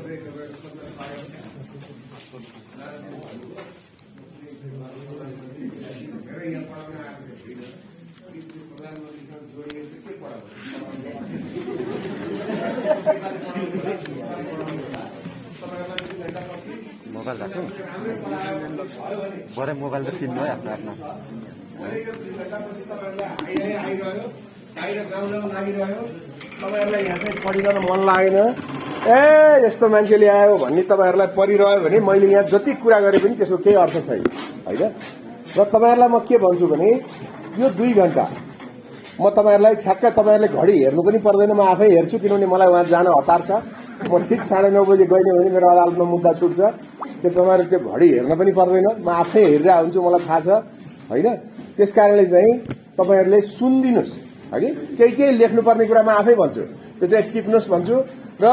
Mobile राख्नु बरे mobile त किन्नु है आफ्नो आफ्नो तपाईहरुलाई यहाँ चाहिँ पढिरहन मन लागेन ए यस्तो मान्छेले आयो भन्ने तपाईहरुलाई परिरह्यो भने मैले यहाँ जति कुरा गरे पनि त्यसको केही अर्थ छैन हैन र तपाईहरुलाई म के भन्छु भने यो 2 घण्टा म तपाईहरुलाई ठ्याक्क तपाईहरुले घडी हेर्नु पनि पर्दैन म आफै हेर्छु किनभने मलाई वहाँ जान हतार छ म ठीक 9:30 बजे गएन भने मेरो अदालतमा मुद्दा छुट्छ त्यस तपाईहरु त्यो घडी हेर्न पनि पर्दैन म आफै हेरेर हुन्छु मलाई थाहा छ हैन त्यसकारणले चाहिँ तपाईहरुले सुन्दिनुस् हैन केही लेख्नुपर्ने कुरा म आफै भन्छु त्यो चाहिँ टिप्नुस् भन्छु र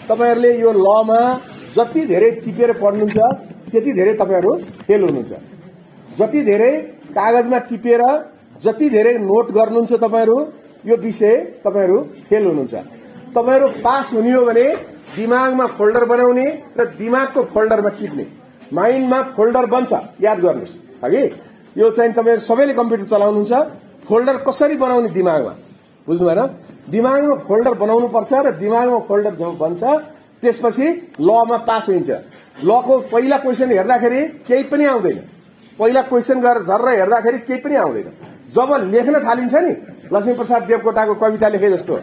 तपाईहरुले यो लमा जति धेरै टिपेर पढ्नुहुन्छ त्यति धेरै तपाईहरु फेल हुनुहुन्छ जति धेरै कागजमा टिपेर जति धेरै नोट गर्नुहुन्छ तपाईहरु यो विषय तपाईहरु फेल हुनुहुन्छ तपाईहरु पास हुने हो भने दिमागमा फोल्डर बनाउने र दिमागको फोल्डरमा टिप्ने माइन्डमा फोल्डर बन्छ याद गर्नुस् हगि यो चाहिँ तपाईहरु सबैले कम्प्युटर चलाउनुहुन्छ फोल्डर कसरी बनाउने दिमागमा बुझ्नु भएन दिमागमा फोल्डर बनाउनु पर्छ र दिमागमा फोल्डर जब बन्छ त्यसपछि लमा पास हुन्छ लको पहिला क्वेशन हेर्दाखेरि केही पनि आउँदैन पहिला क्वेशन गरेर झर्र हेर्दाखेरि केही पनि आउँदैन जब लेख्न थालिन्छ नि लक्ष्मीप्रसाद देवकोटाको कविता लेखे जस्तो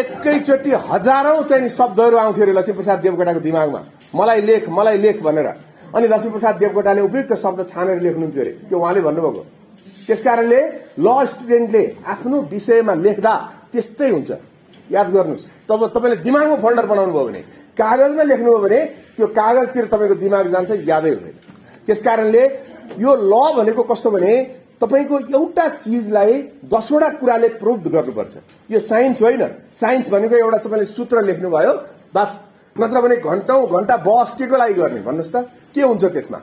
एकैचोटी हजारौं चाहिँ शब्दहरू आउँथ्यो रे लक्ष्मीप्रसाद देवकोटाको दिमागमा मलाई लेख भनेर अनि लक्ष्मीप्रसाद देवकोटाले उपयुक्त शब्द छानेर लेख्नुहुन्थ्यो रे त्यो उहाँले भन्नुभएको त्यसकारणले ल स्टुडेन्टले आफ्नो विषयमा लेख्दा त्यस्तै हुन्छ याद गर्नुस् तब तपाईले दिमागमा फोल्डर बनाउनु भयो भने कागजमा लेख्नुभयो भने त्यो कागजतिर तपाईको दिमाग जान्छ यादै हुँदैन त्यसकारणले यो ल भनेको कस्तो भने तपाईको एउटा चीजलाई 10 वटा कुराले प्रुभ गर्नुपर्छ यो साइन्स होइन साइन्स भनेको एउटा तपाईले सूत्र लेख्नु भयो बस नत्र भने घण्टौं घण्टा बहस केको लागि गर्ने भन्नुस् त के हुन्छ त्यसमा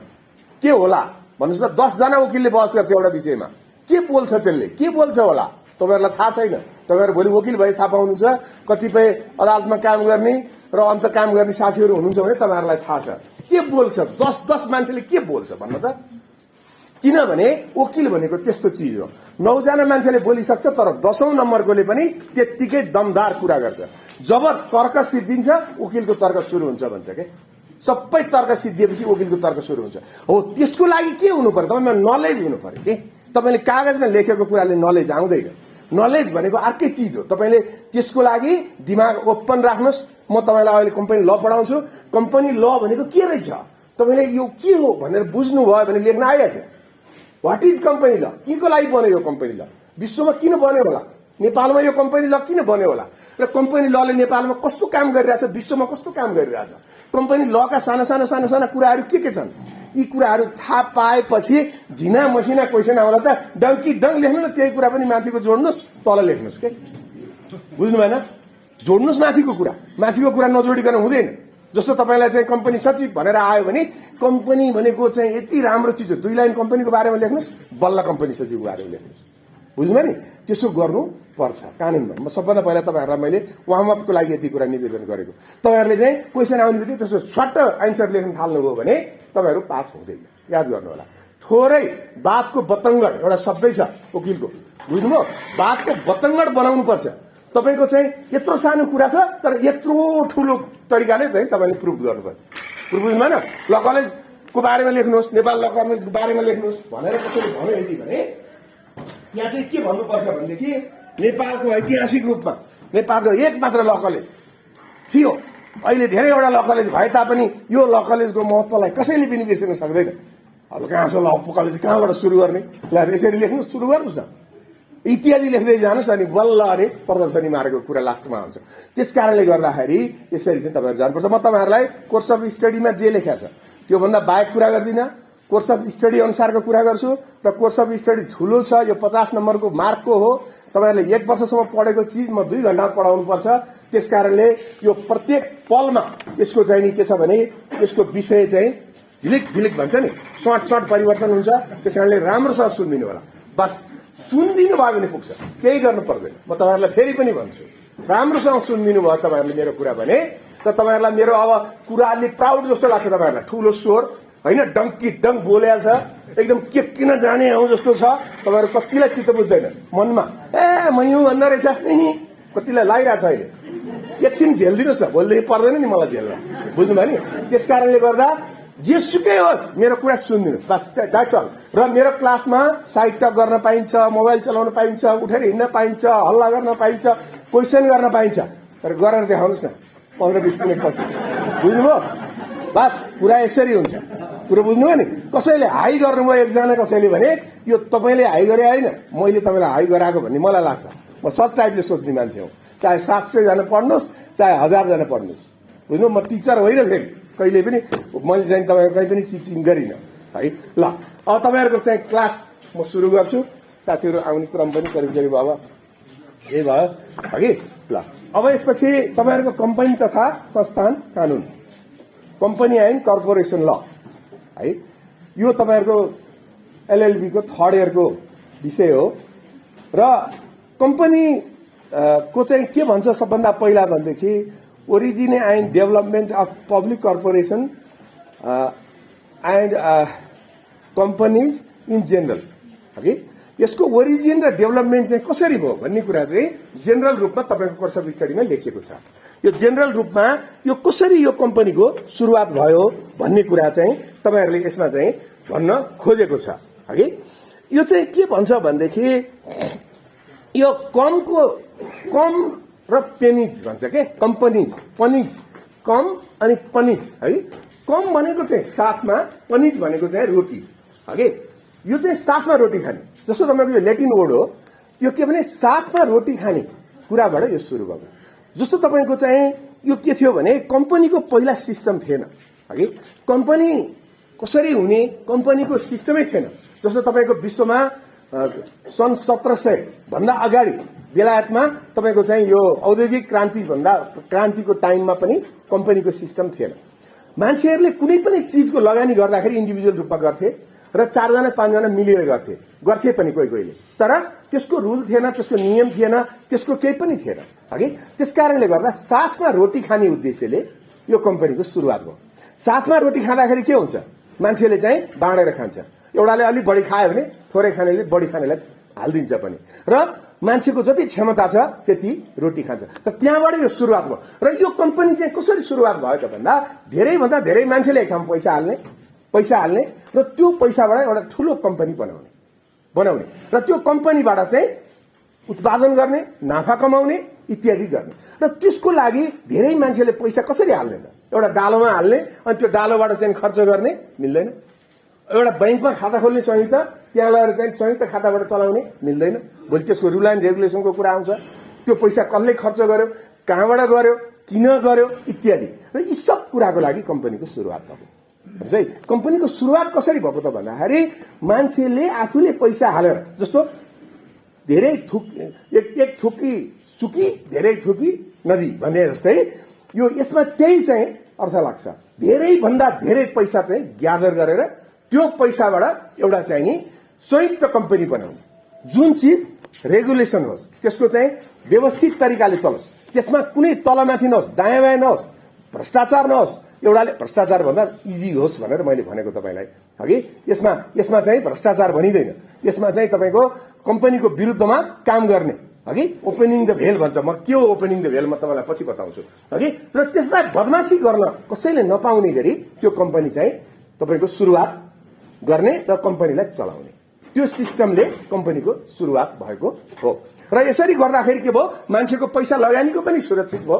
के होला भन्नुस् त 10 जना वकिलले बहस गर्छ एउटा विषयमा के बोल्छ त्यसले के बोल्छ होला तपाईहरुलाई थाहा छैन तपाईहरु भोलि वकिल भए थाहा पाउनुहुन्छ कतिपय अदालतमा काम गर्ने र अन्त काम गर्ने साथीहरु हुनुहुन्छ भने तपाईहरुलाई थाहा छ के बोल्छ 10 मान्छेले के बोल्छ भन्नु त किनभने वकिल भनेको त्यस्तो चीज हो 9 जना मान्छेले बोलिसक्छ तर 10औं नम्बरकोले पनि त्यतिकै दमदार कुरा गर्छ जब तर्क सिद्धिन्छ वकिलको तर्क सुरु हुन्छ भन्छ के सबै तर्क सिद्धिएपछि वकिलको तर्क सुरु हुन्छ हो त्यसको लागि के हुनु पर्यो तपाईमा नलेज हुनु पर्यो के तपाईले कागजमा लेखेको कुराले नलेज आउँदैन नलेज भनेको अर्कै चीज हो तपाईले त्यसको लागि दिमाग ओपन राख्नुस् म तपाईलाई अहिले कम्पनी ल पढाउँछु कम्पनी ल भनेको के रहेछ तपाईले यो के हो भनेर बुझ्नु भयो भने लेख्न आइहाल्छ व्हाट इज कम्पनी ल केको लागि बन्यो यो कम्पनी ल विश्वमा किन बन्यो होला नेपालमा यो कम्पनी ल किन बन्यो होला र कम्पनी लले नेपालमा कस्तो काम गरिरहेछ विश्वमा कस्तो काम गरिरहेछ कम्पनी लका साना कुराहरू के छन् यी कुराहरू थाहा पाएपछि झिना मसिना क्वेशन आउँदा त डङ्की डङ लेख्नु न त्यही कुरा पनि माथिको जोड्नुस् तल लेख्नुस् के बुझ्नु भएन जोड्नुस् माथिको कुरा नजोडिकन हुँदैन जस्तो तपाईलाई चाहिँ कम्पनी सचिव भनेर आयो भने कम्पनी भनेको चाहिँ यति राम्रो चीज हो 2 लाइन कम्पनीको बारेमा लेख्नुस् बल्ल कम्पनी सचिवको बारेमा लेख्नुस् बुझ्नु नि त्यसो गर्नु पर्छ कानुनमा म सबभन्दा पहिला तपाईहरुलाई मैले वार्मअपको लागि यति कुरा निवेदन गरेको तपाईहरुले चाहिँ क्वेशन आउने बित्तिकै त्यसो शर्ट आन्सर लेख्न थाल्नुभयो भने तपाईहरु पास हुँदैन याद गर्नु होला थोरै बातको बतंगड एउटा शब्दै छ वकिलको बुझ्नुभयो बातको बतंगड बनाउनु पर्छ तपाईको चाहिँ यत्रो सानो कुरा छ तर यत्रो ठूलो तरिकाले चाहिँ तपाईले प्रुफ गर्नुपर्छ प्रुफ बुझ्नु न ल कलेजको बारेमा लेख्नुहोस् नेपाल ल कलेजको बारेमा लेख्नुहोस् भनेर कसैले भन्यो यदि भने यहाँ चाहिँ के भन्नुपर्छ भनेदेखि नेपालको ऐतिहासिक रूपमा नेपालको एकमात्र ल कलेज थियो अहिले धेरैवटा ल कलेज भए तापनि यो ल कलेजको महत्त्वलाई कसैले पनि बिर्सन सक्दैन अब कहाँ छ ल कलेज कहाँबाट सुरु गर्ने ल यसरी लेख्नु सुरु गर्नुस् न इत्यादि लेख्दै जानुस् अनि बल्ल अनि प्रदर्शनी मारेको कुरा लास्टमा आउँछ त्यसकारणले गर्दाखेरि यसरी चाहिँ तपाईहरु जानुपर्छ म तपाईहरुलाई कोर्स अफ स्टडीमा जे लेखेको छ त्यो भन्दा बाहेक कुरा गर्दिन कोर्स अफ स्टडी अनुसारको कुरा गर्छु र कोर्स अफ स्टडी ठुलो छ यो 50 नम्बरको मार्कको हो तपाईहरुले 1 वर्षसम्म पढेको चीज म 2 घण्टा पढाउनु पर्छ त्यसकारणले यो प्रत्येक पलमा यसको चाहिँ नि के छ भने यसको विषय चाहिँ झिलिक भन्छ नि शॉर्ट परिवर्तन हुन्छ त्यसकारणले राम्रोसँग सुनिदिनु होला बस सुनिदिनु भयो भने पुग्छ केही गर्नु पर्दैन म तपाईहरुलाई फेरि पनि भन्छु राम्रोसँग सुनिदिनु भयो तपाईहरुले मेरो कुरा भने त तपाईँहरूलाई मेरो अब कुरा अलि प्राउड जस्तो लाग्छ तपाईँहरूलाई ठुलो स्वर होइन डङ्की डङ्क बोलेको छ एकदम के किन जाने हौ जस्तो छ तपाईँहरू कतिलाई चित्त बुझ्दैन मनमा ए म यु भन्दा रहेछ कतिलाई लागिरहेछ अहिले एकछिन झेलिदिनुहोस् न भोलि पर्दैन नि मलाई झेल्न बुझ्नुभयो नि त्यस कारणले गर्दा जेसुकै होस् मेरो कुरा सुनिदिनुहोस् बस द्याट्स अल र मेरो क्लासमा साइड टक गर्न पाइन्छ मोबाइल चलाउन पाइन्छ उठेर हिँड्न पाइन्छ हल्ला गर्न पाइन्छ क्वेसन गर्न पाइन्छ तर गरेर देखाउनुहोस् न 15-20 मिनट पछि बुझ्नुभयो बस कुरा यसरी हुन्छ कुरो बुझ्नुभयो नि कसैले हाई गर्नुभयो एकजना कसैले भने यो तपाईँले हाई गरे होइन मैले तपाईँलाई हाई गराएको भन्ने मलाई लाग्छ म सच टाइपले सोच्ने मान्छे हो चाहे 700 जना पढ्नुहोस् चाहे 1000 जना पढ्नुहोस् बुझ्नु म टिचर होइन फेरि कहिले पनि मैले चाहिँ तपाईँको कहीँ पनि टिचिङ गरिनँ है ल अब तपाईँहरूको चाहिँ क्लास म सुरु गर्छु साथीहरू आउने क्रम पनि करिब करिब अब यही भयो हगि ल अब यसपछि तपाईँहरूको कम्पनी तथा संस्थान कानून कम्पनी एन्ड कर्पोरेसन ल है यो तपाईँहरूको एलएलबी को 3rd इयरको विषय हो र कम्पनी को चाहिँ के भन्छ सबभन्दा पहिला भनेदेखि origin and development of public corporation and companies in general हगि यसको ओरिजिन र डेभलपमेन्ट चाहिँ कसरी भयो भन्ने कुरा चाहिँ जेनरल रूपमा तपाईँको कोर्स अफ स्टडीमा लेखिएको छ यो जेनरल रूपमा यो कसरी यो कम्पनीको सुरुवात भयो भन्ने कुरा चाहिँ तपाईँहरूले यसमा चाहिँ भन्न खोजेको छ हगि यो चाहिँ के भन्छ भनेदेखि यो कम र पेनिज भन्छ के कम्पनीज पनिज कम अनि पनिज है कम भनेको चाहिँ साथमा पनिज भनेको चाहिँ रोटी हगि यो चाहिँ साथमा रोटी खाने जस्तो तपाईँको यो ल्याटिन वर्ड हो यो के भने साथमा रोटी खाने कुराबाट यो सुरु भएको जस्तो तपाईँको चाहिँ यो के थियो भने कम्पनीको पहिला सिस्टम थिएन हगि कम्पनी कसरी हुने कम्पनीको सिस्टमै थिएन जस्तो तपाईँको विश्वमा सन् 1700 भन्दा अगाडि बेलायतमा तपाईँको चाहिँ यो औद्योगिक क्रान्तिको टाइममा पनि कम्पनीको सिस्टम थिएन मान्छेहरूले कुनै पनि चिजको लगानी गर्दाखेरि इन्डिभिजुअल रूपमा गर्थे र 4 जना 5 जना मिलेर गर्थे पनि कोही कोहीले तर त्यसको रुल थिएन त्यसको नियम थिएन त्यसको केही पनि थिएन हगि त्यसकारणले गर्दा साथमा रोटी खाने उद्देश्यले यो कम्पनीको सुरुवात भयो साथमा रोटी खाँदाखेरि के हुन्छ मान्छेले चाहिँ बाँडेर खान्छ एउटाले अलि बढी खायो भने थोरै खानेले बढी खानेलाई हाल्दिन्छ पनि र मान्छेको जति क्षमता छ त्यति रोटी खान्छ त त्यहाँबाट यो सुरुवात भयो र यो कम्पनी चाहिँ कसरी सुरुवात भयो त भन्दा धेरैभन्दा धेरै मान्छेले एक ठाउँ पैसा हाल्ने र त्यो पैसाबाट एउटा ठुलो कम्पनी बनाउने र त्यो कम्पनीबाट चाहिँ उत्पादन गर्ने नाफा कमाउने इत्यादि गर्ने र त्यसको लागि धेरै मान्छेले पैसा कसरी हाल्ने त एउटा डालोमा हाल्ने अनि त्यो डालोबाट चाहिँ खर्च गर्ने मिल्दैन एउटा बैंकमा खाता खोल्ने संयुक्त त्यहाँ लगेर चाहिँ संयुक्त खाताबाट चलाउने मिल्दैन भोलि त्यसको रुल एन्ड रेगुलेसनको कुरा आउँछ त्यो पैसा कसले खर्च गर्यो कहाँबाट गर्यो किन गर्यो इत्यादि र यी सब कुराको लागि कम्पनीको सुरुवात भयो है कम्पनीको सुरुवात कसरी भएको त भन्दाखेरि मान्छेले आफूले पैसा हालेर जस्तो धेरै एक थुकी सुकी धेरै थुकी नदी भन्ने जस्तै यो यसमा त्यही चाहिँ अर्थ लाग्छ धेरै भन्दा धेरै पैसा चाहिँ ग्यादर गरेर त्यो पैसाबाट एउटा चाहिँ नि संयुक्त कम्पनी बनाउने जुन चिज रेगुलेसन होस् त्यसको चाहिँ व्यवस्थित तरिकाले चलोस् त्यसमा कुनै तलमाथि नहोस् दायाँ बायाँ नहोस् भ्रष्टाचार नहोस् एउटाले भ्रष्टाचार भन्दा इजी होस् भनेर मैले भनेको तपाईँलाई हगि यसमा चाहिँ भ्रष्टाचार भनिदैन यसमा चाहिँ तपाईँको कम्पनीको विरुद्धमा काम गर्ने हगि ओपनिङ द भेल भन्छ म के हो ओपनिङ द भेल म तपाईँलाई पछि बताउँछु हगि र त्यसलाई बदमासी गर्न कसैले नपाउने गरी त्यो कम्पनी चाहिँ तपाईँको सुरुवात गर्ने र कम्पनीलाई चलाउने त्यो सिस्टमले कम्पनीको सुरुवात भएको हो र यसरी गर्दाखेरि के भयो मान्छेको पैसा लगानीको पनि सुरक्षित भयो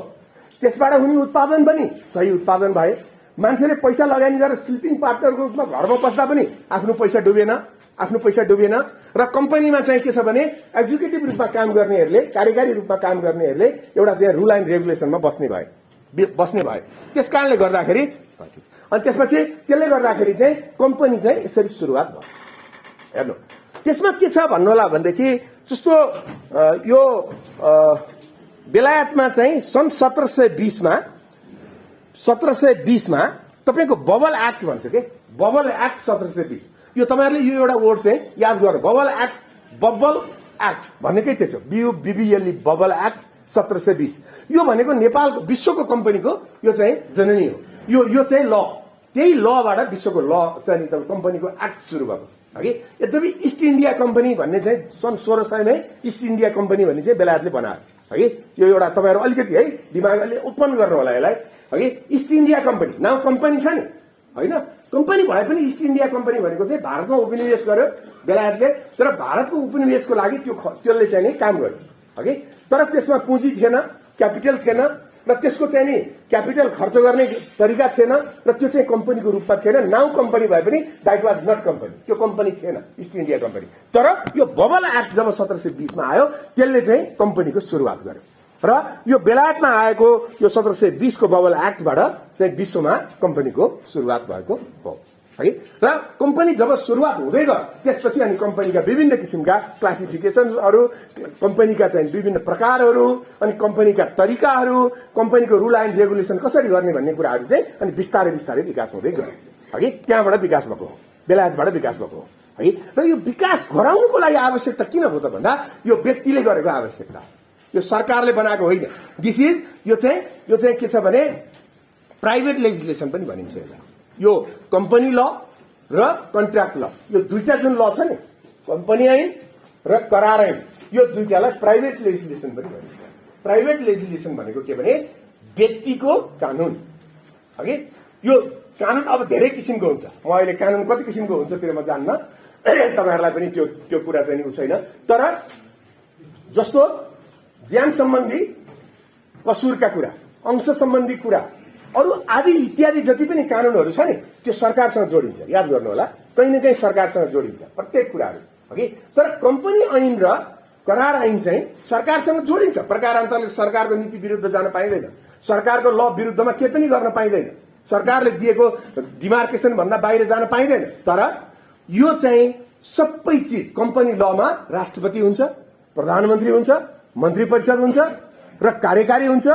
त्यसबाट हुने उत्पादन पनि सही उत्पादन भए मान्छेले पैसा लगानी गरेर स्लिपिङ पार्टनरको रूपमा घरमा बस्दा पनि आफ्नो पैसा डुबेन र कम्पनीमा चाहिँ के छ भने एक्जिक्युटिभ रूपमा काम गर्नेहरूले कार्यकारी रूपमा काम गर्नेहरूले एउटा चाहिँ रुल एन्ड रेगुलेसनमा बस्ने भए त्यसकारणले गर्दाखेरि अनि त्यसपछि त्यसले गर्दाखेरि चाहिँ कम्पनी चाहिँ यसरी सुरुवात भयो हेर्नु त्यसमा के छ भन्नु होला भनेदेखि जस्तो यो बेलायतमा चाहिँ सन् 1720 मा तपाईको बबल एक्ट भन्छ के बबल एक्ट 1720 यो तपाईहरुले यो एउटा वर्ड चाहिँ याद गर्नु बबल एक्ट भन्नेकै त्यही छ BBL बबल एक्ट 1720 यो भनेको नेपालको विश्वको कम्पनीको यो चाहिँ जननी हो। यो चाहिँ ल, त्यही लबाट विश्वको ल चाहिँ कम्पनीको एक्ट सुरु भएको हगि। यद्यपि इस्ट इन्डिया कम्पनी भन्ने चाहिँ सन् 1600 मै इस्ट इन्डिया कम्पनी भन्ने चाहिँ बेलायतले बनायो हगि। यो एउटा तपाईहरु अलिकति है दिमागले उत्पन्न गर्नु होला यसलाई हगि। East India company now company छ नि हैन, कम्पनी भए पनि इस्ट इन्डिया कम्पनी भनेको चाहिँ भारतमा उपनिवेश गर्यो बेलायतले, तर भारतको उपनिवेशको लागि त्यसले चाहिँ नि काम गर्यो हगि। तर त्यसमा पुँजी थिएन, क्यापिटल थिएन र त्यसको चाहिँ नि क्यापिटल खर्च गर्ने तरिका थिएन र त्यो चाहिँ कम्पनीको रूपमा थिएन। नाउ कम्पनी भए पनि द्याट वाज नट कम्पनी, त्यो कम्पनी थिएन इस्ट इन्डिया कम्पनी। तर यो बबल एक्ट जब 1720 मा आयो त्यसले चाहिँ कम्पनीको सुरुवात गर्यो र यो बेलायतमा आएको यो 1720 को बबल एक्टबाट चाहिँ विश्वमा कम्पनीको सुरुवात भएको हो है। र कम्पनी जब सुरुवात हुँदै गयो त्यसपछि अनि कम्पनीका विभिन्न किसिमका क्लासिफिकेशनहरू, कम्पनीका चाहिँ विभिन्न प्रकारहरू, अनि कम्पनीका तरिकाहरू, कम्पनीको रुल एन्ड रेगुलेसन कसरी गर्ने भन्ने कुराहरू चाहिँ अनि बिस्तारै बिस्तारै विकास हुँदै गयो है। त्यहाँबाट विकास भएको हो, बेलायतबाट विकास भएको हो है। र यो विकास गराउनुको लागि आवश्यकता किन हो त भन्दा यो व्यक्तिले गरेको आवश्यकता, यो सरकारले बनाएको होइन। दिस इज यो चाहिँ के छ भने प्राइभेट लेजिस्लेसन पनि भनिन्छ यसलाई। यो कम्पनी ल र कन्ट्र्याक्ट ल, यो दुईटा जुन ल छ नि, कम्पनी ऐन र करार ऐन, यो दुईटालाई प्राइभेट लेजिस्लेसन पनि भनिन्छ। प्राइभेट लेजिस्लेसन भनेको के भने व्यक्तिको कानून हगि। यो कानून अब धेरै किसिमको हुन्छ, म अहिले कानून कति किसिमको हुन्छ त्यो म जान्न, तपाईहरुलाई पनि त्यो कुरा चाहिँ नि छैन। तर जस्तो ज्यान सम्बन्धी कसुरका कुरा, अंश सम्बन्धी कुरा, अरु आदि इत्यादि जति पनि कानूनहरू छ नि त्यो सरकारसँग जोडिन्छ। याद गर्नु होला, कहीं न कहीं सरकारसँग जोडिन्छ प्रत्येक कुराहरू हगि। तर कम्पनी ऐन र करार ऐन चाहिँ सरकारसँग जोडिन्छ। प्रकारान्तरले सरकारको नीति विरुद्ध जान पाइँदैन, सरकारको ल विरुद्धमा के पनि गर्न पाइँदैन, सरकारले दिएको डिमार्केसन भन्दा बाहिर जान पाइँदैन। तर यो चाहिँ सबै चीज कम्पनी लमा राष्ट्रपति हुन्छ, प्रधानमन्त्री हुन्छ, मन्त्री परिषद हुन्छ र कार्यकारी हुन्छ,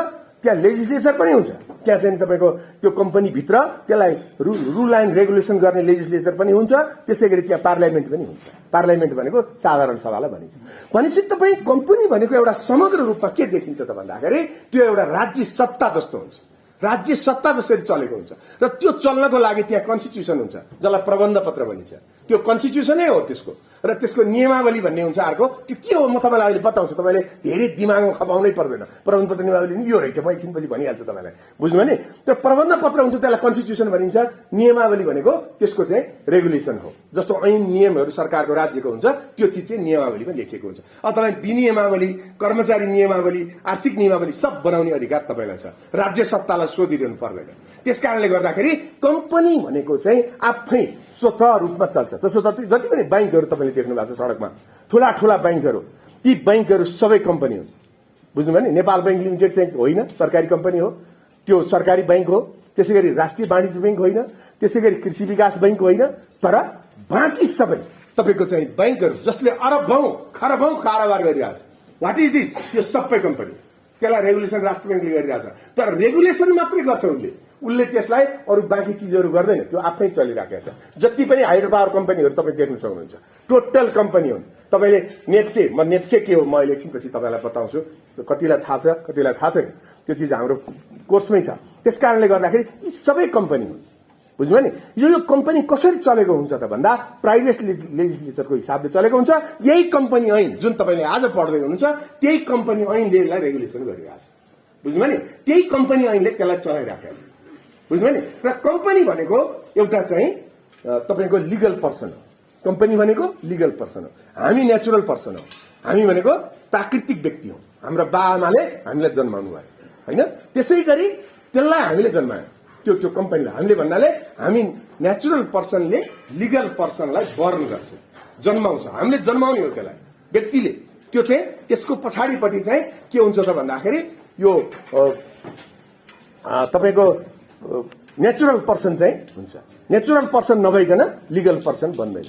त्यहाँ लेजिस्लेचर पनि हुन्छ। त्यहाँ चाहिँ तपाईको त्यो कम्पनी भित्र त्यसलाई रुल एन्ड रेगुलेसन गर्ने लेजिस्लेचर पनि हुन्छ। त्यसैगरी त्यहाँ पार्लियामेन्ट पनि हुन्छ। पार्लियामेन्ट भनेको साधारण सभालाई भनिन्छ। भनेपछि तपाई कम्पनी भनेको एउटा समग्र रूपमा के देखिन्छ त भन्दाखेरि त्यो एउटा राज्य सत्ता जस्तो हुन्छ, राज्य सत्ता जसरी चलेको हुन्छ। र त्यो चल्नको लागि त्यहाँ कन्स्टिट्युसन हुन्छ जसलाई प्रबन्ध पत्र भनिन्छ। त्यो कन्स्टिट्युसनै हो त्यसको, र त्यसको नियमावली भन्ने हुन्छ अर्को। त्यो के हो म तपाईलाई अहिले बताउँछु, तपाईले धेरै दिमागमा खपाउनै पर्दैन। प्रबन्ध पत्र नियमावली यो रहेछ, म एकछिनपछि भनिहाल्छु तपाईलाई, बुझ्नु भने। त्यो प्रबन्ध पत्र हुन्छ, त्यसलाई कन्स्टिट्युसन भनिन्छ। नियमावली भनेको त्यसको चाहिँ रेगुलेसन हो। जस्तो ऐन नियमहरू सरकारको राज्यको हुन्छ, त्यो चिज चाहिँ नियमावलीमा लेखिएको हुन्छ। अब तपाईँ विनियमावली, कर्मचारी नियमावली, आर्थिक नियमावली सब बनाउने अधिकार तपाईलाई छ। राज्य सत्तालाई सोधिरहनु पर्दैन। त्यसकारणले गर्दाखेरि कम्पनी भनेको चाहिँ आफै स्वतः रूपमा चल्छ। जस्तो जति पनि बैंकहरू तपाईले देख्नु भएको छ सडकमा, ठूला ठूला बैंकहरू, ती बैंकहरू सबै कम्पनी हुन्, बुझ्नु भयो नि। नेपाल बैंक लिमिटेड चाहिँ होइन, सरकारी कम्पनी हो, त्यो सरकारी बैंक हो। त्यसैगरी राष्ट्रिय वाणिज्य बैंक होइन, त्यसैगरी कृषि विकास बैंक होइन। तर बाँकी सबै तपाईको चाहिँ बैंकहरू जसले अरबौं खरबौं कारोबार गरिरहेछ, व्हाट इज दिस, यो सबै कम्पनी। त्यसलाई रेगुलेसन राष्ट्र बैंकले गरिरहेछ। तर रेगुलेसन मात्रै गर्छ उसले त्यसलाई अरु बाँकी चीजहरू गर्दैन, त्यो आफै चलिरहेको छ। जति पनि हाइड्रो पावर कम्पनीहरू तपाईँ देख्न सक्नुहुन्छ, टोटल कम्पनी हुन्। तपाईले नेप्से, म नेप्से के हो म अहिले एकछिनपछि तपाईलाई बताउँछु, कतिलाई थाहा छ कतिलाई थाहा छैन, त्यो चीज हाम्रो कोर्समै छ। त्यसकारणले गर्दाखेरि यी सबै कम्पनी हुन्, बुझ्नुभयो नि। यो कम्पनी कसरी चलेको हुन्छ त भन्दा प्राइभेट लेजिस्लेचरको हिसाबले चलेको हुन्छ। यही कम्पनी ऐन जुन तपाईले आज पढ्दै हुनुहुन्छ, त्यही कम्पनी ऐनले यसलाई रेगुलेसन गरिरहेछ, बुझ्नुभयो नि। त्यही कम्पनी ऐनले त्यसलाई चलाइराखेको छ, बुझ्नुभयो नि। र कम्पनी भनेको एउटा चाहिँ तपाईको लिगल पर्सन हो। कम्पनी भनेको लिगल पर्सन हो। हामी नेचुरल पर्सन हो। हामी भनेको प्राकृतिक व्यक्ति हो। हाम्रो बाआमाले हामीलाई जन्माउनु भयो हैन, त्यसै गरी त्यसलाई हामीले जन्मायौं। त्यो कम्पनीलाई हामीले भन्नाले हामी नेचुरल पर्सनले लिगल पर्सनलाई बर्न गर्छ, जन्माउँछ। हामीले जन्माउने हो त्यसलाई, व्यक्तिले। त्यो चाहिँ त्यसको पछाडिपट्टि चाहिँ के हुन्छ त भन्दाखेरि यो तपाईको नेचुरल पर्सन चाहिँ हुन्छ। नेचुरल पर्सन नभइकन लिगल पर्सन बन्दैन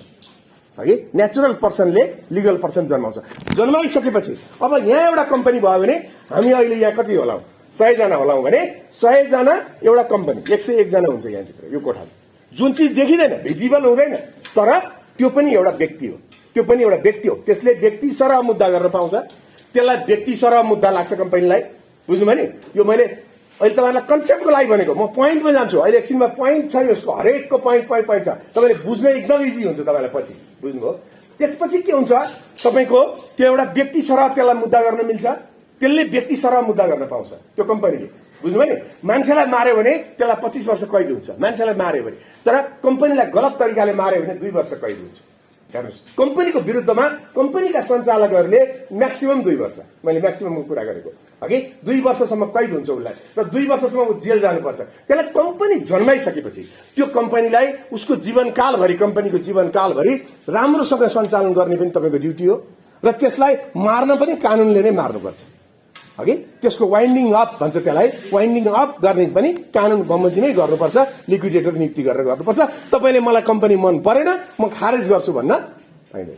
है। नेचुरल पर्सनले लिगल पर्सन जन्माउँछ। जन्माइसकेपछि अब यहाँ एउटा कम्पनी भयो भने हामी अहिले यहाँ कति होला, 100 जना होला भने 100 जना एउटा कम्पनी, 101 जना हुन्छ यहाँभित्र यो कोठामा। जुन चीज देखिँदैन, भिजिबल हुँदैन, तर त्यो पनि एउटा व्यक्ति हो। त्यो पनि एउटा व्यक्ति हो। त्यसले व्यक्ति सरह मुद्दा गर्न पाउँछ, त्यसलाई व्यक्ति सरह मुद्दा लाग्छ कम्पनीलाई। बुझ्नुभयो नि? यो मैले अहिले तपाईँलाई कन्सेप्टको लागि भनेको, म पोइन्टमा जान्छु। अहिले एकछिनमा पोइन्ट छ, यसको हरेकको पोइन्ट छ। तपाईँले बुझ्न एकदम इजी हुन्छ तपाईँलाई पछि। बुझ्नुभयो? त्यसपछि के हुन्छ, तपाईँको त्यो एउटा व्यक्ति सरह त्यसलाई मुद्दा गर्न मिल्छ, त्यसले व्यक्ति सरह मुद्दा गर्न पाउँछ त्यो कम्पनीले। बुझ्नुभयो नि? मान्छेलाई मार्यो भने त्यसलाई 25 वर्ष कैद हुन्छ, मान्छेलाई मार्यो भने। तर कम्पनीलाई गलत तरिकाले मार्यो भने 2 वर्ष कैद हुन्छ। हेर्नुहोस्, कम्पनीको विरुद्धमा कम्पनीका सञ्चालकहरूले म्याक्सिमम 2 वर्ष, मैले म्याक्सिममको कुरा गरेको अघि, 2 वर्षसम्म कैद हुन्छ उसलाई र 2 वर्षसम्म ऊ जेल जानुपर्छ। त्यसलाई कम्पनी जन्माइसकेपछि त्यो कम्पनीलाई उसको जीवनकालभरि, कम्पनीको जीवनकालभरि राम्रोसँग सञ्चालन गर्ने पनि तपाईँको ड्युटी हो र त्यसलाई मार्न पनि कानूनले नै मार्नुपर्छ। अघि त्यसको वाइन्डिङ अप भन्छ, त्यसलाई वाइन्डिङ अप गर्ने पनि कानून बमोजिमै गर्नुपर्छ, लिक्विडेटर नियुक्ति गरेर गर्नुपर्छ। तपाईँले मलाई कम्पनी मन परेन, म खारेज गर्छु भन्न होइन।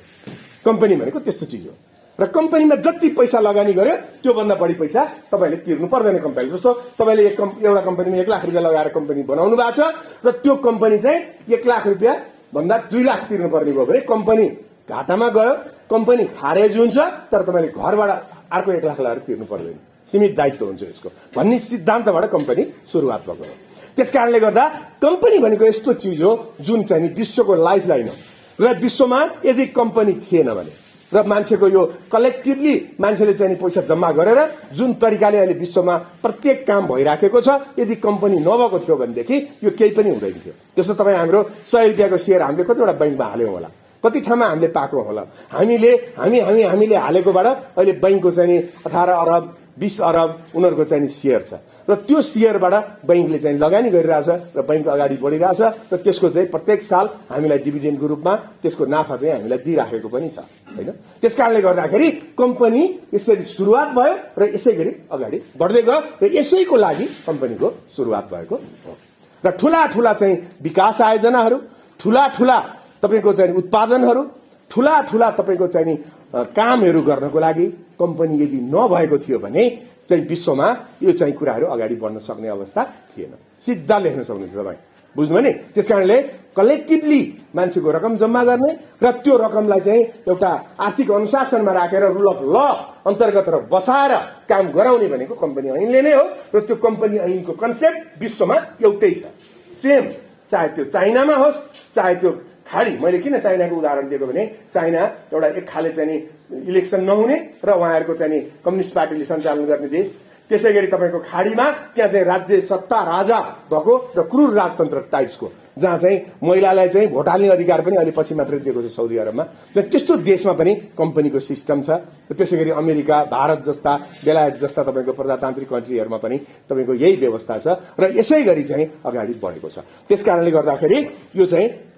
कम्पनी भनेको त्यस्तो चिज हो र कम्पनीमा जति पैसा लगानी गर्यो त्योभन्दा बढी पैसा तपाईँले तिर्नु पर्दैन कम्पनी। जस्तो तपाईँले एउटा कम्पनीमा 1 लाख रुपियाँ लगाएर कम्पनी बनाउनु भएको छ र त्यो कम्पनी चाहिँ 1 लाख रुपियाँ भन्दा 2 लाख तिर्नुपर्ने भयो भने कम्पनी घाटामा गयो, कम्पनी खारेज हुन्छ, तर तपाईँले घरबाट अर्को 1 लाख लगाएर तिर्नु पर्दैन, सीमित दायित्व हुन्छ यसको भन्ने सिद्धान्तबाट कम्पनी सुरुवात भएको हो। त्यसकारणले गर्दा कम्पनी भनेको यस्तो चिज हो जुन चाहिँ नि विश्वको लाइफलाइन हो र विश्वमा यदि कम्पनी थिएन भने र मान्छेको यो कलेक्टिभली मान्छेले चाहिँ नि पैसा जम्मा गरेर जुन तरिकाले अहिले विश्वमा प्रत्येक काम भइराखेको छ, यदि कम्पनी नभएको थियो भनेदेखि यो केही पनि हुँदैन थियो। जस्तो तपाईँ हाम्रो 100 रुपियाँको सेयर हामीले कतिवटा बैंकमा हाल्यौँ होला, कति ठाउँमा हामीले पाएको होला। हामीले हालेकोबाट अहिले बैंकको चाहिँ नि 18 अरब 20 अरब उनीहरूको चाहिँ नि सेयर छ र त्यो सेयरबाट बैंकले चाहिँ लगानी गरिरहेछ र बैंक अगाडि बढिरहेछ र त्यसको चाहिँ प्रत्येक साल हामीलाई डिभिडेन्डको रूपमा त्यसको नाफा चाहिँ हामीलाई दिइराखेको पनि छ हैन। त्यसकारणले गर्दाखेरि कम्पनी यसरी सुरुवात भयो र यसै गरी अगाडि बढ्दै गयो र यसैको लागि कम्पनीको सुरुवात भएको हो। र ठूला चाहिँ विकास आयोजनाहरू, ठूला तपाईको चाहिँ उत्पादनहरू, ठूला तपाईको चाहिँ कामहरू गर्नको लागि कम्पनी यदि नभएको थियो भने चाहिँ विश्वमा यो चाहिँ कुराहरू अगाडि बढ्न सक्ने अवस्था थिएन। सिधा लेख्न सक्नुहुन्छ तपाईँ। बुझ्नुभयो नि? त्यसकारणले कलेक्टिभली मान्छेको रकम जम्मा गर्ने र त्यो रकमलाई चाहिँ एउटा आर्थिक अनुशासनमा राखेर रुल अफ ल अन्तर्गत र बसाएर काम गराउने भनेको कम्पनी ऐनले नै हो र त्यो कम्पनी ऐनको कन्सेप्ट विश्वमा एउटै छ, सेम। चाहे त्यो चाइनामा होस्, चाहे त्यो खाडी, मैले किन चाइनाको उदाहरण दिएको भने चाइना एउटा एक खाले चाहिँ नि इलेक्सन नहुने र उहाँहरूको चाहिँ नि कम्युनिस्ट पार्टीले सञ्चालन गर्ने देश। त्यसै गरी तपाईँको खाडीमा त्यहाँ चाहिँ राज्य सत्ता राजा भएको र क्रूर राजतन्त्र टाइप्सको, जहाँ चाहिँ महिलालाई चाहिँ भोट हाल्ने अधिकार पनि अहिले पछि मात्रै दिएको छ सौदी अरबमा। र त्यस्तो देशमा पनि कम्पनीको सिस्टम छ। त्यसै गरी अमेरिका, भारत जस्ता, बेलायत जस्ता तपाईँको प्रजातान्त्रिक कन्ट्रीहरूमा पनि तपाईँको यही व्यवस्था छ र यसै गरी चाहिँ अगाडि बढेको छ। त्यसकारणले गर्दाखेरि यो चाहिँ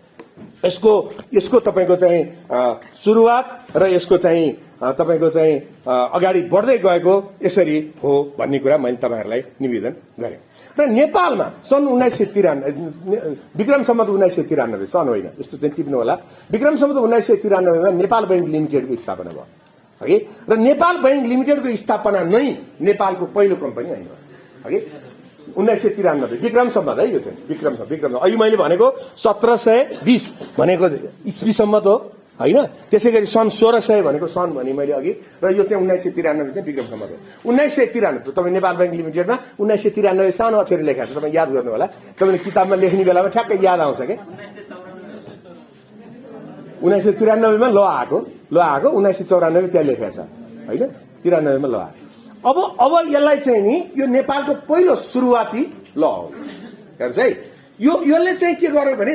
यसको तपाईँको चाहिँ सुरुवात र यसको चाहिँ तपाईँको चाहिँ अगाडि बढ्दै गएको यसरी हो भन्ने कुरा मैले तपाईँहरूलाई निवेदन गरेँ। र नेपालमा सन् 1993 विक्रम सम्वत 1993 सन होइन, यस्तो चाहिँ टिप्नु होला, विक्रम सम्वत 1993 मा नेपाल बैंक लिमिटेडको स्थापना भयो है। र नेपाल बैंक लिमिटेडको स्थापना नै नेपालको पहिलो कम्पनी होइन है। 1993 विक्रम सम्वत है, यो चाहिँ विक्रम अहिले मैले भनेको 1720 भनेको इस्वी सम्वत हो होइन। त्यसै गरी सन् 1600 भनेको सन भने मैले अघि, र यो चाहिँ 1993 चाहिँ विक्रम सम्वत हो। 1993 तपाईँ नेपाल बैंक लिमिटेडमा 1993 सानो अक्षरले लेखाएको छ, तपाईँ याद गर्नु होला। तपाईँले किताबमा लेख्ने बेलामा ठ्याक्कै याद आउँछ क्या। 1993 मा ल आएको 1994 त्यहाँ लेखेको छ होइन, 93 मा ल आएको। अब यसलाई चाहिँ नि यो नेपालको पहिलो सुरुवाती ल हो। हेर्नुहोस् है, यसले चाहिँ के गर्यो भने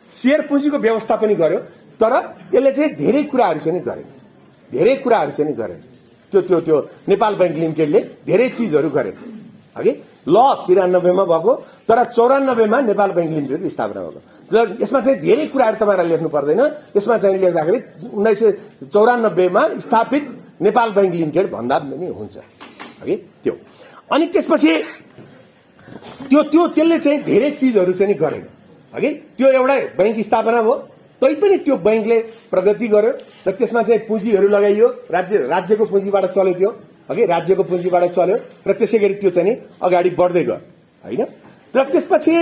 शेयर पुँजीको व्यवस्था पनि गर्यो, तर यसले चाहिँ धेरै कुराहरू चाहिँ गरेन। त्यो नेपाल बैंक लिमिटेडले धेरै चिजहरू गरे हगि। ल 93 मा भएको, तर 94 मा नेपाल बैंक लिमिटेडको स्थापना भएको। र यसमा चाहिँ धेरै कुराहरू तपाईँलाई लेख्नु पर्दैन। यसमा चाहिँ लेख्दाखेरि 1994 मा स्थापित नेपाल बैंक लिमिटेड भन्दा पनि हुन्छ हगि त्यो। अनि त्यसपछि त्यसले चाहिँ धेरै चिजहरू चाहिँ गरेन हगि। त्यो एउटा बैंक स्थापना भयो, तैपनि त्यो बैंकले प्रगति गर्यो र त्यसमा चाहिँ पुँजीहरू लगाइयो, राज्यको पुँजीबाट चल्यो त्यो हगि, राज्यको पुँजीबाट चल्यो र त्यसै गरी त्यो चाहिँ नि अगाडि बढ्दै गयो होइन। र त्यसपछि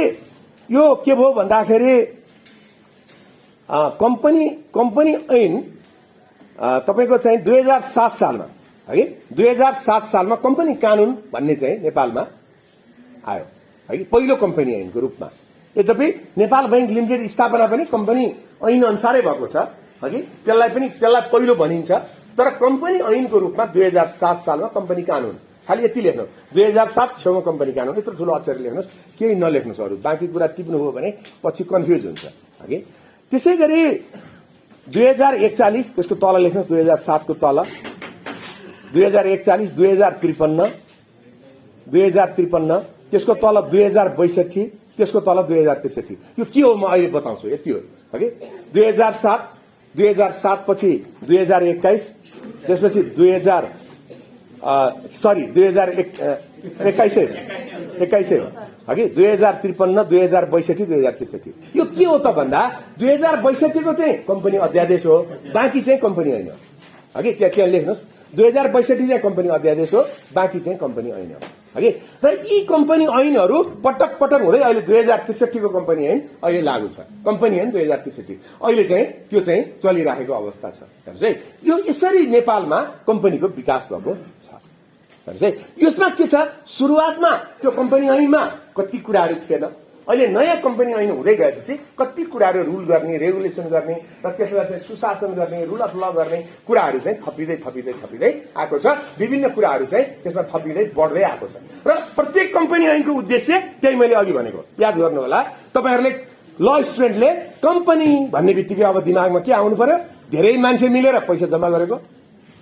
यो के भयो भन्दाखेरि कम्पनी ऐन तपाईँको चाहिँ 2007 सालमा है 2007 सालमा कम्पनी कानून भन्ने चाहिँ नेपालमा आयो है पहिलो कम्पनी ऐनको रूपमा। यद्यपि नेपाल बैंक लिमिटेड स्थापना पनि कम्पनी ऐन अनुसारै भएको छ है त्यसलाई पहिलो भनिन्छ। तर कम्पनी ऐनको रूपमा 2007 सालमा कम्पनी कानून खाली यति लेख्नु 2007 छेउमा कम्पनी कानून यत्रो ठुलो अक्षर लेख्नुहोस् केही नलेख्नुहोस् अरू बाँकी कुरा टिप्नु हो भने पछि कन्फ्युज हुन्छ है। त्यसै गरी 2041 त्यसको तल लेख्नुहोस् 2007 को तल 2041 2053 त्यसको तल 2062 त्यसको तल 2063 यो के हो म अहिले बताउँछु यति हो है 2007 पछि 2021 त्यसपछि 2021 हो हगि 2053 2062 2063 यो के हो त भन्दा 2062 को चाहिँ कम्पनी अध्यादेश हो बाँकी चाहिँ कम्पनी हैन हगि त्यहाँ लेख्नुहोस् 2062 चाहिँ कम्पनी अध्यादेश हो बाँकी चाहिँ कम्पनी ऐन हो हगि। र यी कम्पनी ऐनहरू पटक पटक हुँदै अहिले 2063 को कम्पनी ऐन अहिले लागू छ कम्पनी ऐन 2063 अहिले चाहिँ त्यो चाहिँ चलिरहेको अवस्था छ हेर्नुस् है। यो यसरी नेपालमा कम्पनीको विकास भएको छ हेर्नुस् है। यसमा के छ सुरुवातमा त्यो कम्पनी ऐनमा कति कुराहरू थिएन अहिले नयाँ कम्पनी ऐन हुँदै गएपछि कति कुराहरू रुल गर्ने रेगुलेसन गर्ने र त्यसलाई चाहिँ सुशासन गर्ने रुल अफ ल गर्ने कुराहरू चाहिँ थपिँदै आएको छ विभिन्न कुराहरू चाहिँ त्यसमा थपिँदै बढ्दै आएको छ। र प्रत्येक कम्पनी ऐनको उद्देश्य त्यही मैले अघि भनेको याद गर्नु होला तपाईहरुले ल स्टुडेन्टले कम्पनी भन्ने बित्तिकै अब दिमागमा के आउनु पर्यो धेरै मान्छे मिलेर पैसा जम्मा गरेको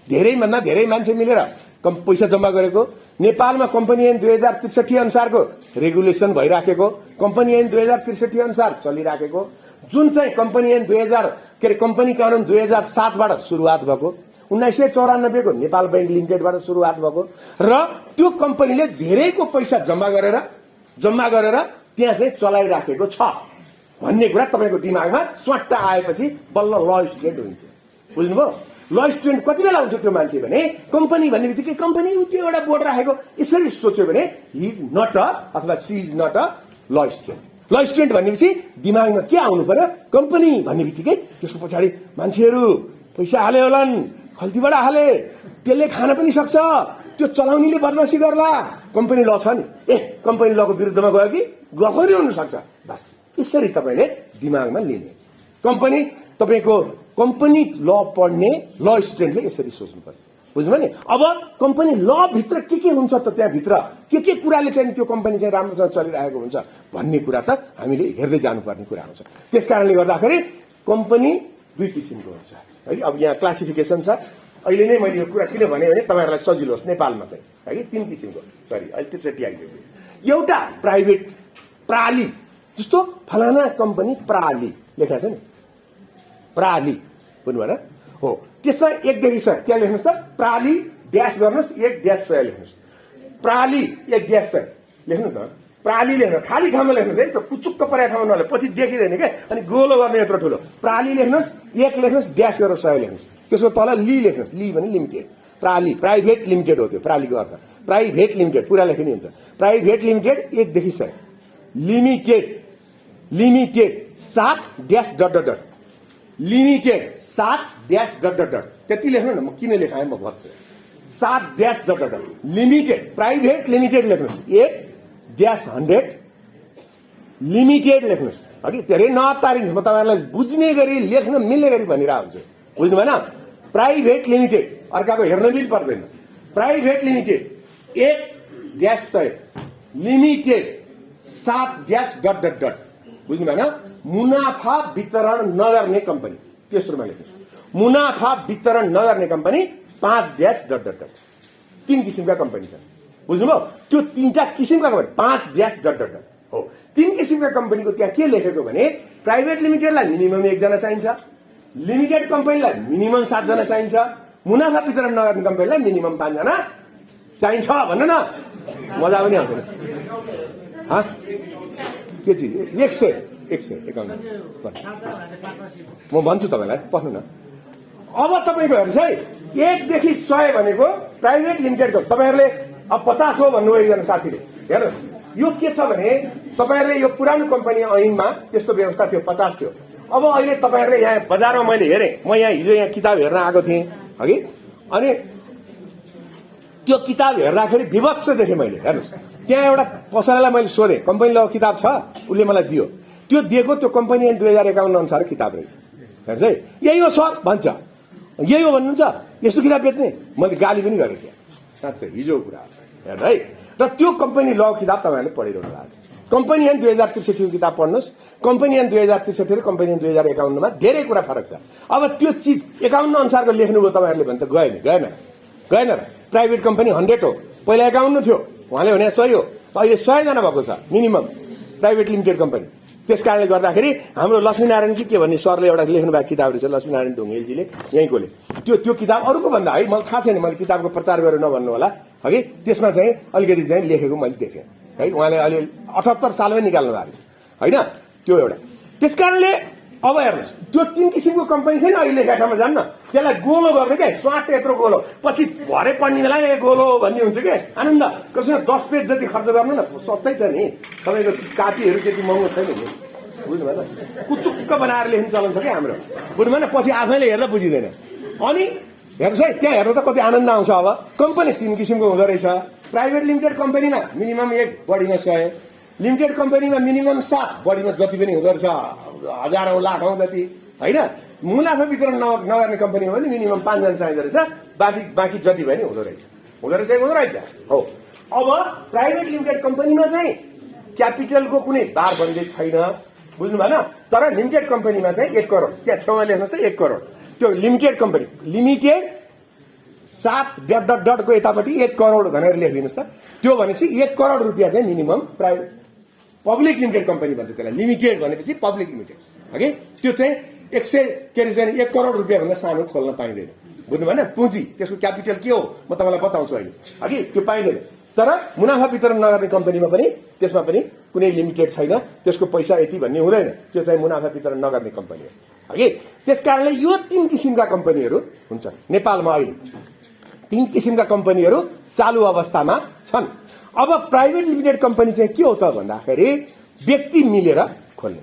धेरै भन्दा धेरै मान्छे मिलेर पैसा जम्मा गरेको नेपालमा कम्पनी ऐन 2063 अनुसारको रेगुलेसन भइराखेको कम्पनी ऐन 2063 अनुसार चलिराखेको जुन चाहिँ कम्पनी ऐन 2000 कम्पनी कानून 2007 बाट सुरुवात भएको 1994 को नेपाल बैंक लिमिटेडबाट सुरुवात भएको र त्यो कम्पनीले धेरैको पैसा जम्मा गरेर त्यहाँ चाहिँ चलाइराखेको छ भन्ने कुरा तपाईको दिमागमा स्वाट्ट आएपछि बल्ल ल स्टुडेन्ट हुन्छ बुझ्नुभयो। ल स्टुडेन्ट कति बेला हुन्छ त्यो मान्छे भने कम्पनी भन्ने बित्तिकै कम्पनी त्यो एउटा बोर्ड राखेको यसरी सोच्यो भने हि इज नट अ अथवा सी इज नट अ ल स्टुडेन्ट। ल स्टुडेन्ट भनेपछि दिमागमा के आउनु पर्यो कम्पनी भन्ने बित्तिकै त्यसको पछाडि मान्छेहरू पैसा हाले होलान् खल्तीबाट हाले त्यसले खान पनि सक्छ त्यो चलाउनेले बदमासी गर्ला कम्पनी ल छ नि कम्पनी लको विरुद्धमा गयो कि गएको नि हुन सक्छ बस यसरी तपाईले दिमागमा लिने कम्पनी तपाईको कम्पनी ल पढ्ने ल स्टुडेन्टले यसरी सोच्नुपर्छ बुझ्नु नि। अब कम्पनी ल भित्र के हुन्छ त त्यहाँ भित्र के कुराले चाहिँ त्यो कम्पनी चाहिँ राम्रोसँग चलिरहेको हुन्छ भन्ने कुरा त हामीले हेर्दै जानुपर्ने कुरा हुन्छ। त्यसकारणले गर्दाखेरि कम्पनी दुई किसिमको हुन्छ है। अब यहाँ क्लासिफिकेसन छ अहिले नै मैले यो कुरा किन भने तपाईहरुलाई सजिलो होस् नेपालमा चाहिँ है तीन किसिमको सरी अहिले त्यसरी आइसक्यो। एउटा प्राइभेट प्राली जस्तो फलाना कम्पनी प्राली लेखेको छ नि प्राली बुझ्नु भएन हो त्यसमा 1 देखि 6 त्यहाँ लेख्नुस् त प्राली ड्यास गर्नुस् 1 ड्यास 6 लेख्नुस् प्राली 1 ड्यास 6 लेख्नु न प्राली लेख्नु खाली ठाउँमा लेख्नुस् है त्यो कुचुक्क परेको ठाउँमा नले पछि देखिदैन के अनि गोलो गर्ने यत्रो ठुलो प्राली लेख्नुस् 1 लेख्नुस् ड्यास गरेर 6 लेख्नुस् त्यसको तल ली लेख्नुस् ली भने लिमिटेड प्राली प्राइभेट लिमिटेड हो त्यो प्रालीको अर्थ प्राइभेट लिमिटेड पुरा लेख्नु हुन्छ प्राइभेट लिमिटेड 1 देखि 6 limited 7 dash dot dot dot limited 7 dash dot dot dot त्यति लेख्नु न म किन लेखाएँ म भन्छु 7 dash dot dot dot limited private limited लेख्नुस् 1 ड्यास 100 लिमिटेड लेख्नुस् अघि धेरै नतारिनु म तपाईहरुलाई बुझ्ने गरी लेख्न मिल्ने गरी भनिरहेको हुन्छु बुझ्नु भएन। प्राइभेट लिमिटेड अर्काको हेर्न पनि पर्दैन private limited 1 dash 6 limited 7 dash dot dot dot बुझ्नु भएन। मुनाफा वितरण नगर्ने कम्पनी तेस्रोमा लेख्नु मुनाफा वितरण नगर्ने company 5 dash dot dot dot 3 किसिमका कम्पनी छन् बुझ्नुभयो। त्यो 3टा किसिमका company 5 dash dot dot dot हो 3 किसिमका कम्पनीको त्यहाँ के लेखेको भने प्राइभेट लिमिटेडलाई मिनिमम 1 जना चाहिन्छ लिमिटेड कम्पनीलाई मिनिमम 7 जना चाहिन्छ मुनाफा वितरण नगर्ने कम्पनीलाई मिनिमम 5 जना चाहिन्छ भन्नु न मजा पनि आउँछ नि के चिज 151 म भन्छु तपाईलाई पस्नु न। अब तपाईको हेर्नुस् है 1 देखि 100 भनेको प्राइभेट लिमिटेडको तपाईहरुले अब 50 हो भन्नु एकजना साथीले हेर्नुस् यो के छ भने तपाईहरुले यो पुरानो कम्पनी ऐनमा त्यस्तो व्यवस्था थियो 50 थियो अब अहिले तपाईहरुले यहाँ बजारमा मैले हेरे म यहाँ हिजो यहाँ किताब हेर्न आएको थिएँ हगि अनि त्यो किताब हेर्दाखेरि विभत्स देखेँ मैले। हेर्नुहोस्, त्यहाँ एउटा पसलेलाई मैले सोधेँ कम्पनी ल किताब छ, उसले मलाई दियो। त्यो दिएको त्यो कम्पनी ऐन 2051 अनुसार किताब रहेछ। हेर्नुहोस् है, यही हो सर भन्छ, यही हो भन्नुहुन्छ, यस्तो किताब बेच्ने। मैले गाली पनि गरेँ त्यहाँ, साँच्चै हिजो कुरा हेर्नु है। र त्यो कम्पनी ल किताब तपाईँहरूले पढिरहनु भएको छ। कम्पनी ऐन 2063 को किताब पढ्नुहोस्। कम्पनी ऐन 2063 र कम्पनी ऐन 2051 मा धेरै कुरा फरक छ। अब त्यो चिज 51 अनुसारको लेख्नुभयो तपाईँहरूले भने त गएन र। प्राइभेट कम्पनी 100 हो, पहिला 51 थियो, उहाँले भने 100 हो, अहिले 100 जना भएको छ मिनिमम प्राइभेट लिमिटेड कम्पनी। त्यस कारणले गर्दाखेरि हाम्रो लक्ष्मीनारायण के भन्ने सरले एउटा लेख्नु भएको किताब रहेछ, लक्ष्मीनारायण ढुङ्गेलजीले, यहीँकोले। त्यो किताब अरूको भन्दा है मलाई थाहा छैन, मैले किताबको प्रचार गरेर नभन्नु होला है। त्यसमा चाहिँ अलिकति चाहिँ लेखेको मैले देखेँ है। उहाँले अहिले 78 सालमै निकाल्नु भएको छ होइन, त्यो एउटा। त्यस कारणले अब हेर्नुहोस्, त्यो 3 किसिमको कम्पनी छैन अहिले लेखेको ठाउँमा जान्न, त्यसलाई गोलो गर्ने क्या, स्वाट यत्रो गोलो, पछि भरे पढ्ने बेला गोलो भन्ने हुन्छ क्या। आनन्द कसैमा 10 पेज जति खर्च गर्नु न, सस्तै छ नि, तपाईँको कापीहरू त्यति महँगो छैन नि, बुझ्नु भएन। कुचुक्क बनाएर लेख्ने चलन छ क्या हाम्रो, बुझ्नु भएन। पछि आफैले हेर्दा बुझिँदैन। अनि हेर्नुहोस् है, त्यहाँ हेर्दा त कति आनन्द आउँछ। अब कम्पनी 3 किसिमको हुँदो रहेछ। प्राइभेट लिमिटेड कम्पनीमा मिनिमम 1, बढीमा 100, लिमिटेड कम्पनीमा मिनिमम 7, बढीमा जति पनि हुँदो रहेछ, हजारौं लाखौं जति होइन। मुनाफा वितरण नगर्ने कम्पनीमा पनि मिनिमम 5 जना चाहिँदो रहेछ, बाँकी जति पनि हुँदो रहेछ हो। अब प्राइभेट लिमिटेड कम्पनीमा चाहिँ क्यापिटलको कुनै बारबन्दी छैन, बुझ्नु भएन। तर लिमिटेड कम्पनीमा चाहिँ 1 करोड, त्यहाँ छेउमा लेख्नुहोस् त 1 करोड। त्यो लिमिटेड कम्पनी, लिमिटेड 7 को यतापट्टि 1 करोड भनेर लेखिदिनुहोस् त। त्यो भनेपछि 1 करोड रुपियाँ चाहिँ minimum private public limited company भन्छ त्यसलाई। लिमिटेड भनेपछि पब्लिक लिमिटेड हगि। त्यो चाहिँ 1 करोड रुपियाँ भन्दा सानो खोल्न पाइँदैन, बुझ्नु भएन। पुँजी, त्यसको क्यापिटल के हो म तपाईँलाई बताउँछु अहिले हगि, त्यो पाइँदैन। तर मुनाफा वितरण नगर्ने कम्पनीमा पनि त्यसमा पनि कुनै लिमिटेड छैन, त्यसको पैसा यति भन्ने हुँदैन, त्यो चाहिँ मुनाफा वितरण नगर्ने कम्पनी हो हगि। त्यसकारणले यो 3 किसिमका कम्पनीहरू हुन्छन् नेपालमा अहिले। 3 किसिमका कम्पनीहरू चालु अवस्थामा छन्। अब प्राइभेट लिमिटेड कम्पनी चाहिँ के हो त भन्दाखेरि व्यक्ति मिलेर खोल्ने,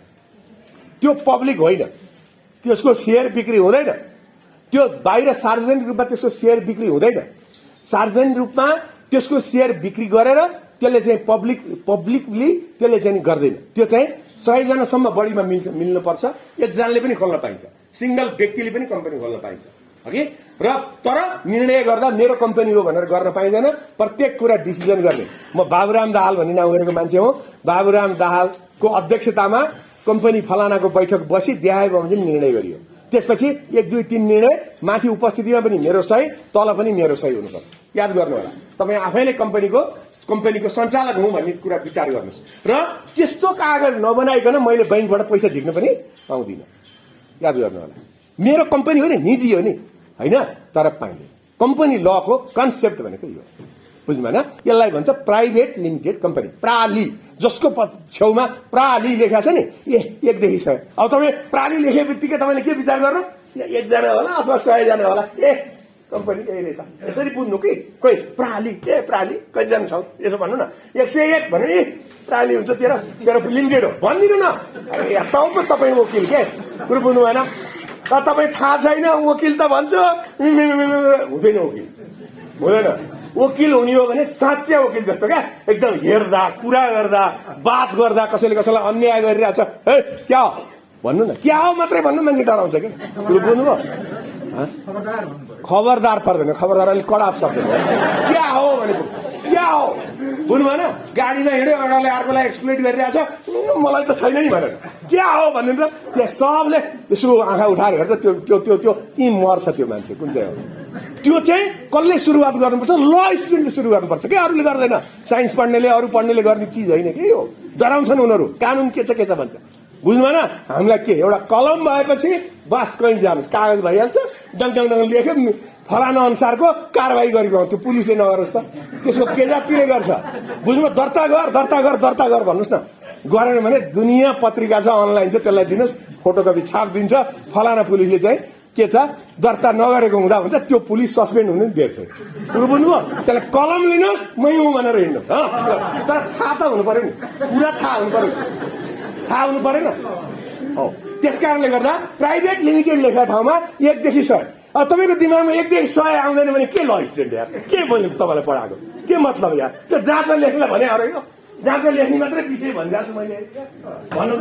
त्यो पब्लिक होइन, त्यसको शेयर बिक्री हुँदैन, त्यो बाहिर सार्वजनिक रूपमा त्यसको शेयर बिक्री हुँदैन। सार्वजनिक रूपमा त्यसको शेयर बिक्री गरेर त्यसले चाहिँ पब्लिकली त्यसले चाहिँ गर्दैन। त्यो चाहिँ 100 जनासम्म बढीमा मिल्नुपर्छ, 1 जनाले पनि खोल्न पाइन्छ, सिंगल व्यक्तिले पनि कम्पनी खोल्न पाइन्छ हगि। र तर निर्णय गर्दा मेरो कम्पनी हो भनेर गर्न पाइँदैन, प्रत्येक कुरा डिसिजन गर्ने। म बाबुराम दाहाल भन्ने नाउँ गरेको मान्छे हो। बाबुराम दाहालको अध्यक्षतामा कम्पनी फलानाको बैठक बसी देहाय बमोजिम निर्णय गरियो। त्यसपछि 1, 2, 3 निर्णय माथि उपस्थितिमा पनि मेरो सही, तल पनि मेरो सही हुनुपर्छ। याद गर्नु होला, तपाईँ आफैले कम्पनीको सञ्चालक हुँ भन्ने कुरा विचार गर्नुहोस्। र त्यस्तो कागज नबनाइकन मैले बैंकबाट पैसा झिक्न पनि पाउँदिन, याद गर्नु होला। मेरो कम्पनी हो नि, निजी हो नि होइन, तर पाइँदैन। कम्पनी लको कन्सेप्ट भनेको यो, बुझ्नु भएन। यसलाई भन्छ प्राइभेट लिमिटेड कम्पनी, प्राली, जसको छेउमा प्राली लेखा छ नि, 1 देखि 100। अब तपाईँ प्राली लेखे बित्तिकै तपाईँले के विचार गर्नु, 1 जना होला अथवा 100 जना होला, कम्पनी यही रहेछ यसरी बुझ्नु कि। कोही प्राली, प्राली कतिजना छौ यसो भन्नु न, 101 भन्नु नि प्राली हुन्छ, तेरो लिमिटेड हो भनिदिनु न। तपाईँ वकिल के कुरो बुझ्नु भएन। तपाईँ थाहा छैन, वकिल त भन्छ हुँदैन, वकिल हुँदैन। वकिल हुने हो भने साँच्चै वकिल जस्तो क्या, एकदम हेर्दा कुरा गर्दा बात गर्दा कसैले कसैलाई अन्याय गरिरहेछ, है क्या हो भन्नु न, क्या हो मात्रै भन्नु, मान्छे डराउँछ कि। कुरो बुझ्नुभयो, खबरदार पर्दैन, खबरदार अलिक कडा शब्द हो। क्या हो भने क्या हो बुझ्नु भएन। गाडीमा हिँड्यो, एउटाले अर्कोलाई एक्सप्लेन गरिरहेछ, मलाई त छैन नि भनेर क्या हो भन्नु र, त्यहाँ सबले यसो आँखा उठाएर हेर्छ, त्यो यी मर्छ त्यो मान्छे कुन चाहिँ हो। त्यो चाहिँ कसले सुरुवात गर्नुपर्छ, ल स्टुडेन्टले सुरु गर्नुपर्छ कि, अरूले गर्दैन। साइन्स पढ्नेले अरू पढ्नेले गर्ने चिज होइन कि यो, डराउँछन् उनीहरू। कानुन के छ भन्छ, बुझ्नु भएन। हामीलाई के एउटा कलम भएपछि बास कहीँ जानुहोस्, कागज भइहाल्छ, डङ लेख्यो, फलाना अनुसारको कारवाही गरेको, त्यो पुलिसले नगरोस् त, त्यसको के जातिले गर्छ, बुझ्नु। दर्ता गर भन्नुहोस् न, गरेन भने दुनियाँ पत्रिका छ, अनलाइन छ, त्यसलाई दिनुहोस्, फोटोकपी छाप दिन्छ। फलाना पुलिसले चाहिँ के छ दर्ता नगरेको हुँदा भन्छ, त्यो पुलिस सस्पेन्ड हुनु बेर्छ। कुरो बुझ्नुभयो। त्यसलाई कलम लिनुहोस्, मै हुँ भनेर हिँड्नुहोस्। तर थाहा त हुनु पर्यो नि, कुरा थाहा हुनु परेन हो। त्यस कारणले गर्दा प्राइभेट लिमिटेड लेखा ठाउँमा 1 देखि 100, तपाईँको दिमागमा एकदेखि 100 आउँदैन भने के ल स्टुडेन्ट यार, के मैले तपाईँलाई पढाएको के मतलब यार? त्यो जाँचमा लेख्नुलाई भने अरे जाँचमा लेख्ने मात्रै विषय भनिरहेको छु मैले भन्नु त।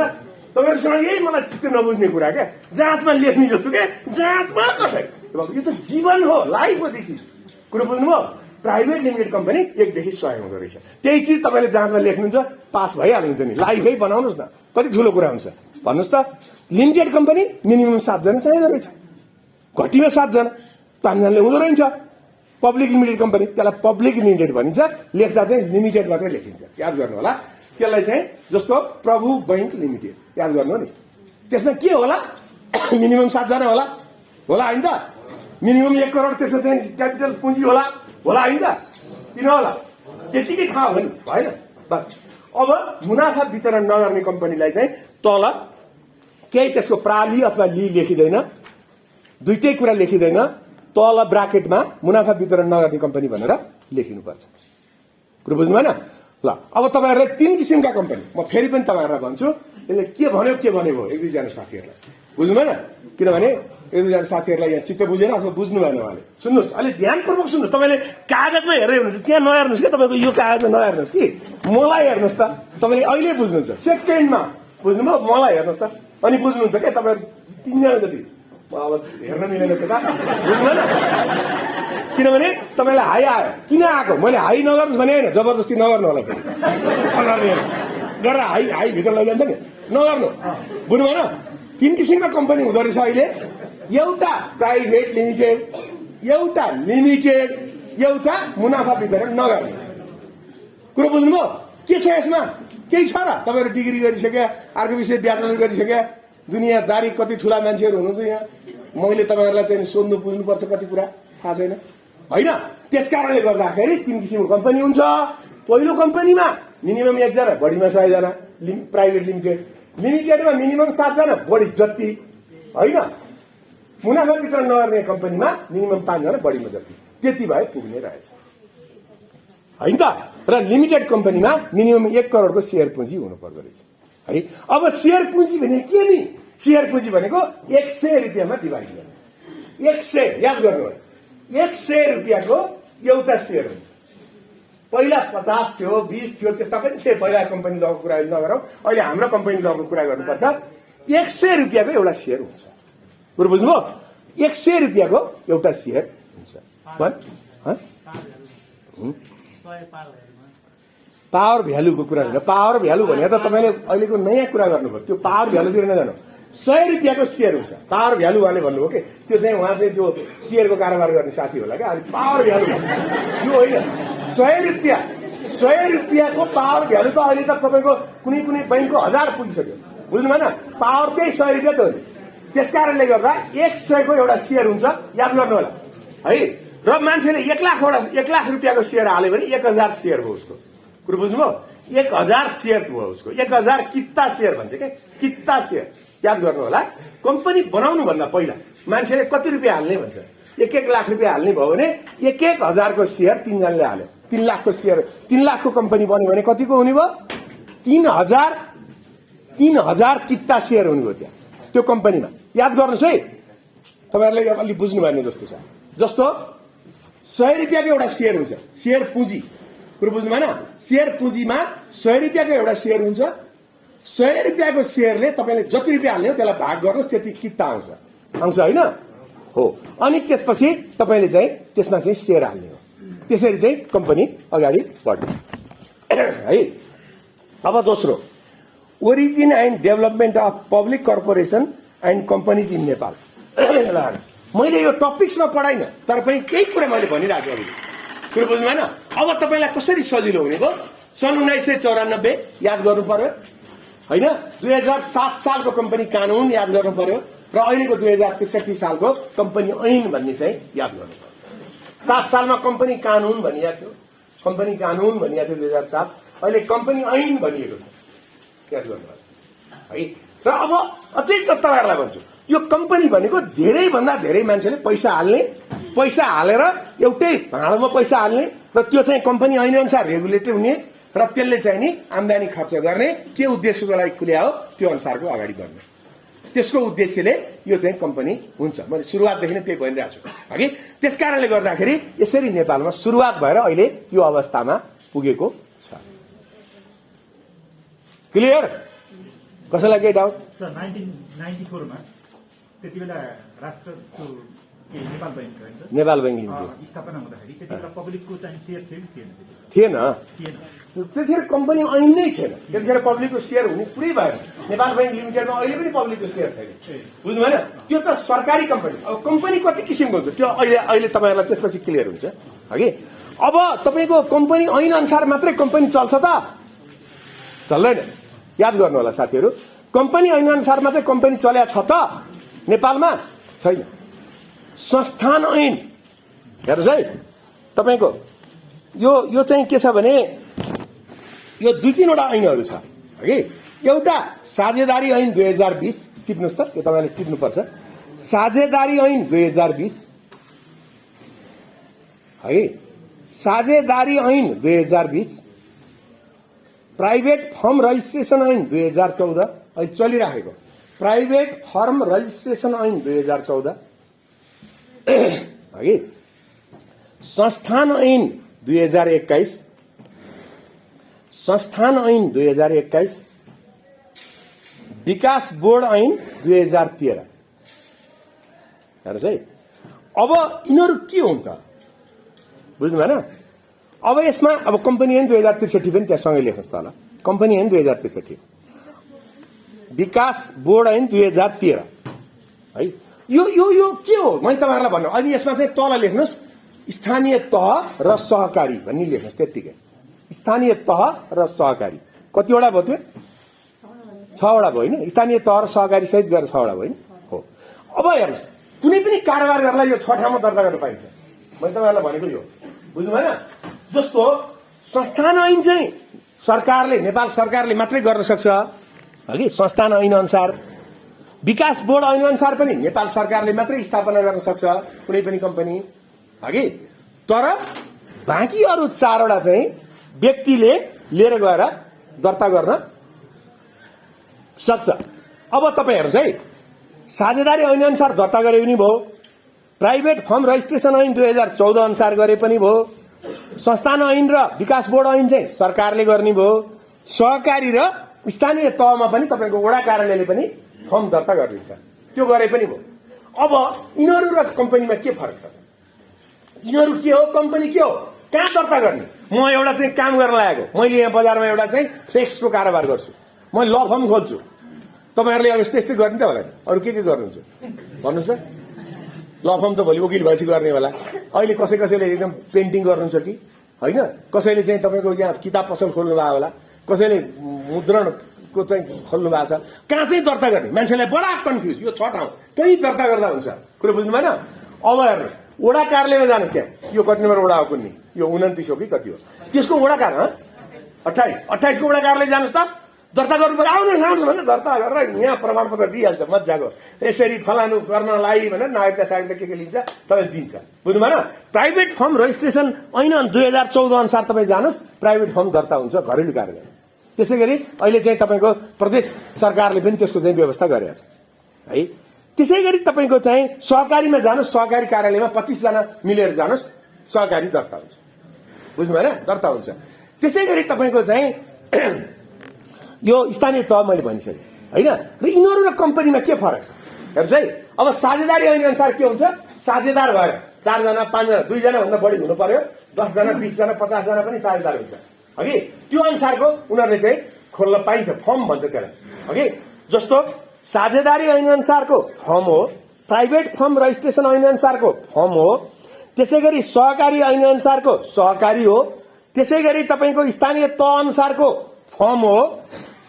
तपाईँहरूसँग यही मलाई चित्त नबुझ्ने कुरा क्या, जाँचमा लेख्ने जस्तो क्या, जाँचमा कसै यो त जीवन हो, लाइफ हो दिस इज। कुरो बुझ्नुभयो? प्राइभेट लिमिटेड कम्पनी 1 देखि 100 हुँदो रहेछ। त्यही चिज तपाईँले जाँचमा लेख्नुहुन्छ पास भइहाल्नुहुन्छ नि, लाइफै बनाउनुहोस् न, कति ठुलो कुरा हुन्छ भन्नुहोस् त। लिमिटेड कम्पनी मिनिमम 7 जना चाहिँदो रहेछ, घटीमा 7 जना, 5 जनाले हुँदो रहेछ। पब्लिक लिमिटेड कम्पनी, त्यसलाई पब्लिक लिमिटेड भनिन्छ, लेख्दा चाहिँ लिमिटेड मात्रै लेखिन्छ, याद गर्नु होला। त्यसलाई चाहिँ जस्तो प्रभु बैंक लिमिटेड याद गर्नु नि, त्यसमा के होला मिनिमम 7 जना होला होइन त, मिनिमम 1 करोड त्यसमा चाहिँ क्यापिटल पुँजी होला होइन त, किन होला त्यतिकै थाहा हो नि, होइन बस। अब मुनाफा वितरण नगर्ने कम्पनीलाई चाहिँ तल केही त्यसको प्राली अथवा ली लेखिँदैन, दुईटै कुरा लेखिँदैन, तल ब्राकेटमा मुनाफा वितरण नगर्ने कम्पनी भनेर लेखिनुपर्छ। कुरो बुझ्नु भएन? ल अब तपाईँहरूलाई 3 किसिमका कम्पनी, म फेरि पनि तपाईँहरूलाई भन्छु, यसले के भन्यो भयो 1-2 जना साथीहरूलाई बुझ्नु भएन? किनभने 1-2 जना साथीहरूलाई यहाँ चित्त बुझेन अथवा बुझ्नु भएन उहाँले। सुन्नुहोस्, अलि ध्यानपूर्वक सुन्नुहोस्, तपाईँले कागजमा हेर्दै हुनुहुन्छ, त्यहाँ नहेर्नुहोस् क्या, तपाईँको यो कागजमा नहेर्नुहोस् कि मलाई हेर्नुहोस् त, तपाईँले अहिले बुझ्नुहुन्छ, सेकेन्डमा बुझ्नुभयो, मलाई हेर्नुहोस् त, अनि बुझ्नुहुन्छ क्या तपाईँहरू 3 जना जति। अब हेर्न मिलेन त्यता, बुझ्नु भएन? किनभने तपाईँलाई हाई आयो, किन आएको? मैले हाई नगर्नुहोस् भने होइन, जबरजस्ती नगर्नु होला, फेरि गरेर हाई भित्र लैजान्छ नि, नगर्नु, बुझ्नु भएन? 3 किसिमका कम्पनी हुँदो रहेछ अहिले, एउटा प्राइभेट लिमिटेड, एउटा लिमिटेड, एउटा मुनाफा वितरण नगर्ने। कुरो बुझ्नुभयो? के छ यसमा? केही छ र? तपाईँहरू डिग्री गरिसक्या, अर्को विषय ब्याचलर गरिसक्या, दुनियाँदारी कति ठुला मान्छेहरू हुनुहुन्छ यहाँ, मैले तपाईँहरूलाई चाहिँ सोध्नु बुझ्नुपर्छ कति कुरा, थाहा छैन होइन? त्यस कारणले गर्दाखेरि 3 किसिमको कम्पनी हुन्छ। पहिलो कम्पनीमा मिनिमम 1 जना, बढीमा 100 जना, प्राइभेट लिमिटेड। लिमिटेडमा मिनिमम 7 जना, बढी जति होइन। मुनाफा वितरण नगर्ने कम्पनीमा मिनिमम 5 जना, बढीमा जति, त्यति भए पुग्ने रहेछ होइन त। र लिमिटेड कम्पनीमा मिनिमम 1 करोडको सेयर पुँजी हुनु पर्दो रहेछ है। अब सेयर पुँजी भने के नि? सेयर पुँजी भनेको 100 रुपियाँमा डिभाइड गर्ने, 100 याद गर्नु, 100 रुपियाँको एउटा सेयर हुन्छ। पहिला 50 थियो, 20 थियो, त्यस्ता पनि थिए, पहिला कम्पनी लगको कुरा नगरौँ, अहिले हाम्रो कम्पनी लगको कुरा गर्नुपर्छ। 100 रुपियाँको एउटा सेयर हुन्छ। कुरो बुझ्नुभयो? 100 रुपियाँको एउटा सेयर हुन्छ। पावर भ्यालुको कुरा होइन, पावर भ्यालु भने त तपाईँले अहिलेको नयाँ कुरा गर्नुभयो, त्यो पावर भ्यालुतिर नजानु। 100 रुपियाँको सेयर हुन्छ, पावर भ्यालु उहाँले भन्नुभयो कि त्यो चाहिँ उहाँ चाहिँ त्यो सेयरको कारोबार गर्ने साथी होला क्या, अलिक पावर भ्यालु यो होइन। 100 रुपियाँको पावर भ्यालु त अहिले त तपाईँको कुनै कुनै बैंकको 1000 पुगिसक्यो, बुझ्नु भएन? पावर त्यही 100 रुपियाँ त हो नि। त्यस कारणले गर्दा 100 को एउटा सेयर हुन्छ, याद गर्नु होला है। र मान्छेले 1 लाख रुपियाँको सेयर हाल्यो भने 1000 सेयर हो उसको। कुरो बुझ्नुभयो? 1000 सेयर भयो उसको, 1000 किता सेयर भन्छ क्या, किता सेयर याद गर्नु होला। कम्पनी बनाउनु भन्दा पहिला मान्छेले कति रुपियाँ हाल्ने भन्छ, 1 लाख रुपियाँ हाल्ने भयो भने 1000 को सेयर 3 जनाले हाल्यो, 3 लाखको सेयर, 3 लाखको कम्पनी बन्यो भने कतिको हुने भयो? 3000 किता सेयर हुने भयो त्यहाँ त्यो कम्पनीमा। याद गर्नुहोस् है, तपाईँहरूले अलि बुझ्नु भएन जस्तो छ। जस्तो 100 रुपियाँको एउटा सेयर हुन्छ, सेयर पुँजी। कुरो बुझ्नु भएन? सेयर पुँजीमा 100 रुपियाँको एउटा सेयर हुन्छ। 100 रुपियाँको सेयरले तपाईँले जति रुपियाँ हाल्ने हो त्यसलाई भाग गर्नुहोस्, त्यति किता आउँछ होइन हो। अनि त्यसपछि तपाईँले चाहिँ त्यसमा चाहिँ सेयर हाल्ने हो, त्यसरी चाहिँ कम्पनी अगाडि बढ्छ है। अब दोस्रो, origin and development of public corporation and companies in Nepal. मैले यो टपिक्समा पढाइनँ, तर पनि केही कुरा मैले भनिरहेको छु अघि। कुरो बुझ्नु भएन? अब तपाईँलाई कसरी सजिलो हुने भयो? सन् 1994 याद गर्नु पर्यो होइन, 2007 सालको कम्पनी कानुन याद गर्नु पर्यो, र अहिलेको 2063 सालको कम्पनी ऐन भन्ने चाहिँ याद गर्नु पर्यो। 7 सालमा कम्पनी कानुन भनिएको थियो, 2007, अहिले कम्पनी ऐन भनिएको छ, याद गर्नु है। र अब अझै तपाईँहरूलाई भन्छु, यो कम्पनी भनेको धेरैभन्दा धेरै मान्छेले पैसा हाल्ने, पैसा हालेर एउटै भाँडोमा पैसा हाल्ने, र त्यो चाहिँ कम्पनी ऐन अनुसार रेगुलेटेड हुने, र त्यसले चाहिँ नि आम्दानी खर्च गर्ने, के उद्देश्यको लागि खुल्या हो त्यो अनुसारको अगाडि बढ्ने। त्यसको उद्देश्यले यो चाहिँ कम्पनी हुन्छ। मैले सुरुवातदेखि नै त्यही भनिरहेको छु हगि। त्यसकारणले गर्दाखेरि यसरी नेपालमा सुरुवात भएर अहिले यो अवस्थामा पुगेको छ। क्लियर? कसैलाई केही डाउट? सर 1994 मा त्यति बेला राष्ट्रको Nepal bank Nepal bank limited स्थापना हुँदाखेरि त्यति बेला पब्लिकको चाहिँ सेयर थिएन। त्यतिखेर कम्पनी ऐन नै थिएन। त्यतिखेर पब्लिकको सेयर हुने कुरै भएन। नेपाल बैंक लिमिटेडमा अहिले पनि पब्लिकको सेयर छैन। बुझ्नु भएन? त्यो त सरकारी कम्पनी। अब कम्पनी कति किसिमको हुन्छ त्यो अहिले तपाईँहरूलाई त्यसपछि क्लियर हुन्छ हगि। अब तपाईँको कम्पनी ऐन अनुसार मात्रै कम्पनी चल्छ त? चल्दैन। याद गर्नु होला साथीहरू, कम्पनी ऐन अनुसार मात्रै कम्पनी चल्या छ त नेपालमा? छैन। संस्थान ऐन हेर्नुहोस् है तपाईँको यो चाहिँ के छ भने यो 2-3वटा ऐनहरू छ हगि। एउटा साझेदारी ऐन 2020, टिप्नुहोस् त, यो तपाईँले टिप्नुपर्छ। साझेदारी ऐन 2020 है। साझेदारी ऐन 2020, प्राइभेट फर्म रजिस्ट्रेसन ऐन 2014 अहिले चलिराखेको प्राइभेट फर्म रजिस्ट्रेसन ऐन 2014 है। संस्थान ऐन 2021, संस्थान ऐन 2021, विकास बोर्ड ऐन 2013। हेर्नुहोस् है, अब यिनीहरू के हुन् त? बुझ्नु भएन? अब यसमा अब कम्पनी ऐन 2063 पनि त्यहाँसँगै लेख्नुहोस् त ल। कम्पनी ऐन 2063, विकास बोर्ड ऐन 2013 है। यो के हो मैले तपाईँहरूलाई भन्नु। अनि यसमा चाहिँ तल लेख्नुहोस् स्थानीय तह र सहकारी भन्ने लेख्नुहोस् त्यत्तिकै। स्थानीय तह र सहकारी कतिवटा भयो त्यो? 6वटा भयो होइन? स्थानीय तह र सहकारी सहित गरेर 6वटा भयो होइन? हो। अब हेर्नुहोस् कुनै पनि कारोबार गर्नलाई यो 6 ठाउँमा दर्ता गर्न पाइन्छ। मैले तपाईँहरूलाई भनेको यो बुझ्नु भएन? जस्तो संस्थान ऐन चाहिँ सरकारले, नेपाल सरकारले मात्रै गर्न सक्छ हगि संस्थान ऐन अनुसार। विकास बोर्ड ऐन अनुसार पनि नेपाल सरकारले मात्रै स्थापना गर्न सक्छ कुनै पनि कम्पनी हगि। तर बाँकी अरू 4वटा चाहिँ व्यक्तिले लिएर गएर दर्ता गर्न सक्छ। अब तपाईँ हेर्नुहोस् है, साझेदारी ऐन अनुसार दर्ता गरे पनि भयो, प्राइभेट फर्म रजिस्ट्रेसन ऐन 2014 अनुसार गरे पनि भयो, संस्थान ऐन र विकास बोर्ड ऐन चाहिँ सरकारले गर्ने भयो, सहकारी र स्थानीय तहमा पनि तपाईँको वडा कार्यालयले पनि फर्म दर्ता गरिदिन्छ, त्यो गरे पनि भयो। अब यिनीहरू र कम्पनीमा के फरक छ? यिनीहरू के हो, कम्पनी के हो, कहाँ दर्ता गर्ने? म एउटा चाहिँ काम गर्न लागेको, मैले यहाँ बजारमा एउटा चाहिँ फ्लेक्सको कारोबार गर्छु, म ल फर्म खोल्छु। तपाईँहरूले अब यस्तै यस्तै गर्ने त होला नि? अरू के गर्नुहुन्छ भन्नुहोस् त? ल फर्म त भोलि वकिल भएपछि गर्ने होला। अहिले कसैले एकदम पेन्टिङ गर्नुहुन्छ कि होइन? कसैले चाहिँ तपाईँको यहाँ किताब पसल खोल्नु भएको होला, कसैले मुद्रणको चाहिँ खोल्नु भएको छ। कहाँ चाहिँ दर्ता गर्ने? मान्छेलाई बडा कन्फ्युज। यो 6 ठाउँ कहीँ दर्ता गर्दा हुन्छ, कुरो बुझ्नु भएन? अब हेर्नुहोस् वडा कार्यालयमा जानुहोस्, त्यहाँ यो कति नम्बर वडा हो कुनै? यो 29 हो कि कति हो? त्यसको वडा कार्यालय 28 को वडा कार्यालय जानुहोस् त, दर्ता गर्नु पर्यो। आउनुहोस् भनेर दर्ता गरेर यहाँ प्रमाणपत्र दिइहाल्छ मजाको। यसरी फलानु गर्नलाई भनेर नागरिकता सागरिकता के लिन्छ तपाईँ दिन्छ। बुझ्नु भएन? प्राइभेट फर्म रजिस्ट्रेसन ऐन 2014 अनुसार तपाईँ जानुहोस्, प्राइभेट फर्म दर्ता हुन्छ घरेलु कार्यालय। त्यसै गरी अहिले चाहिँ तपाईँको प्रदेश सरकारले पनि त्यसको चाहिँ व्यवस्था गरेको छ है। त्यसै गरी तपाईँको चाहिँ सहकारीमा जानुहोस्, सहकारी कार्यालयमा 25 जना मिलेर जानुहोस्, सहकारी दर्ता हुन्छ। बुझ्नु भएन? दर्ता हुन्छ। त्यसै गरी तपाईँको चाहिँ यो स्थानीय तह मैले भनिसकेँ होइन? र यिनीहरू र कम्पनीमा के फरक छ हेर्नुहोस् है। अब साझेदारी ऐन अनुसार के हुन्छ? साझेदार भएर 4 जना 5 जना 2 जना भन्दा बढी हुनु पर्यो, 10 जना 20 जना 50 जना पनि साझेदार हुन्छ हगि। त्यो अनुसारको उनीहरूले चाहिँ खोल्न पाइन्छ, फर्म भन्छ त्यसलाई हगि। जस्तो साझेदारी ऐन अनुसारको फर्म हो, प्राइभेट फर्म रजिस्ट्रेसन ऐन अनुसारको फर्म हो, त्यसै गरी सहकारी ऐन अनुसारको सहकारी हो, त्यसै गरी तपाईँको स्थानीय तह अनुसारको फर्म हो,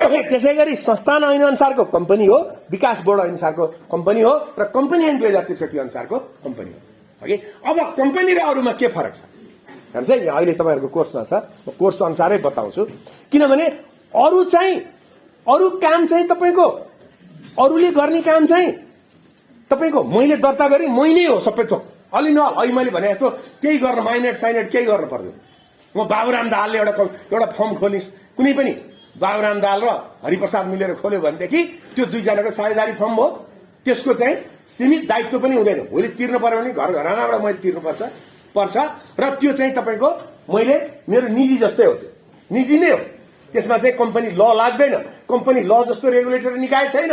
त्यसै गरी संस्थान ऐन अनुसारको कम्पनी हो, विकास बोर्ड ऐन अनुसारको कम्पनी हो, र कम्पनी ऐन 2063 अनुसारको कम्पनी हो हगि। अब कम्पनी र अरूमा के फरक छ हेर्नुहोस् है। अहिले तपाईँहरूको कोर्समा छ, म कोर्स अनुसारै बताउँछु। किनभने अरू काम चाहिँ तपाईँको अरूले गर्ने काम चाहिँ तपाईँको मैले दर्ता गरेँ, मैले हो सबै थोक अलि न अहिले मैले भने जस्तो केही गर्न माइनेट साइनेट केही गर्नु पर्दैन। म बाबुराम दाहालले एउटा फर्म खोलिस् कुनै पनि बाबुराम दाल र हरिप्रसाद मिलेर खोल्यो भनेदेखि त्यो दुईजनाको साझेदारी फर्म हो। त्यसको चाहिँ सीमित दायित्व पनि हुँदैन। भोलि तिर्नु पर्यो भने घर घरानाबाट मैले तिर्नु पर्छ र त्यो चाहिँ तपाईँको मैले मेरो निजी जस्तै हो। त्यो निजी नै हो। त्यसमा चाहिँ कम्पनी ल लाग्दैन। कम्पनी ल जस्तो रेगुलेटरी निकाय छैन।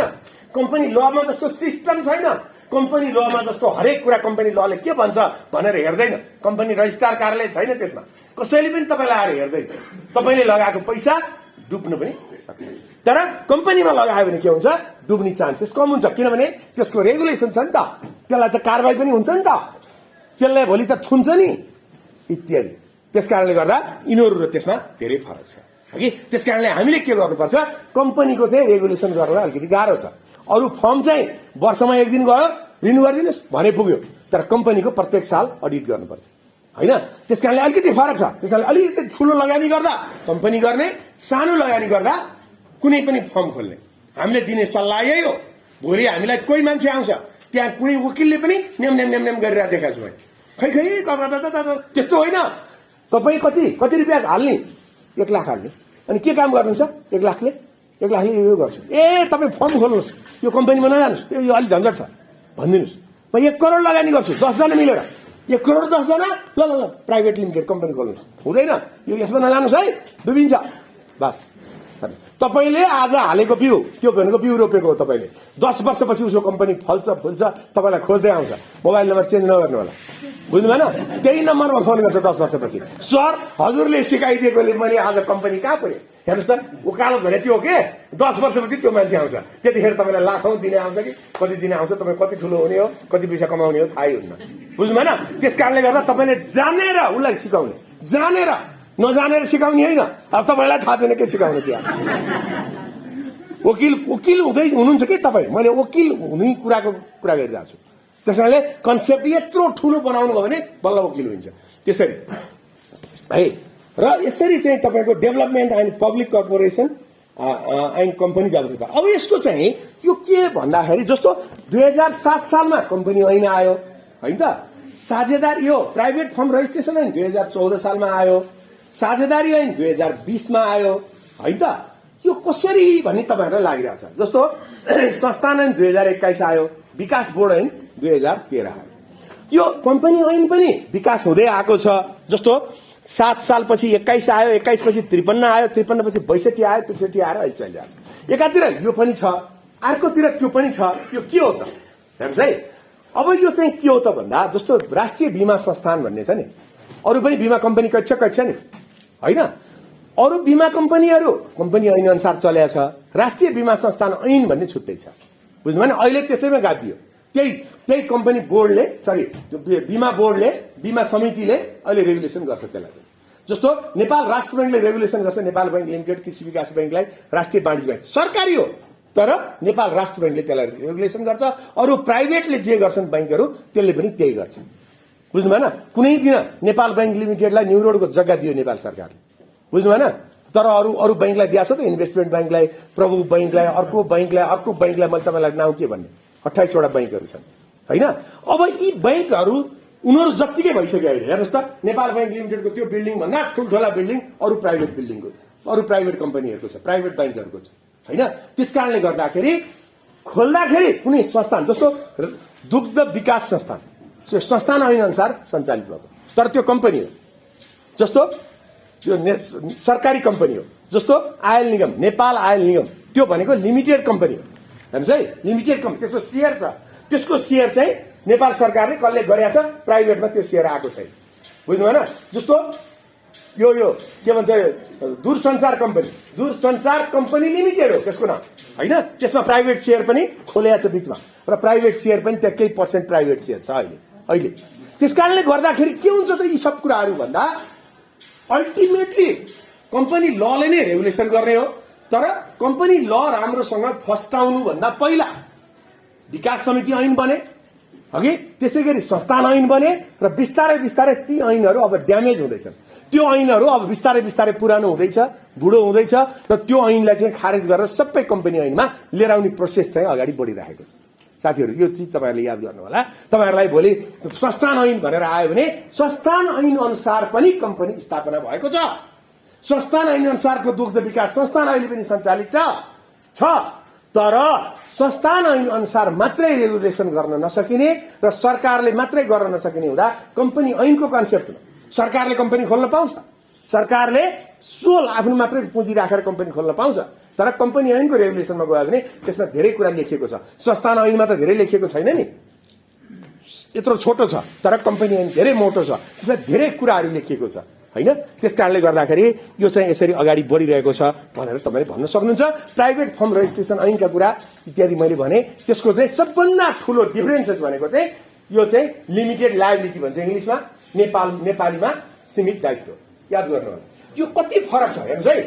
कम्पनी लमा जस्तो सिस्टम छैन। कम्पनी लमा जस्तो हरेक कुरा कम्पनी लले के भन्छ भनेर हेर्दैन। कम्पनी रजिस्ट्रार कार्यालय छैन। त्यसमा कसैले पनि तपाईँलाई आएर हेर्दैन। तपाईँले लगाएको पैसा डुब्नु पनि सक्छ। तर कम्पनीमा लगायो भने के हुन्छ, डुब्ने चान्सेस कम हुन्छ। किनभने त्यसको रेगुलेसन छ नि त, त्यसलाई त कारबाही पनि हुन्छ नि त, त्यसलाई भोलि त थुन्छ नि इत्यादि। त्यसकारणले गर्दा यिनीहरू र त्यसमा धेरै फरक छ कि त्यसकारणले हामीले के गर्नुपर्छ, कम्पनीको चाहिँ रेगुलेसन गर्न अलिकति गाह्रो छ। अरू फर्म चाहिँ वर्षमा एक दिन गयो रिन्यू गरिदिनुहोस् भने पुग्यो। तर कम्पनीको प्रत्येक साल अडिट गर्नुपर्छ होइन। त्यसकारणले अलिकति फरक छ। त्यसकारणले अलिकति ठुलो लगानी गर्दा कम्पनी गर्ने, सानो लगानी गर्दा कुनै पनि फर्म खोल्ने हामीले दिने सल्लाह यही हो। भोलि हामीलाई कोही मान्छे आउँछ, त्यहाँ कुनै वकिलले पनि नेम नेम नेम नेम गरेर देखाएको छु खै त्यस्तो होइन। तपाईँ कति रुपियाँ हाल्ने, 1 लाख हाल्ने, अनि के काम गर्नुहुन्छ 1 लाखले यो गर्छु। ए तपाईँ फर्म खोल्नुहोस्, यो कम्पनीमा नजानुहोस्, यो अलिक झन्झट छ भनिदिनुहोस्, म 1 करोड लगानी गर्छु 10 जना मिलेर। 1 करोड 10 जना, ल प्राइभेट लिमिटेड कम्पनी खोल्नुहोस्। हुँदैन, यो यसमा नजानुहोस् है, डुबिन्छ बस। तपाईँले आज हालेको बिउ, त्यो भनेको बिउ रोपेको हो। तपाईँले 10 वर्षपछि उसको कम्पनी फल्छ तपाईँलाई खोज्दै आउँछ। मोबाइल नम्बर चेन्ज नगर्नु होला, बुझ्नु भएन? त्यही नम्बरमा फोन गर्छ 10 वर्षपछि। सर हजुरले सिकाइदिएकोले मैले आज कम्पनी कहाँ पुर्याएँ, हेर्नुहोस् त उकालो भने त्यो के 10 वर्षपछि त्यो मान्छे आउँछ। त्यतिखेर तपाईँलाई लाखौँ दिने आउँछ कि कति दिने आउँछ, तपाईँ कति ठुलो हुने हो, कति पैसा कमाउने हो थाहै हुन्न, बुझ्नु भएन? त्यस कारणले गर्दा तपाईँले जानेर उसलाई सिकाउने, जानेर नजानेर सिकाउने होइन। अब तपाईँलाई थाहा छैन के सिकाउने क्या। वकिल हुँदै हुनुहुन्छ कि तपाईँ, मैले वकिल हुने कुरा गरिरहेको छु। त्यस कारणले कन्सेप्ट यत्रो ठुलो बनाउनु भयो भने बल्ल वकिल हुन्छ। त्यसरी है र यसरी चाहिँ तपाईँको development and public corporation and company Jagriti. अब यसको चाहिँ यो के भन्दाखेरि जस्तो 2007 सालमा कम्पनी ऐन आयो होइन त। साझेदारी यो प्राइभेट फर्म रजिस्ट्रेसन ऐन 2014 सालमा आयो। साझेदारी ऐन 2020 मा आयो होइन त। यो कसरी भन्ने तपाईँहरूलाई लागिरहेछ। जस्तो संस्थान ऐन 2021 आयो, विकास बोर्ड ऐन 2013 आयो। यो कम्पनी ऐन पनि विकास हुँदै आएको छ। जस्तो 7 सालपछि 21 आयो, 21 पछि 53 आयो, 53 पछि 62 आयो, 63 आएर अहिले चलिरहेको छ। एकातिर यो पनि छ, अर्कोतिर त्यो पनि छ। यो के हो त हेर्नुहोस् है। अब यो चाहिँ के हो त भन्दा जस्तो राष्ट्रिय बीमा संस्थान भन्ने छ नि, अरू पनि बीमा कम्पनी कैछ नि होइन। अरू बीमा कम्पनीहरू कम्पनी ऐन अनुसार चलेको छ। राष्ट्रिय बीमा संस्थान ऐन भन्ने छुट्टै छ, बुझ्नु भएन? अहिले त्यसैमा गाभियो। त्यही कम्पनी बोर्डले बीमा बोर्डले, बीमा समितिले अहिले रेगुलेसन गर्छ त्यसलाई। जस्तो नेपाल राष्ट्र बैंकले रेगुलेसन गर्छ, नेपाल बैंक लिमिटेड, कृषि विकास बैंकलाई राष्ट्रिय वाणिज्य बैंक सरकारी हो, तर नेपाल राष्ट्र बैंकले त्यसलाई रेगुलेसन गर्छ। अरू प्राइभेटले जे गर्छन् बैंकहरू त्यसले पनि त्यही गर्छ, बुझ्नु भएन? कुनै दिन नेपाल बैंक लिमिटेडलाई न्यू रोडको जग्गा दियो नेपाल सरकारले, बुझ्नु भएन? तर अरू बैंकलाई दिएको छ त, इन्भेस्टमेन्ट बैंकलाई, प्रभु बैंकलाई, अर्को बैंकलाई मैले तपाईँलाई नाउँ के भन्ने, 28 वटा बैंकहरू छन् होइन। अब यी बैंकहरू उनीहरू जत्तिकै भइसक्यो अहिले। हेर्नुहोस् त नेपाल बैंक लिमिटेडको त्यो बिल्डिङ भन्दा ठुल्ठुला बिल्डिङ अरू प्राइभेट बिल्डिङको, अरू प्राइभेट कम्पनीहरूको छ, प्राइभेट बैंकहरूको छ होइन। त्यस कारणले गर्दाखेरि खोल्दाखेरि कुनै संस्थान जस्तो दुग्ध विकास संस्थान, त्यो संस्थान ऐन अनुसार सञ्चालित भएको, तर त्यो कम्पनी हो। जस्तो त्यो सरकारी कम्पनी हो। जस्तो आयल निगम, नेपाल आयल निगम, त्यो भनेको लिमिटेड कम्पनी हो। हेर्नुहोस् है, लिमिटेड कम्पनी, त्यसको सेयर छ, त्यसको सेयर चाहिँ नेपाल सरकारले कसले गरेको छ, प्राइभेटमा त्यो सेयर आएको छैन, बुझ्नु भएन? जस्तो यो के भन्छ, दूरसञ्चार कम्पनी लिमिटेड हो त्यसको नाम होइन। त्यसमा प्राइभेट सेयर पनि खोलेको छ बिचमा, र प्राइभेट सेयर पनि त्यहाँ केही % प्राइभेट सेयर छ अहिले। त्यस कारणले गर्दाखेरि के हुन्छ त, यी सब कुराहरू भन्दा अल्टिमेटली कम्पनी लले नै रेगुलेसन गर्ने हो। तर कम्पनी ल राम्रोसँग फस्टाउनु भन्दा पहिला विकास समिति ऐन बने, अघि त्यसै गरी संस्थान ऐन बने, र बिस्तारै ती ऐनहरू अब ड्यामेज हुँदैछन्। त्यो ऐनहरू अब बिस्तारै पुरानो हुँदैछ, बुढो हुँदैछ, र त्यो ऐनलाई चाहिँ खारेज गरेर सबै कम्पनी ऐनमा लिएर आउने प्रोसेस चाहिँ अगाडि बढिरहेको छ। साथीहरू यो चिज तपाईँहरूले याद गर्नु होला। तपाईँहरूलाई भोलि संस्थान ऐन भनेर आयो भने संस्थान ऐन अनुसार पनि कम्पनी स्थापना भएको छ। संस्थान ऐन अनुसारको दुग्ध विकास संस्थान अहिले पनि सञ्चालित छ तर संस्थान ऐन अनुसार मात्रै रेगुलेसन गर्न नसकिने र सरकारले मात्रै गर्न नसकिने हुँदा कम्पनी ऐनको कन्सेप्टमा सरकारले कम्पनी खोल्न पाउँछ, सरकारले सोल आफ्नो मात्रै पुँजी राखेर कम्पनी खोल्न पाउँछ। तर कम्पनी ऐनको रेगुलेसनमा गयो भने त्यसमा धेरै कुरा लेखिएको छ। संस्थान ऐनमा त धेरै लेखिएको छैन नि, यत्रो छोटो छ, तर कम्पनी ऐन धेरै मोटो छ, त्यसमा धेरै कुराहरू लेखिएको छ हैन। त्यसकारणले गर्दाखेरि यो चाहिँ यसरी अगाडि बढिरहेको छ भनेर तपाईले भन्न सक्नुहुन्छ। प्राइभेट फर्म रेजिस्ट्रेसन ऐनका कुरा इत्यादि मैले भने त्यसको चाहिँ सबभन्दा ठूलो डिफरेन्सेस भनेको चाहिँ यो चाहिँ लिमिटेड लायबिलिटी भन्छ इंग्लिशमा, नेपालीमा सीमित दायित्व। याद गर्नु, यो कति फरक छ हेर्नुस् है।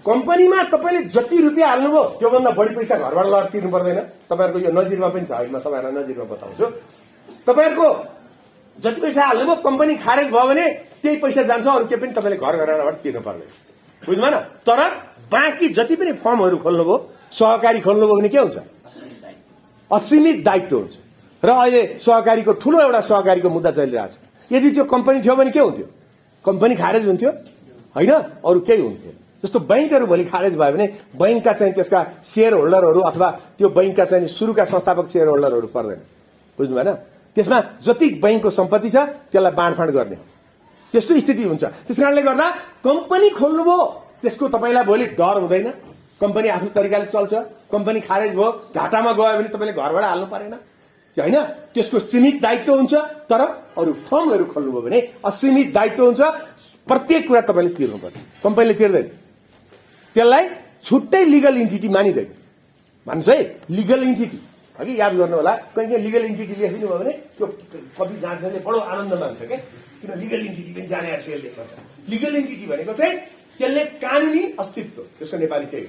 कम्पनीमा तपाईले जति रुपियाँ हाल्नुभयो त्योभन्दा बढी पैसा घरबाट लगेर तिर्नु पर्दैन। तपाईहरुको यो नजिरमा पनि छ, म तपाईहरुलाई नजिरमा बताउँछु। तपाईहरुको जति पैसा हाल्नुभयो कम्पनी खारेज भयो भने त्यही पैसा जान्छ, अरु के पनि तपाईले घर घरबाट तिर्नु पर्दैन, बुझ्नुभएन। तर बाँकी जति पनि फर्महरु खोल्नुभयो, सहकारी खोल्नुभयो भने के हुन्छ? असीमित दायित्व हुन्छ। र अहिले सहकारीको ठूलो एउटा सहकारीको मुद्दा चलिरहेछ। यदि त्यो कम्पनी थियो भने के हुन्थ्यो? कम्पनी खारेज हुन्थ्यो हैन, अरु केही हुन्थ्यो। जस्तो बैंकहरु भोलि खारेज भयो भने बैंकका चाहिँ त्यसका शेयर होल्डरहरु अथवा त्यो बैंकका चाहिँ सुरुका संस्थापक शेयर होल्डरहरु पर्दैन, बुझ्नुभएन। त्यसमा जति बैंकको सम्पत्ति छ त्यसलाई बाँडफाँड गर्ने त्यस्तो स्थिति हुन्छ। त्यसकारणले गर्दा कम्पनी खोल्नुभयो त्यसको तपाईलाई भोलि डर हुँदैन, कम्पनी आफ्नो तरिकाले चल्छ। कम्पनी खारेज भयो, घाटामा गयो भने तपाईले घरबाट हाल्नु परेन हैन, त्यसको सीमित दायित्व हुन्छ। तर अरु फर्महरु खोल्नुभयो भने असीमित दायित्व हुन्छ, प्रत्येक कुरा तपाईले तिर्नु पर्छ, कम्पनीले तिर्दैन। त्यसलाई छुट्टै लिगल इन्टिटी मानिदैन, भन्छ है लिगल इन्टिटी। अघि याद गर्नु होला, कहिले लिगल इन्टिटी लेखिदिनु भयो भने त्यो कवि जाँच्नेले बडो आनन्द मान्छ के, किन लिगल इन्टिटी पनि जाने आजकल लेख्छ। लिगल इन्टिटी भनेको चाहिँ त्यसले कानुनी अस्तित्व, त्यसको नेपाली के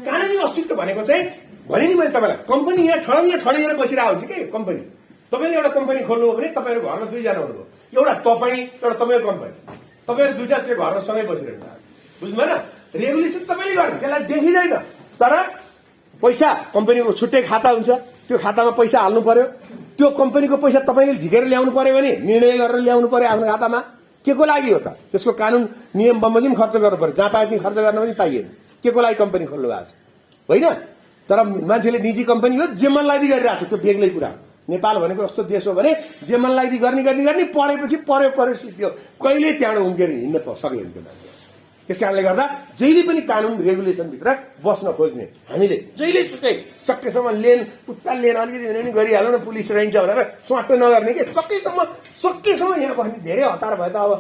कानुनी अस्तित्व भनेको चाहिँ भने नि मैले तपाईलाई कम्पनी यहाँ ठडिएर बसिरहेको हुन्छ के कम्पनी। तपाईले एउटा कम्पनी खोल्नुभयो भने तपाईहरु घरमा दुईजना हुनुभयो, एउटा तपाई एउटा तपाईको कम्पनी, तपाईहरु दुईटा त्यो घरमा सँगै बसिरहनु भएको, बुझ्नुभएन। रेगुलेसन तपाईले गर्नु, त्यसलाई देखिदैन। तर पैसा कम्पनीको छुट्टै खाता हुन्छ, त्यो खातामा पैसा हाल्नु पर्यो। त्यो कम्पनीको पैसा तपाईले झिकेर ल्याउनु पर्यो भने निर्णय गरेर ल्याउनु पर्यो आफ्नो खातामा। के को लागि हो त? त्यसको कानुन नियम बमोजिम खर्च गर्नु पर्यो, जहाँ पाए त्यही खर्च गर्न पनि पाइएन। के को लागि कम्पनी खोल्नु भएको छ होइन। तर मान्छेले निजी कम्पनी हो जे मन लाग्दै गरिरहेछ, त्यो बेग्लै कुरा। नेपाल भनेको कस्तो देश हो भने जे मन लाग्दै गर्ने पढेपछि पर्यो सिद्धियो, कहिले त्यहाँ उम्केर हिँड्न सकेन त्यो मान्छे। त्यसकारणले गर्दा जहिले पनि कानुन रेगुलेसन भित्र बस्न खोज्ने हामीले जहिले सुकै सकेसम्म लेन उत्ताल लेन अलिकति हुने पनि गरिहाल्नु न, पुलिस रहन्छ भनेर स्वाट नगर्ने के। सकेसम्म यहाँ बस्ने धेरै हतार भयो त अब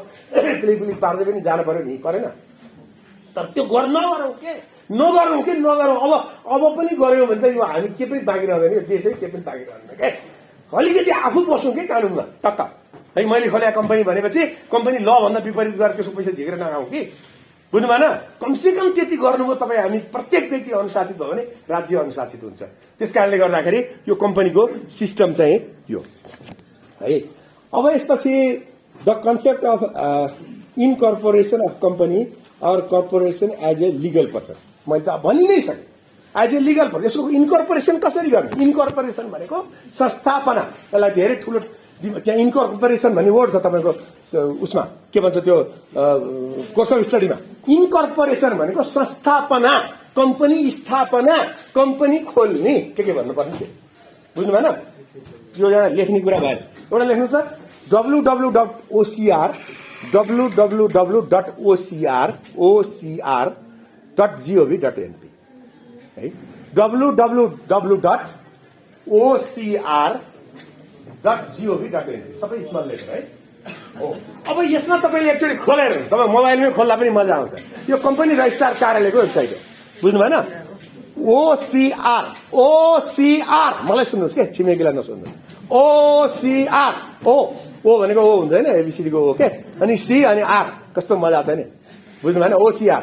पुलिस पार्दै पनि जानु पर्यो नि, परेन। तर त्यो नगरौँ के नगरौँ। अब पनि गऱ्यौँ भने त यो हामी के पनि बाँकी रहँदैन, यो देशै के पनि बाँकी रहँदैन के। अलिकति आफू बस्नु के कानुनमा टक्क है। मैले खोले कम्पनी भनेपछि कम्पनी ल भन्दा विपरीत गरेर त्यसको पैसा झिकेर नगाउँ कि, बुझ्नु भएन। कमसेकम त्यति गर्नुभयो तपाईँ। हामी प्रत्येक व्यक्ति अनुशासित भयो भने राज्य अनुशासित हुन्छ। त्यसकारणले गर्दाखेरि यो कम्पनीको सिस्टम चाहिँ यो है। अब यसपछि the concept of incorporation of company और corporation as a legal person, मैले त भनि नै सकेँ। एज ए लिगल पर्सन यसको इनकर्पोरेसन कसरी गर्ने? इनकर्पोरेसन भनेको संस्थापना, त्यसलाई धेरै ठुलो त्यहाँ इनकर्पोरेसन भन्ने वर्ड छ तपाईँको उसमा के भन्छ त्यो कोर्स अफ स्टडीमा। इनकर्पोरेसन भनेको संस्थापना, कम्पनी स्थापना, कम्पनी खोल्ने के भन्नुपर्ने के, बुझ्नु भएन। यो एउटा लेख्ने कुरा भएन। एउटा लेख्नुहोस् न www.ocr.gov.np है, www.ocr.gov.np सबै स्मल लेटर है। अब यसमा तपाईले एक्चुअली खोलेर तपाईँ मोबाइलमै खोल्दा पनि मजा आउँछ। यो कम्पनी रजिस्ट्रार कार्यालयको वेबसाइट हो, बुझ्नु भएन। ओसीआर मलाई सुन्नुहोस् के, छिमेकीलाई नसुन्नु। ओसीआर ओ भनेको ओ हुन्छ होइन, एबिसिडीको ओ के, अनि सी अनि आर, कस्तो मजा छ नि, बुझ्नु भएन। ओसीआर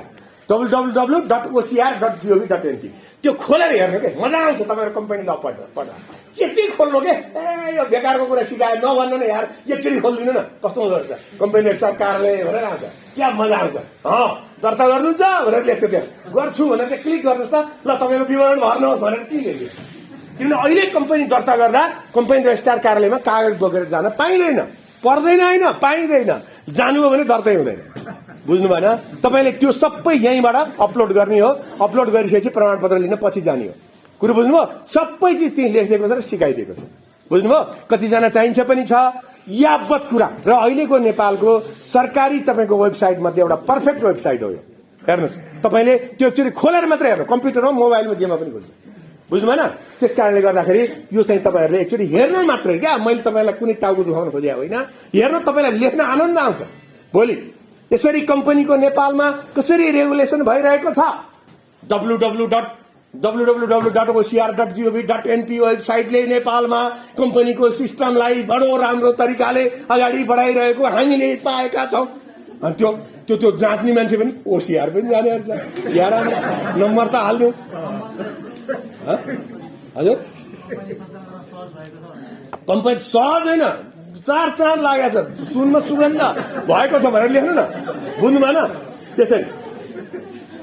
www.ocr.gov.np त्यो खोलेर हेर्नु के मजा आउँछ। तपाईँको कम्पनी ल पढ्दा के खोल्नु के, यो बेकारको कुरा सिकायो नभन्नु न यार, एकचोटि खोलिदिनु न, कस्तो मजा आउँछ। कम्पनी रजिस्ट्रार कार्यालय भनेर आउँछ, क्या मजा आउँछ। दर्ता गर्नुहुन्छ भनेर लेख्छ, त्यहाँ गर्छु भनेर चाहिँ क्लिक गर्नुहोस् त, ल तपाईँको विवरण भर्नुहोस् भनेर के लेख्यो। किनभने अहिले कम्पनी दर्ता गर्दा कम्पनी रजिस्ट्रार कार्यालयमा कागज बोकेर जान पाइँदैन, पर्दैन होइन, पाइँदैन। जानु हो भने दर्तै हुँदैन, बुझ्नु भएन? तपाईँले त्यो सबै यहीँबाट अपलोड गर्ने हो। अपलोड गरिसकेपछि प्रमाणपत्र लिन पछि जाने हो। कुरो बुझ्नुभयो? सबै चिज त्यही लेखिदिएको छ र सिकाइदिएको छ। बुझ्नुभयो? कतिजना चाहिन्छ पनि छ यावत कुरा। र अहिलेको नेपालको सरकारी तपाईँको वेबसाइट मध्ये एउटा पर्फेक्ट वेबसाइट हो यो। हेर्नुहोस्, तपाईँले त्यो एकचोटि खोलेर मात्रै हेर्नु, कम्प्युटरमा मोबाइलमा जेमा पनि खोल्छ। बुझ्नु भएन? त्यस कारणले गर्दाखेरि यो चाहिँ तपाईँहरूले एकचोटि हेर्नु मात्रै क्या। मैले तपाईँलाई कुनै टाउको दुखाउन खोजेको होइन। हेर्नु, तपाईँलाई लेख्न आनन्द आउँछ। भोलि यसरी कम्पनीको नेपालमा कसरी रेगुलेसन भइरहेको छ www.ocr.gov.np वेबसाइटले नेपालमा कम्पनीको सिस्टमलाई बडो राम्रो तरिकाले अगाडि बढाइरहेको हामीले पाएका छौँ। अनि त्यो जाँच्ने मान्छे पनि ओसिआर पनि जाने रहेछ। यहाँ नम्बर त हालिदिउँ हजुर। कम्पनी सहज होइन, चार लागेको छ, सुनमा सुगन्ध भएको छ भनेर लेख्नु न। बुझ्नु भएन? त्यसरी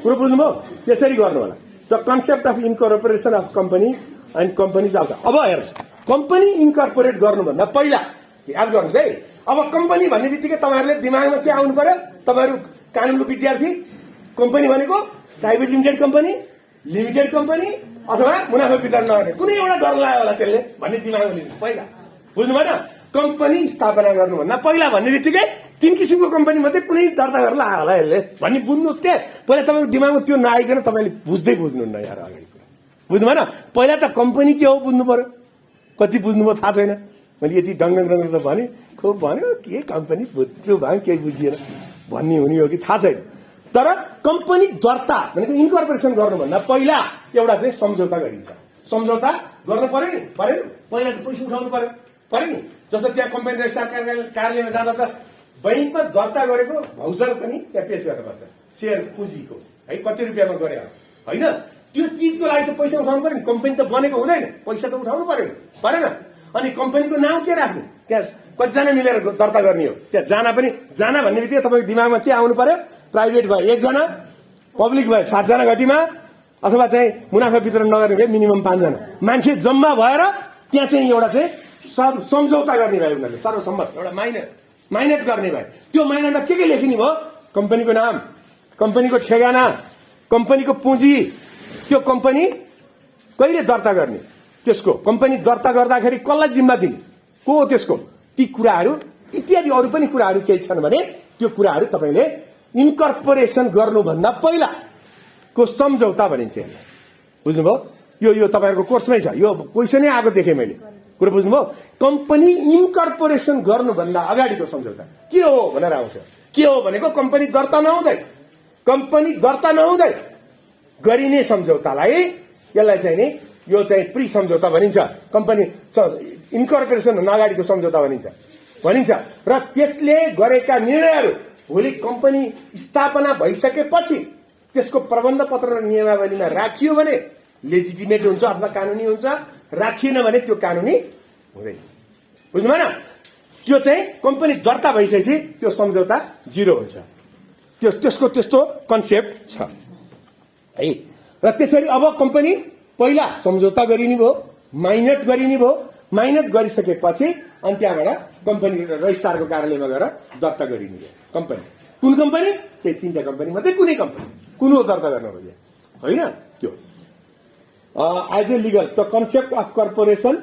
कुरो बुझ्नुभयो? त्यसरी गर्नु होला। The concept of incorporation of company and company आउँछ। अब हेर्नुहोस्, कम्पनी इन्कर्पोरेट गर्नुभन्दा पहिला याद गर्नुहोस् है। अब कम्पनी भन्ने बित्तिकै तपाईँहरूले दिमागमा के आउनु पर्यो? तपाईँहरू कानुनको विद्यार्थी, कम्पनी भनेको private limited company, limited company अथवा मुनाफा वितरण नगर्ने कुनै एउटा गर्न लाग्यो होला त्यसले भन्ने दिमागमा लिनु पहिला। बुझ्नु भएन? कम्पनी स्थापना गर्नुभन्दा पहिला भन्ने बित्तिकै 3 किसिमको कम्पनी मध्ये कुनै दर्ता गर्न लाग्यो होला यसले भन्ने बुझ्नुहोस् के। पहिला तपाईँको दिमागमा त्यो नआइकन तपाईँले बुझ्नुहुन्न यार अगाडि कुरा। बुझ्नु भएन? पहिला त कम्पनी के हो बुझ्नु पर्यो। कति बुझ्नुभयो थाहा छैन। मैले यति डङ्ग त भने खुब भन्यो के कम्पनी बुझ्छु भयो केही बुझिएन भन्ने हुने हो कि थाहा छैन। तर कम्पनी दर्ता भनेको इन्कर्पोरेसन गर्नुभन्दा पहिला एउटा चाहिँ सम्झौता गरिन्छ। सम्झौता गर्नु पर्यो नि? परेन? पहिला त पैसा उठाउनु पर्यो नि। जस्तो त्यहाँ कम्पनी रेजिस्ट्रार कार्यालयमा जाँदा त बैंकमा दर्ता गरेको भाउचर पनि त्यहाँ पेश गर्नुपर्छ, सेयर पुँजीको है, कति रुपियाँमा गरे होइन। त्यो चिजको लागि त पैसा उठाउनु पर्यो नि। कम्पनी त बनेको हुँदैन, पैसा त उठाउनु पर्यो नि, परेन? अनि कम्पनीको नाम के राख्ने? त्यहाँ कतिजना मिलेर दर्ता गर्ने हो? त्यहाँ जाना भन्ने बित्तिकै तपाईँको दिमागमा के आउनु पर्यो? प्राइभेट भयो 1 जना, पब्लिक भयो 7 जना घटीमा, अथवा चाहिँ मुनाफा वितरण नगर्ने भयो मिनिमम 5 जना मान्छे जम्मा भएर त्यहाँ चाहिँ एउटा चाहिँ सम्झौता गर्ने भयो। उनीहरूले सर्वसम्मत एउटा माइनट गर्ने भयो। त्यो माइनटमा के लेखिने भयो? कम्पनीको नाम, कम्पनीको ठेगाना, कम्पनीको पुँजी, त्यो कम्पनी कहिले दर्ता गर्ने, त्यसको कम्पनी दर्ता गर्दाखेरि कसलाई जिम्मा दिने, को हो त्यसको, ती कुराहरू इत्यादि अरू पनि कुराहरू केही छन् भने त्यो कुराहरू तपाईँले इन्कर्पोरेसन गर्नुभन्दा पहिलाको सम्झौता भनिन्छ। बुझ्नुभयो? यो तपाईँहरूको कोर्समै छ, यो क्वेसनै आएको देखेँ मैले। कुरो बुझ्नुभयो? कम्पनी इन्कर्पोरेसन गर्नुभन्दा अगाडिको सम्झौता के हो भनेर आउँछ। के हो भनेको कम्पनी दर्ता नहुँदै गरिने सम्झौतालाई, यसलाई चाहिँ नि यो चाहिँ प्री सम्झौता भनिन्छ। कम्पनी इन्कर्पोरेसन भन्दा अगाडिको सम्झौता भनिन्छ। र त्यसले गरेका निर्णयहरू भोलि कम्पनी स्थापना भइसकेपछि त्यसको प्रबन्ध पत्र र नियमावलीमा राखियो भने लेजिटिमेट हुन्छ अथवा कानुनी हुन्छ, राखिएन भने त्यो कानुनी हुँदैन। बुझ्नु भएन? त्यो चाहिँ कम्पनी दर्ता भइसकेपछि त्यो सम्झौता 0 हुन्छ। त्यसको त्यस्तो कन्सेप्ट छ है। र त्यसरी अब कम्पनी पहिला सम्झौता गरिने भयो, माइनट गरिने भयो, माइनट गरिसकेपछि अनि त्यहाँबाट कम्पनी रजिस्ट्रारको कार्यालयमा गएर दर्ता गरिने भयो। कम्पनी कुन कम्पनी? त्यही 3टा कम्पनी मध्ये कुनै कम्पनी कुन हो दर्ता गर्न खोजे होइन। त्यो as a legal the concept of corporation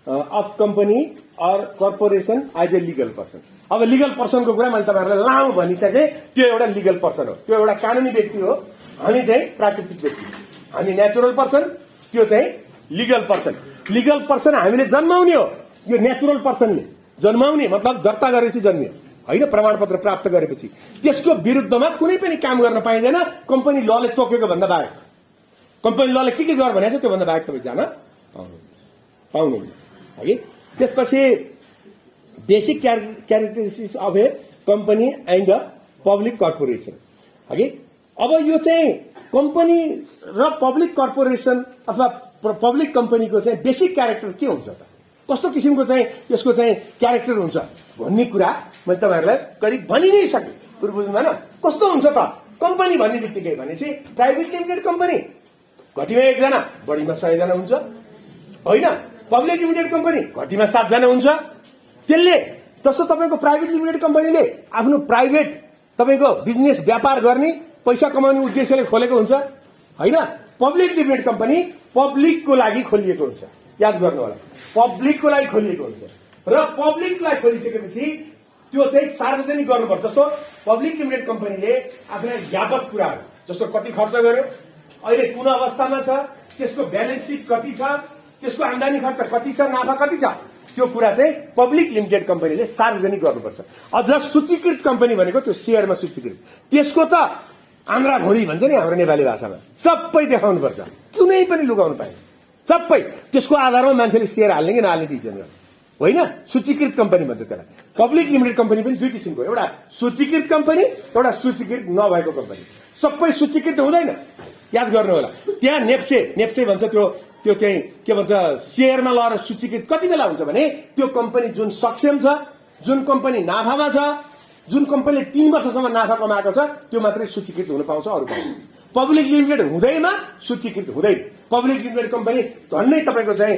of company or corporation as a legal person. अब लिगल पर्सनको कुरा मैले तपाईँहरूलाई लामो भनिसकेँ। त्यो एउटा लिगल पर्सन हो, त्यो एउटा कानुनी व्यक्ति हो। हामी चाहिँ प्राकृतिक व्यक्ति, हामी नेचुरल पर्सन, त्यो चाहिँ लिगल पर्सन। लिगल पर्सन हामीले जन्माउने हो। यो नेचुरल पर्सनले जन्माउने मतलब दर्ता गरेपछि जन्मियो होइन, प्रमाणपत्र प्राप्त गरेपछि। त्यसको विरुद्धमा कुनै पनि काम गर्न पाइँदैन कम्पनी लले तोकेको भन्दा बाहेक। कम्पनी लले के गर भनेको छ त्योभन्दा बाहेक तपाईँ जान पाउनुहुन्न है। त्यसपछि basic characteristics of A company and a public corporation है। अब यो चाहिँ कम्पनी र पब्लिक कर्पोरेसन अथवा पब्लिक कम्पनीको चाहिँ बेसिक क्यारेक्टर के हुन्छ त, कस्तो किसिमको चाहिँ यसको चाहिँ क्यारेक्टर हुन्छ भन्ने कुरा मैले तपाईँहरूलाई करिब भनि नै सकेँ। कुरो बुझ्नु भएन? कस्तो हुन्छ त कम्पनी भन्ने बित्तिकै भनेपछि प्राइभेट लिमिटेड कम्पनी घटीमा 1 जना, बढीमा 100 जना हुन्छ होइन। पब्लिक लिमिटेड कम्पनी घटीमा 7 जना हुन्छ। त्यसले जस्तो तपाईँको प्राइभेट लिमिटेड कम्पनीले आफ्नो प्राइभेट तपाईँको बिजनेस व्यापार गर्ने पैसा कमाउने उद्देश्यले खोलेको हुन्छ होइन। पब्लिक लिमिटेड कम्पनी पब्लिकको लागि खोलिएको हुन्छ, याद गर्नु होला, पब्लिकको लागि खोलिएको हुन्छ र पब्लिकलाई खोलिसकेपछि त्यो चाहिँ सार्वजनिक गर्नुपर्छ। जस्तो पब्लिक लिमिटेड कम्पनीले आफ्ना व्यापक कुराहरू जस्तो कति खर्च गर्यो, अहिले कुन अवस्थामा छ, त्यसको ब्यालेन्स सिट कति छ, त्यसको आम्दानी खर्च कति छ, नाफा कति छ, त्यो कुरा चाहिँ पब्लिक लिमिटेड कम्पनीले सार्वजनिक गर्नुपर्छ। अझ सूचीकृत कम्पनी भनेको त्यो शेयरमा सूचीकृत, त्यसको त आन्द्रा भोली भन्छ नि हाम्रो नेपाली भाषामा, सबै देखाउनुपर्छ, कुनै पनि लुकाउनु पाएन, सबै त्यसको आधारमा मान्छेले शेयर हाल्ने कि नहाल्ने डिसिजन गर्छ होइन। सूचीकृत कम्पनी भन्छ त्यसलाई। पब्लिक लिमिटेड कम्पनी पनि दुई किसिमको, एउटा सूचीकृत कम्पनी, एउटा सूचीकृत नभएको कम्पनी। सबै सूचीकृत हुँदैन, याद गर्नु होला। त्यहाँ नेप्से भन्छ, त्यो चाहिँ के भन्छ, शेयरमा लगेर सूचीकृत कति बेला हुन्छ भने त्यो कम्पनी जुन सक्षम छ, जुन कम्पनी नाफामा छ, जुन कम्पनीले 3 वर्षसम्म नाफा कमाएको छ, त्यो मात्रै सूचीकृत हुन पाउँछ, अरू पाउँदैन। पब्लिक लिमिटेड हुँदैमा सूचीकृत हुँदैन। पब्लिक लिमिटेड कम्पनी झन्डै तपाईँको चाहिँ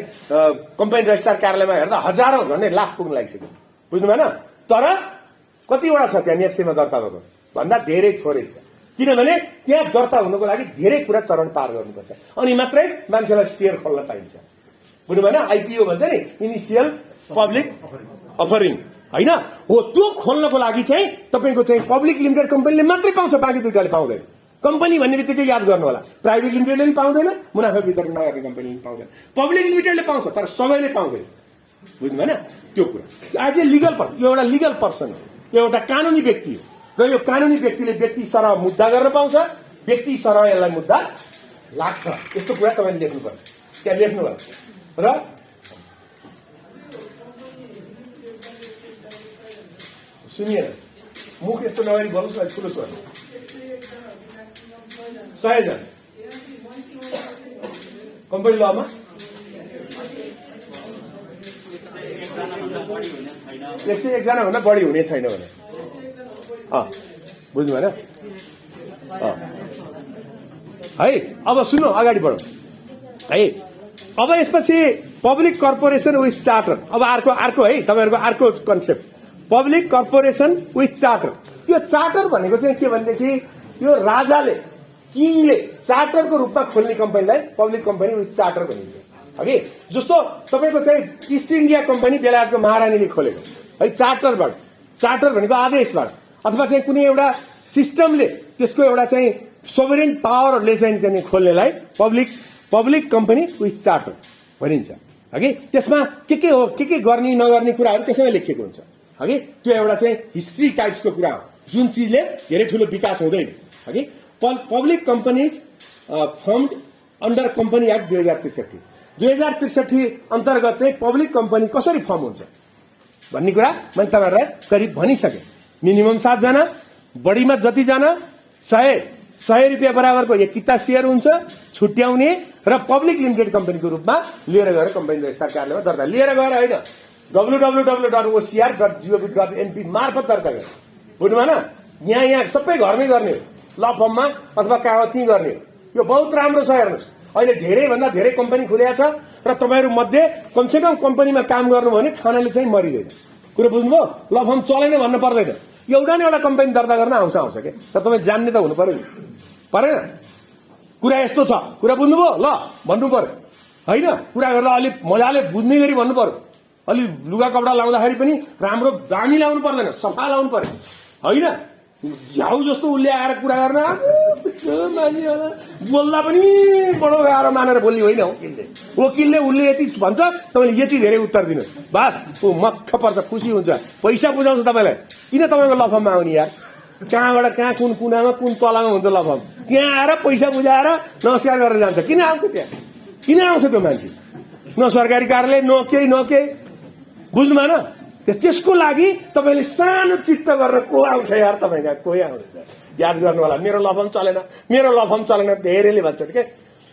कम्पनी रजिस्ट्रार कार्यालयमा हेर्दा हजारौं झन्डै लाख पुग्न लागिसक्यो, बुझ्नु भएन। तर कतिवटा छ त्यहाँ नेप्सेमा दर्ता भएको भन्दा धेरै थोरै छ, किनभने त्यहाँ दर्ता हुनको लागि धेरै कुरा चरण पार गर्नुपर्छ, अनि मात्रै मान्छेलाई शेयर खोल्न पाइन्छ, बुझ्नु भएन। आइपिओ भन्छ नि, इनिसियल पब्लिक अफरिङ होइन हो। त्यो खोल्नको लागि चाहिँ तपाईँको चाहिँ पब्लिक लिमिटेड कम्पनीले मात्रै पाउँछ, बाँकी दुईटाले पाउँदैन। कम्पनी भन्ने बित्तिकै याद गर्नु होला, प्राइभेट लिमिटेडले पनि पाउँदैन, मुनाफा वितरण नगर्ने कम्पनीले पनि पाउँदैन। पब्लिक लिमिटेडले पाउँछ तर सबैले पाउँदैन, बुझ्नु भएन। त्यो कुरा आज लिगल पर्सन, यो एउटा लिगल पर्सन हो, यो एउटा कानुनी व्यक्ति हो र यो कानुनी व्यक्तिले व्यक्ति सरह मुद्दा गर्न पाउँछ, व्यक्ति सरह यसलाई मुद्दा लाग्छ। यस्तो कुरा तपाईँले लेख्नुपर्छ, त्यहाँ लेख्नु होला। र सुनिए, मुख यस्तो नगरी भन्नुहोस् न, ठुलो स्वर, 100 जना कम्पनी लमा यस्तै 1 जना भन्दा बढी हुने छैन भने बुझ्नु भएन है। अब सुन्नु, अगाडि बढौँ है। अब यसपछि पब्लिक कर्पोरेसन विथ चार्टर, अब अर्को है, तपाईँहरूको अर्को concept, public corporation with charter. यो चार्टर भनेको चाहिँ के भनेदेखि, यो राजाले, किङले चार्टरको रूपमा खोल्ने कम्पनीलाई पब्लिक कम्पनी विथ चार्टर भनिन्छ हगि। जस्तो तपाईँको चाहिँ इस्ट इन्डिया कम्पनी बेलायतको महारानीले खोलेको है, चार्टरबाट, चार्टर भनेको आदेशबाट, अथवा चाहिँ कुनै एउटा सिस्टमले, त्यसको एउटा चाहिँ सोभरेन पावरले चाहिँ त्यहाँ खोल्नेलाई पब्लिक कम्पनी विथ चार्टर भनिन्छ हगि। त्यसमा के हो, के गर्ने नगर्ने कुराहरू त्यसैमा लेखिएको हुन्छ हगि। त्यो एउटा चाहिँ हिस्ट्री टाइप्सको कुरा हो, जुन चिजले धेरै ठुलो विकास हुँदैन हगि। Public companies firmed under company act 2063 अन्तर्गत चाहिँ पब्लिक कम्पनी कसरी फर्म हुन्छ भन्ने कुरा मैले तपाईँहरूलाई करिब भनिसकेँ। मिनिमम 7 जना, बढीमा जतिजना 100 रुपियाँ बराबरको एक किता शेयर हुन्छ छुट्याउने र पब्लिक लिमिटेड कम्पनीको रूपमा लिएर गएर कम्पनी रजिस्ट्रार कार्यालयमा दर्ता, लिएर गएर होइन, www.ocr.gov.np मार्फत दर्ता गर्ने, बुझ्नु भएन। यहाँ सबै घरमै गर्ने हो, ल फर्ममा अथवा कागती गर्ने हो। यो बहुत राम्रो छ, हेर्नुहोस्। अहिले धेरैभन्दा धेरै कम्पनी खुलेको छ र तपाईँहरू मध्ये कमसेकम कम्पनीमा काम गर्नुभयो भने खानाले चाहिँ मरिँदैन, कुरो बुझ्नुभयो। ल फर्म चलेन भन्नु पर्दैन, एउटा न एउटा कम्पनी दर्ता गर्न आउँछ के, तर तपाईँ जान्ने त हुनु पर्यो नि, परेन। कुरा यस्तो छ, कुरा बुझ्नुभयो, ल भन्नु पर्यो होइन। कुरा गर्दा अलिक मजाले बुझ्ने गरी भन्नु पर्यो, अलि लुगा कपडा लाउँदाखेरि पनि राम्रो दामी लाउनु पर्दैन, सफा लाउनु पर्यो होइन। झ्याउ जस्तो उसले आएर कुरा गर्न मान्छेलाई बोल्दा पनि बडो गाह्रो मानेर बोल्ने होइन वकिलले उसले यति भन्छ, तपाईँले यति धेरै उत्तर दिनु, बास ऊ मक्ख पर्छ, खुसी हुन्छ, पैसा बुझाउँछ तपाईँलाई। किन तपाईँको लफममा आउने यार, कहाँबाट कहाँ, कुन कुनामा, कुन तलामा हुन्छ लफम, त्यहाँ आएर पैसा बुझाएर नमस्कार गरेर जान्छ। किन आउँछ त्यहाँ, किन आउँछ त्यो मान्छे? न सरकारी कार्यालय, न केही, बुझ्नु भएन। त्यसको लागि तपाईँले सानो चित्त गरेर को आउँछ यार, तपाईँ कहाँ कोही आउँछ, याद गर्नु होला। मेरो लफम चलेन धेरैले भन्छन् के,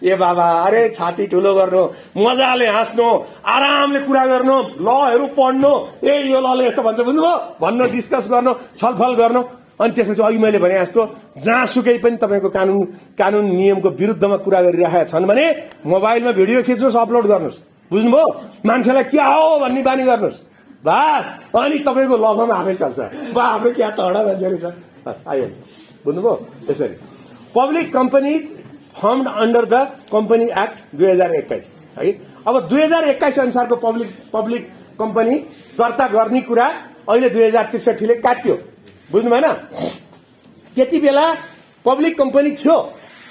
ए बाबा अरे छाती ठुलो गर्नु, मजाले हाँस्नु, आरामले कुरा गर्नु, लहरू पढ्नु, ए यो लले यस्तो भन्छ बुझ्नुभयो भन्नु, डिस्कस गर्नु, छलफल गर्नु। अनि त्यसपछि अघि मैले भने जस्तो जहाँसुकै पनि तपाईँको कानुन नियमको विरुद्धमा कुरा गरिरहेका छन् भने मोबाइलमा भिडियो खिच्नुहोस्, अपलोड गर्नुहोस्, बुझ्नुभयो। मान्छेलाई क्या हो भन्ने बानी गर्नुहोस्, बास, अनि तपाईँको लफमा आफै चल्छ। बाफ्रे क्या तगडा मान्छे रहेछ हस् आइहाल्यो बुझ्नुभयो त्यसरी public companies firmed under the company act 2021 है अब 2021 अनुसारको पब्लिक कम्पनी दर्ता गर्ने कुरा अहिले 2063 ले काट्यो बुझ्नु भएन त्यति बेला पब्लिक कम्पनी थियो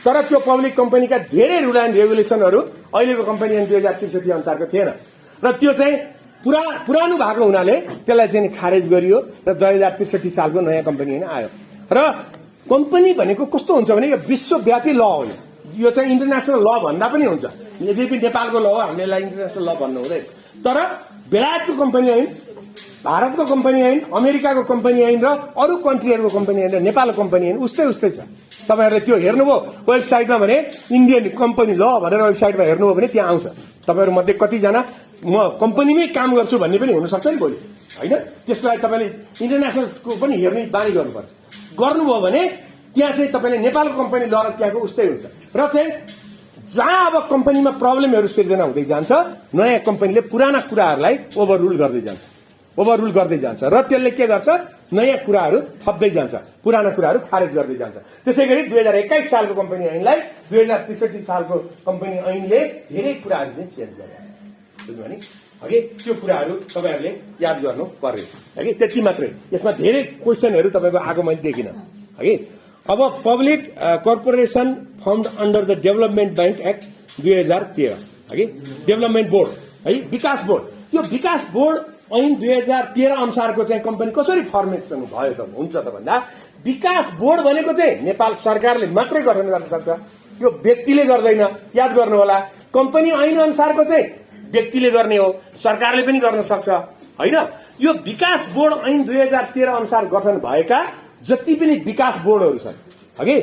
तर त्यो पब्लिक कम्पनीका धेरै रुल एन्ड रेगुलेसनहरू अहिलेको कम्पनी ऐन 2063 अनुसारको थिएन र त्यो चाहिँ पुरानो भएको हुनाले त्यसलाई चाहिँ खारेज गरियो र 2063 सालको नयाँ कम्पनी ऐन आयो र कम्पनी भनेको कस्तो हुन्छ भने यो विश्वव्यापी ल हो यो चाहिँ इन्टरनेसनल ल भन्दा पनि हुन्छ यद्यपि नेपालको ल हो हामीले इन्टरनेसनल ल भन्नु हुँदैन तर बेलायतको कम्पनी ऐन भारतको कम्पनी ऐन अमेरिकाको कम्पनी ऐन र अरू कन्ट्रीहरूको कम्पनी ऐन र नेपालको कम्पनी ऐन उस्तै छ तपाईहरुले त्यो हेर्नुभयो वेबसाइटमा भने इन्डियन कम्पनी ल भनेर वेबसाइटमा हेर्नुभयो भने त्यहाँ आउँछ तपाईहरु मध्ये कतिजना म कम्पनीमै काम गर्छु भन्ने पनि हुन सक्छ नि भोलि हैन त्यसको लागि तपाईले इन्टरनेसनलको पनि हेर्ने बानी गर्नुपर्छ गर्नुभयो भने त्यहाँ चाहिँ तपाईले नेपालको कम्पनी ल र त्यहाँको उस्तै हुन्छ र चाहिँ जहाँ अब कम्पनीमा प्रब्लमहरू सिर्जना हुँदै जान्छ नयाँ कम्पनीले पुराना कुराहरूलाई ओभररुल गर्दै जान्छ र त्यसले के गर्छ नयाँ कुराहरू थप्दै जान्छ पुराना कुराहरू खारेज गर्दै जान्छ त्यसैगरी 2021 सालको कम्पनी ऐनलाई 2063 सालको कम्पनी ऐनले धेरै कुराहरू चाहिँ चेन्ज गरेको छ बुझ्नु भने हगि त्यो कुराहरू तपाईहरुले याद गर्नु पर्यो हगि त्यति मात्रै यसमा धेरै क्वेशनहरू तपाईको आगो मैले देखिन हगि अब public corporation firmed under the development bank act 2013 हगि डेभलपमेन्ट बोर्ड है विकास बोर्ड यो विकास बोर्ड ऐन 2013 अनुसारको चाहिँ कम्पनी कसरी फर्मेसन भयो त हुन्छ त भन्दा विकास बोर्ड भनेको चाहिँ नेपाल सरकारले मात्रै गठन गर्न सक्छ यो व्यक्तिले गर्दैन याद गर्नु होला कम्पनी ऐन अनुसारको चाहिँ व्यक्तिले गर्ने हो सरकारले पनि गर्न सक्छ हैन यो विकास बोर्ड ऐन 2013 अनुसार गठन भएका जति पनि विकास बोर्डहरू छन् हगि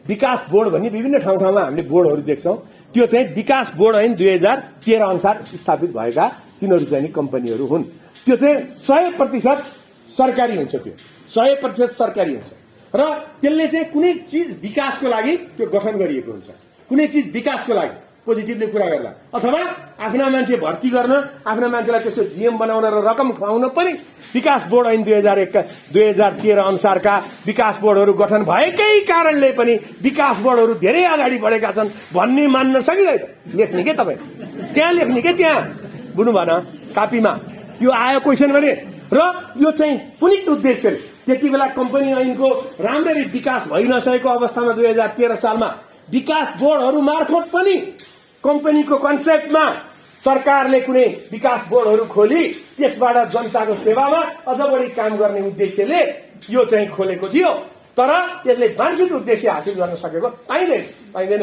विकास बोर्ड भन्ने विभिन्न ठाउँमा हामीले बोर्डहरू देख्छौं त्यो चाहिँ विकास बोर्ड ऐन 2013 अनुसार स्थापित भएका तिनीहरू चाहिँ कम्पनीहरू हुन् त्यो चाहिँ 100% सरकारी हुन्छ त्यो 100% सरकारी हुन्छ र त्यसले चाहिँ कुनै चीज विकासको लागि त्यो गठन गरिएको हुन्छ कुनै चीज विकासको लागि पोजिटिभली कुरा गर्दा अथवा आफ्ना मान्छे भर्ती गर्न आफ्ना मान्छेलाई त्यसको जीएम बनाउन र रकम खुवाउन पनि विकास बोर्ड ऐन 2013 अनुसारका विकास बोर्डहरू गठन भएकै कारणले पनि विकास बोर्डहरू धेरै अगाडि बढेका छन् भन्ने मान्न सकिदैन लेख्ने के तपाई त्यहाँ लेख्ने के त्यहाँ बुझ्नु भएन कापीमा यो आयो क्वेशन भने र यो चाहिँ कुनै उद्देश्यले त्यति बेला कम्पनी ऐनको राम्ररी विकास भइ नसकेको अवस्थामा 2013 सालमा विकास बोर्डहरू मार्फत पनि कम्पनीको कन्सेप्टमा सरकारले कुनै विकास बोर्डहरू खोली त्यसबाट जनताको सेवामा अझ बढी काम गर्ने उद्देश्यले यो चाहिँ खोलेको थियो तर यसले वाञ्छित उद्देश्य हासिल गर्न सकेको पाइँदैन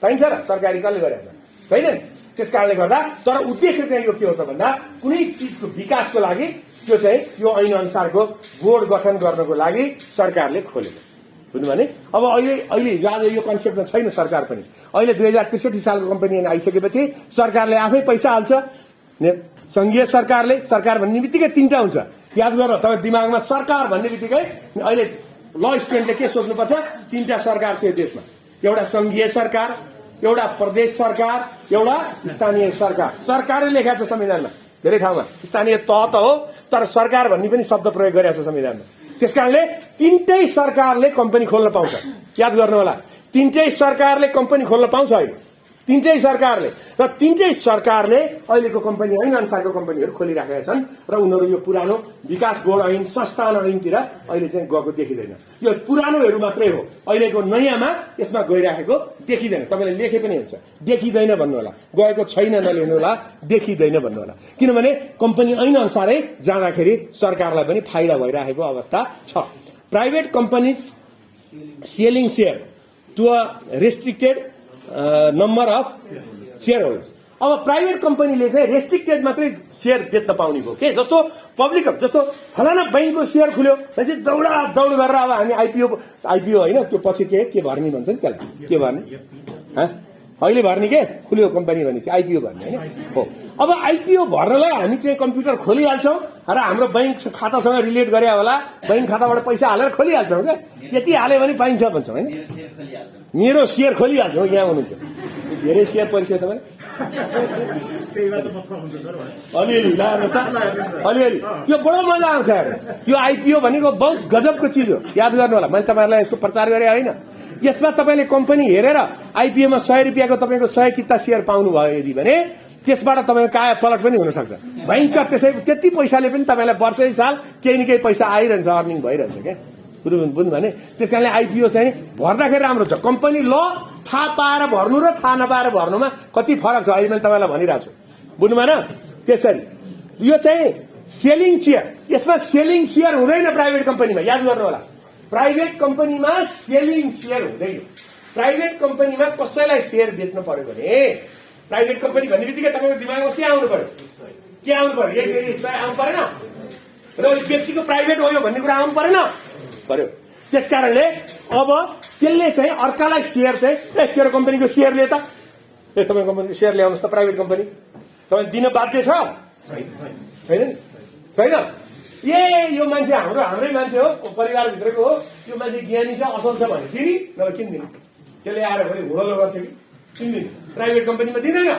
पाइन्छ र सरकारी कसले गरेछ हैन त्यसकारणले गर्दा तर उद्देश्य चाहिँ यो के हो त भन्दा कुनै चीजको विकासको लागि त्यो चाहिँ यो ऐन अनुसारको बोर्ड गठन गर्नको लागि सरकारले खोलेको बुझ्नु भने अब अहिले आज यो कन्सेप्टमा छैन सरकार पनि अहिले 2063 सालको कम्पनी ऐन आइसकेपछि सरकारले आफै पैसा हाल्छ संघीय सरकारले सरकार भन्ने बित्तिकै तीनटा हुन्छ याद गर तपाईँ दिमागमा सरकार भन्ने बित्तिकै अहिले ल स्टुडेन्टले के सोच्नुपर्छ तीनटा सरकार छ यो देशमा एउटा संघीय सरकार एउटा प्रदेश सरकार एउटा स्थानीय सरकार सरकारले लेखेको छ संविधानमा धेरै ठाउँमा स्थानीय तह त हो तर सरकार भन्ने पनि शब्द प्रयोग गरेको छ संविधानमा त्यसकारणले तीनटै सरकारले कम्पनी खोल्न पाउँछ याद गर्नु होला तीनटै सरकारले कम्पनी खोल्न पाउँछ अहिले तीनटै सरकारले र तीनटै सरकारले अहिलेको कम्पनी ऐन अनुसारको कम्पनीहरू खोलिराखेका छन् र उनीहरू यो पुरानो विकास बोर्ड ऐन संस्थान ऐनतिर अहिले चाहिँ गएको देखिँदैन यो पुरानोहरू मात्रै हो अहिलेको नयाँमा यसमा गइराखेको देखिँदैन तपाईले लेखे पनि हुन्छ देखिँदैन भन्नु होला गएको छैन नलेख्नु होला देखिँदैन भन्नु होला किनभने कम्पनी ऐन अनुसारै जाँदाखेरि सरकारलाई पनि फाइदा भइराखेको अवस्था छ private companies selling share to a restricted number of share holder अब प्राइभेट कम्पनीले चाहिँ रेस्ट्रिक्टेड मात्रै शेयर बेच्न पाउने भयो के जस्तो पब्लिक जस्तो फलाना बैंकको शेयर खुल्यो भनेपछि दौड गरेर अब हामी आइपिओ होइन त्यो पछि के भर्ने भन्छ नि त्यसलाई के भर्ने अहिले भर्ने के खुल्यो कम्पनी भनेपछि आइपिओ भर्ने होइन हो अब आइपिओ भर्नलाई हामी चाहिँ कम्प्युटर खोलिहाल्छौँ र हाम्रो बैंक खातासँग रिलेट गरे होला बैंक खाताबाट पैसा हालेर खोलिहाल्छौँ क्या यति हाल्यो भने पाइन्छ भन्छौँ होइन मेरो शेयर खोलिहाल्छौँ यहाँ हुनुहुन्छ धेरै शेयर परिसक्यो तपाईँ त्यही भएर त म खुवाउँछु सर अलिअलि लानुहोस् त अलिअलि यो बडो मजा आउँछ हेर्नुहोस् यो आइपिओ भनेको बहुत गजबको चिज हो याद गर्नु होला मैले तपाईँहरूलाई यसको प्रचार गरेँ होइन यसमा तपाईँले कम्पनी हेरेर आइपिओमा 100 रुपियाँको तपाईँको 100 किता सेयर पाउनुभयो यदि भने त्यसबाट तपाईँको काया पलट पनि हुनसक्छ भयङ्कर त्यसै त्यति पैसाले पनि तपाईँलाई वर्षै साल केही न केही पैसा आइरहन्छ अर्निङ भइरहन्छ क्या बुझ्नु भने त्यस कारणले आइपिओ चाहिँ भर्दाखेरि राम्रो छ कम्पनी ल थाहा पाएर भर्नु र थाहा नपाएर भर्नुमा कति फरक छ अहिले मैले तपाईँलाई भनिरहेको छु बुझ्नु भएन त्यसरी यो चाहिँ सेलिङ सेयर यसमा सेलिङ सेयर हुँदैन प्राइभेट कम्पनीमा याद गर्नु होला प्राइभेट कम्पनीमा सेलिङ सेयर हुँदैन प्राइभेट कम्पनीमा कसैलाई सेयर बेच्नु पर्यो भने प्राइभेट कम्पनी भन्ने बित्तिकै तपाईँको दिमागमा के आउनु पर्यो यही आउनु परेन र व्यक्तिको प्राइभेट हो यो भन्ने कुरा आउनु पर्यो त्यस कारणले अब त्यसले चाहिँ अर्कालाई सेयर चाहिँ तेरो कम्पनीको सेयर लिए त तपाईँ कम्पनीको सेयर ल्याउनुहोस् त प्राइभेट कम्पनी तपाईँ दिन बाध्य छ छैन यो मान्छे हाम्रै मान्छे हो परिवारभित्रको हो यो मान्छे ज्ञानी छ असल छ भने फेरि नभए किन दिनु त्यसले आएर भने हुडलो गर्छ कि किन दिनु प्राइभेट कम्पनीमा दिँदैन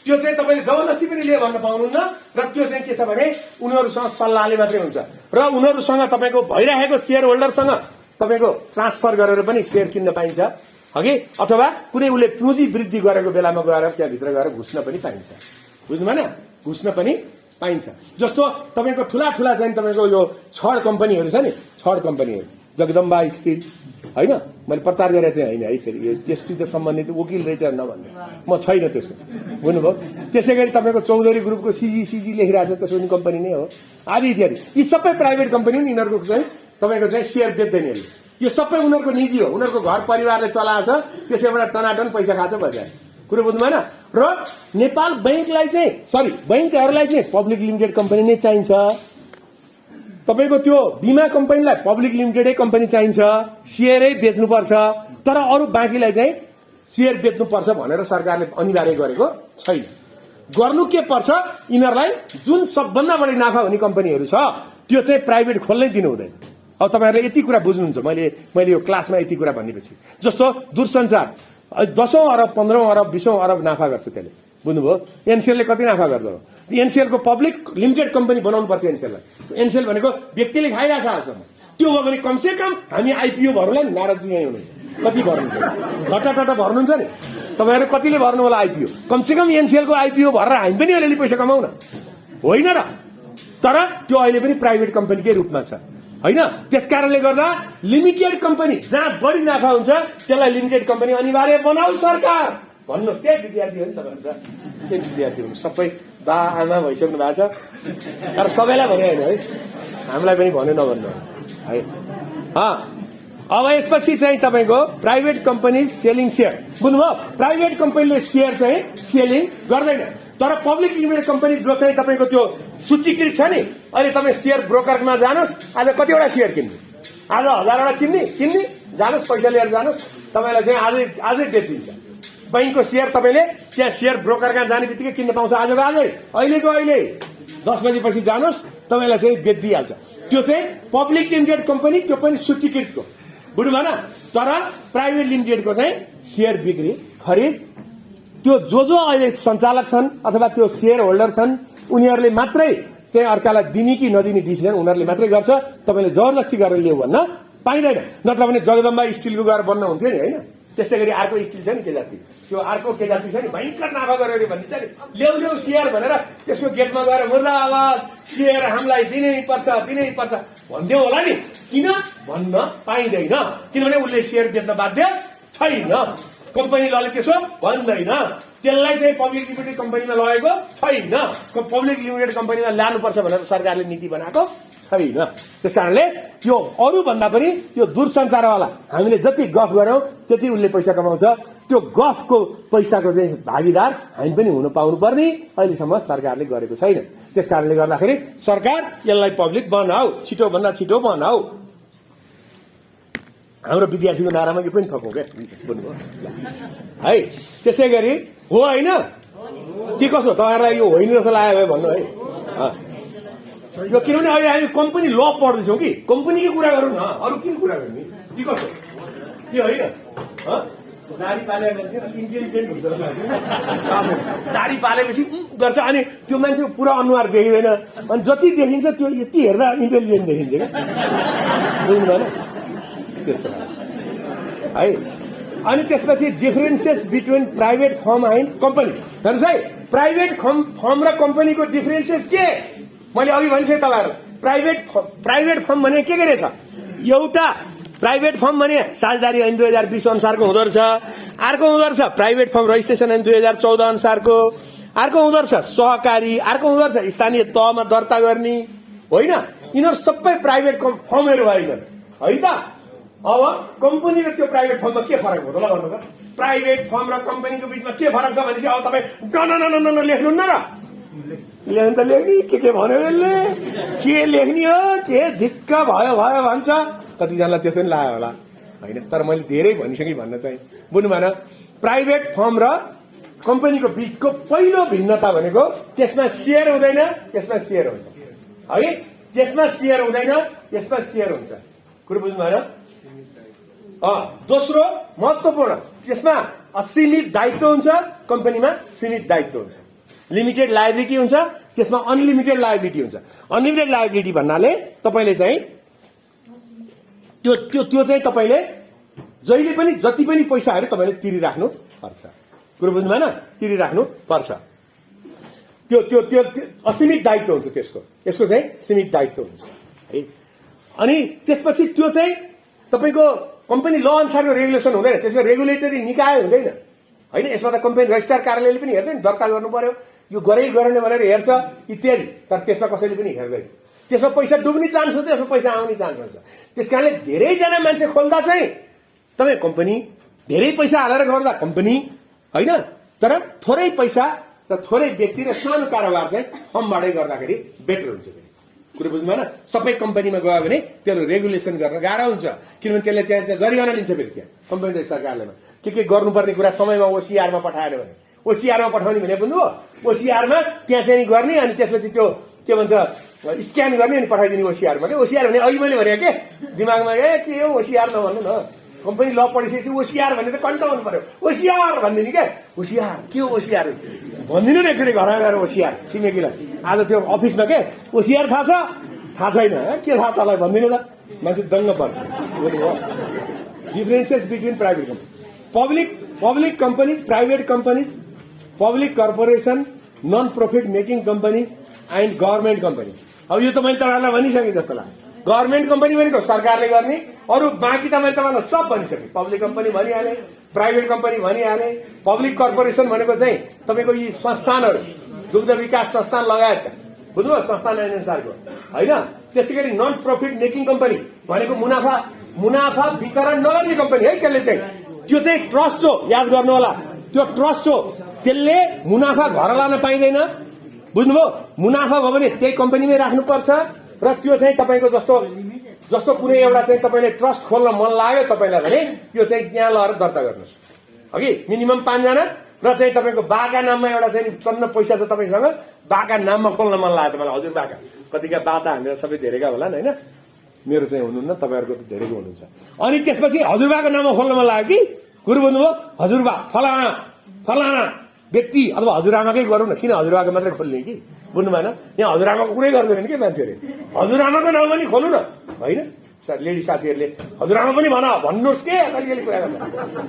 त्यो चाहिँ तपाईँले जबरजस्ती पनि लिए भन्न पाउनुहुन्न र त्यो चाहिँ के छ भने उनीहरूसँग सल्लाहले मात्रै हुन्छ र उनीहरूसँग तपाईँको भइरहेको सेयर होल्डरसँग तपाईँको ट्रान्सफर गरेर पनि सेयर किन्न पाइन्छ हगि अथवा कुनै उसले पुँजी वृद्धि गरेको बेलामा गएर त्यहाँभित्र गएर घुस्न पनि पाइन्छ बुझ्नु भएन घुस्न पनि पाइन्छ जस्तो तपाईँको ठुला चाहिँ तपाईँको यो छड कम्पनीहरू छ नि छड कम्पनीहरू जगदम्बा स्टिल होइन मैले प्रचार गरेर चाहिँ होइन है फेरि यससित सम्बन्धित वकिल रहेछ नभन्ने म छैन त्यसको बुझ्नुभयो त्यसै गरी तपाईँको चौधरी ग्रुपको सिजी लेखिरहेको छ त्यसको कम्पनी नै हो आदि इत्यादि यी सबै प्राइभेट कम्पनी यिनीहरूको चाहिँ तपाईँको चाहिँ सेयर बेच्दैन यो सबै उनीहरूको निजी हो उनीहरूको घर परिवारले चलाएको छ त्यसैबाट टनाटन पैसा खान्छ बजार कुरो बुझ्नु भएन र नेपाल बैंकहरूलाई चाहिँ पब्लिक लिमिटेड कम्पनी नै चाहिन्छ तपाईँको त्यो बिमा कम्पनीलाई पब्लिक लिमिटेडै कम्पनी चाहिन्छ सेयरै बेच्नुपर्छ तर अरू बाँकीलाई चाहिँ सेयर बेच्नुपर्छ भनेर सरकारले अनिवार्य गरेको छैन गर्नु के पर्छ यिनीहरूलाई जुन सबभन्दा बढी नाफा हुने कम्पनीहरू छ त्यो चाहिँ प्राइभेट खोल्नै दिनु हुँदैन अब तपाईँहरूले यति कुरा बुझ्नुहुन्छ मैले यो क्लासमा यति कुरा भनेपछि जस्तो दूरसञ्चार 10औं अरब 15औं अरब 20औं अरब नाफा गर्छ त्यसले बुझ्नुभयो एनसीएलले कति नाफा गर्दो एनसीएलको पब्लिक लिमिटेड कम्पनी बनाउनुपर्छ एनसीएललाई एनसीएल भनेको व्यक्तिले खाइरहेछ आजसम्म त्यो भयो भने कमसे कम हामी आइपिओ भर्नुलाई नाराजी यहीँ हुनुहुन्छ कति भर्नुहुन्छ घटाटटा भर्नुहुन्छ नि तपाईँहरू कतिले भर्नु होला आइपिओ कमसेकम एनसीएलको आइपिओ भरेर हामी पनि अलिअलि पैसा कमाउन होइन र तर त्यो अहिले पनि प्राइभेट कम्पनीकै रूपमा छ होइन त्यसकारणले गर्दा लिमिटेड कम्पनी जहाँ बढी नाफा हुन्छ त्यसलाई लिमिटेड कम्पनी अनिवार्य बनाऊ सरकार भन्नुहोस् के विद्यार्थी हो नि तपाईँहरू के विद्यार्थी हुनु सबै बा आमा भइसक्नु भएको छ तर सबैलाई भने होइन है हामीलाई पनि भन्यो नभन्नु है अब यसपछि चाहिँ तपाईँको प्राइभेट कम्पनी सेलिङ सेयर बुझ्नुभयो प्राइभेट कम्पनीले सेयर चाहिँ सेलिङ गर्दैन तर पब्लिक लिमिटेड कम्पनी जो चाहिँ तपाईँको त्यो सूचीकृत छ नि अहिले तपाईँ सेयर ब्रोकरमा जानुहोस् आज कतिवटा सेयर किन्ने आज 1000वटा किन्ने जानुहोस् पैसा लिएर जानुहोस् तपाईँलाई चाहिँ आजै बेचिदिन्छ बैंकको सेयर तपाईँले त्यहाँ सेयर ब्रोकरमा जाने बित्तिकै किन्न पाउँछ आजको आजै अहिलेको अहिले 10 बजेपछि जानुहोस् तपाईँलाई चाहिँ बेचिदिइहाल्छ त्यो चाहिँ पब्लिक लिमिटेड कम्पनी त्यो पनि सूचीकृतको बुझ्नु भएन तर प्राइभेट लिमिटेडको चाहिँ सेयर बिक्री खरिद त्यो जो अहिले सञ्चालक छन् अथवा त्यो सेयर होल्डर छन् उनीहरूले मात्रै चाहिँ अर्कालाई दिने कि नदिने डिसिजन उनीहरूले मात्रै गर्छ तपाईँले जबरजस्ती गरेर ल्याऊ भन्न पाइँदैन नत्र भने जगदम्बा स्टिलको गएर बन्न हुन्थ्यो नि होइन त्यस्तै गरी अर्को स्टिल छ नि के जाति त्यो अर्को के जाति छ नि भयङ्कर नाफा गरेर भनिन्छ नि ल्याउ सेयर भनेर त्यसको गेटमा गएर मुर्दाबाद सेयर हामीलाई दिनै पर्छ भन्थ्यो होला नि किन भन्न पाइँदैन किनभने उसले सेयर बेच्न बाध्य छैन कम्पनी लले त्यसो भन्दैन त्यसलाई चाहिँ पब्लिक लिमिटेड कम्पनीमा लगेको छैन पब्लिक लिमिटेड कम्पनीमा ल्यानुपर्छ भनेर सरकारले नीति बनाएको छैन त्यस कारणले त्यो अरू भन्दा पनि यो दूरसञ्चारवाला हामीले जति गफ गर्यौं त्यति उसले पैसा कमाउँछ त्यो गफको पैसाको चाहिँ भागीदार हामी पनि हुन पाउनु पर्ने अहिलेसम्म सरकारले गरेको छैन त्यसकारणले गर्दाखेरि सरकार यसलाई पब्लिक बनाऊ छिटो भन्दा छिटो बनाऊ हाम्रो विद्यार्थीको नारामा यो पनि थपौँ क्या है त्यसै गरी हो होइन के कसो तपाईँहरूलाई यो होइन जस्तो लाग्यो भन्नु है यो किनभने अहिले हामी कम्पनी ल पढ्दैछौँ कि कम्पनीकै कुरा गरौँ न अरू किन कुरा गर्ने के कसो के होइन दारी पाले मान्छे इन्टेलिजेन्ट हुन्छ दारी पालेपछि गर्छ अनि त्यो मान्छेको पुरा अनुहार देखिँदैन अनि जति देखिन्छ त्यो यति हेर्दा इन्टेलिजेन्ट देखिन्छ क्या बुझ्नु भएन त्यस्तो है। अनि त्यसपछि differences between private form and company हेर्नुहोस् है प्राइभेट फर्म र कम्पनीको डिफरेन्सेस के मैले अघि भनिसकेँ तपाईँहरू प्राइभेट फर्म भने के रहेछ एउटा प्राइभेट फर्म भने साझेदारी ऐन 2020 अनुसारको हुँदो रहेछ अर्को हुँदो रहेछ प्राइभेट फर्म रजिस्ट्रेसन ऐन 2014 अनुसारको अर्को हुँदो रहेछ सहकारी अर्को हुँदो रहेछ स्थानीय तहमा दर्ता गर्ने होइन यिनीहरू सबै प्राइभेट फर्महरू भइगयो है त। अब कम्पनी र त्यो प्राइभेट फर्ममा के फरक हो त ल भन्नु त प्राइभेट फर्म र कम्पनीको बिचमा के फरक छ भनेपछि अब तपाईँ न लेख्नु न र लेख्नु त लेख्ने के भन्यो यसले के लेख्ने हो के धिक्क भयो भन्छ कतिजनालाई त्यस्तो पनि लाग्यो होला होइन तर मैले धेरै भनिसकेँ भन्न चाहिँ बुझ्नु भएन। प्राइभेट फर्म र कम्पनीको बिचको पहिलो भिन्नता भनेको त्यसमा सेयर हुँदैन यसमा सेयर हुन्छ है त्यसमा सेयर हुँदैन यसमा सेयर हुन्छ कुरो बुझ्नु भएन। दोस्रो महत्त्वपूर्ण त्यसमा असीमित दायित्व हुन्छ कम्पनीमा सीमित दायित्व हुन्छ लिमिटेड लायबिलिटी हुन्छ त्यसमा अनलिमिटेड लायबिलिटी हुन्छ। अनलिमिटेड लायबिलिटी भन्नाले तपाईँले चाहिँ त्यो चाहिँ तपाईँले जहिले पनि जति पनि पैसाहरू तपाईँले तिरिराख्नु पर्छ कुरो बुझ्नु भएन तिरिराख्नु पर्छ त्यो त्यो त्यो असीमित दायित्व हुन्छ यसको चाहिँ सीमित दायित्व हुन्छ है। अनि त्यसपछि त्यो चाहिँ तपाईँको कम्पनी ल अनुसारको रेगुलेसन हुँदैन त्यसमा रेगुलेटरी निकाय हुँदैन होइन यसमा त कम्पनी रजिस्ट्रार कार्यालयले पनि हेर्छ नि दर्ता गर्नु पर्यो यो गरेन भनेर हेर्छ इत्यादि तर त्यसमा कसैले पनि हेर्दैन त्यसमा पैसा डुब्ने चान्स हुन्छ यसमा पैसा आउने चान्स हुन्छ। त्यसकारणले धेरैजना मान्छे खोल्दा चाहिँ तपाईँ कम्पनी धेरै पैसा हालेर गर्दा कम्पनी होइन तर थोरै पैसा र थोरै व्यक्ति र सानो कारोबार चाहिँ फर्मबाटै गर्दाखेरि बेटर हुन्छ कुरो बुझ्नु भएन। सबै कम्पनीमा गयो भने त्यसले रेगुलेसन गर्न गाह्रो हुन्छ किनभने त्यसले त्यहाँ जरिवाना लिन्छ फेरि त्यहाँ कम्पनी रजिस्ट्रार कार्यालयमा के गर्नुपर्ने कुरा समयमा ओसिआरमा पठाएर भने ओसिआरमा पठाउने भने बुझ्नु ओसिआरमा त्यहाँ चाहिँ गर्ने अनि त्यसपछि त्यो के भन्छ स्क्यान गर्ने अनि पठाइदिने ओसिआरमा के ओसिआर भने अघि मैले भने के दिमागमा के हो ओसिआर नभन्नु न कम्पनी ल पढिसकेपछि ओसिआर भन्ने त कन्ट हुनु पर्यो ओसिआर भनिदिने क्या ओसिआर के हो ओसिआर भनिदिनु न एकचोटि घरमा गएर ओसिआर छिमेकीलाई आज त्यो अफिसमा के ओसिआर थाहा छैन के थाहा तँलाई भनिदिनु त मान्छे दङ्ग पर्छ। Differences between private company public companies private companies public corporation non profit making companies and government company. अब यो त मैले तपाईँलाई भनिसकेँ जस्तो लाग्यो गभर्मेन्ट कम्पनी भनेको सरकारले गर्ने अरू बाँकी त मैले तपाईँलाई सब भनिसकेँ पब्लिक कम्पनी भनिहालेँ प्राइभेट कम्पनी भनिहालेँ पब्लिक कर्पोरेसन भनेको चाहिँ तपाईँको यी संस्थानहरू दुग्ध विकास संस्थान लगायतका बुझ्नुभयो संस्थान अनुसारको होइन। त्यसै गरी नन प्रफिट मेकिङ कम्पनी भनेको मुनाफा वितरण नगर्ने कम्पनी है त्यसले चाहिँ त्यो चाहिँ ट्रस्ट हो याद गर्नु होला त्यो ट्रस्ट हो त्यसले मुनाफा घर लान पाइँदैन बुझ्नुभयो मुनाफा भयो भने त्यही कम्पनीमै राख्नुपर्छ र त्यो चाहिँ तपाईँको जस्तो कुनै एउटा चाहिँ तपाईँले ट्रस्ट खोल्न मन लाग्यो तपाईँलाई भने यो चाहिँ त्यहाँ लगेर दर्ता गर्नुहोस् अघि मिनिमम 5 जना र चाहिँ तपाईँको बाका नाममा एउटा चाहिँ टन्न पैसा छ तपाईँसँग बाका नाममा खोल्न मन लाग्यो तपाईँलाई हजुर बाका कतिका बा त हामीलाई सबै धेरैका होला होइन मेरो चाहिँ हुनुहुन्न तपाईँहरूको धेरैको हुनुहुन्छ। अनि त्यसपछि हजुरबाको नाममा खोल्न मन लाग्यो कि गुरु भन्नुभयो हजुरबा फलाना व्यक्ति अथवा हजुरआमाकै गरौँ न किन हजुरआमाको मात्रै खोल्ने कि बुझ्नु भएन यहाँ हजुरआमाको कुरै गर्दैन कि मान्छेहरूले हजुरआमाको नाम पनि खोल्नु न होइन लेडी साथीहरूले हजुरआमा पनि भन्नुहोस् के अलिअलि कुरा गर्दा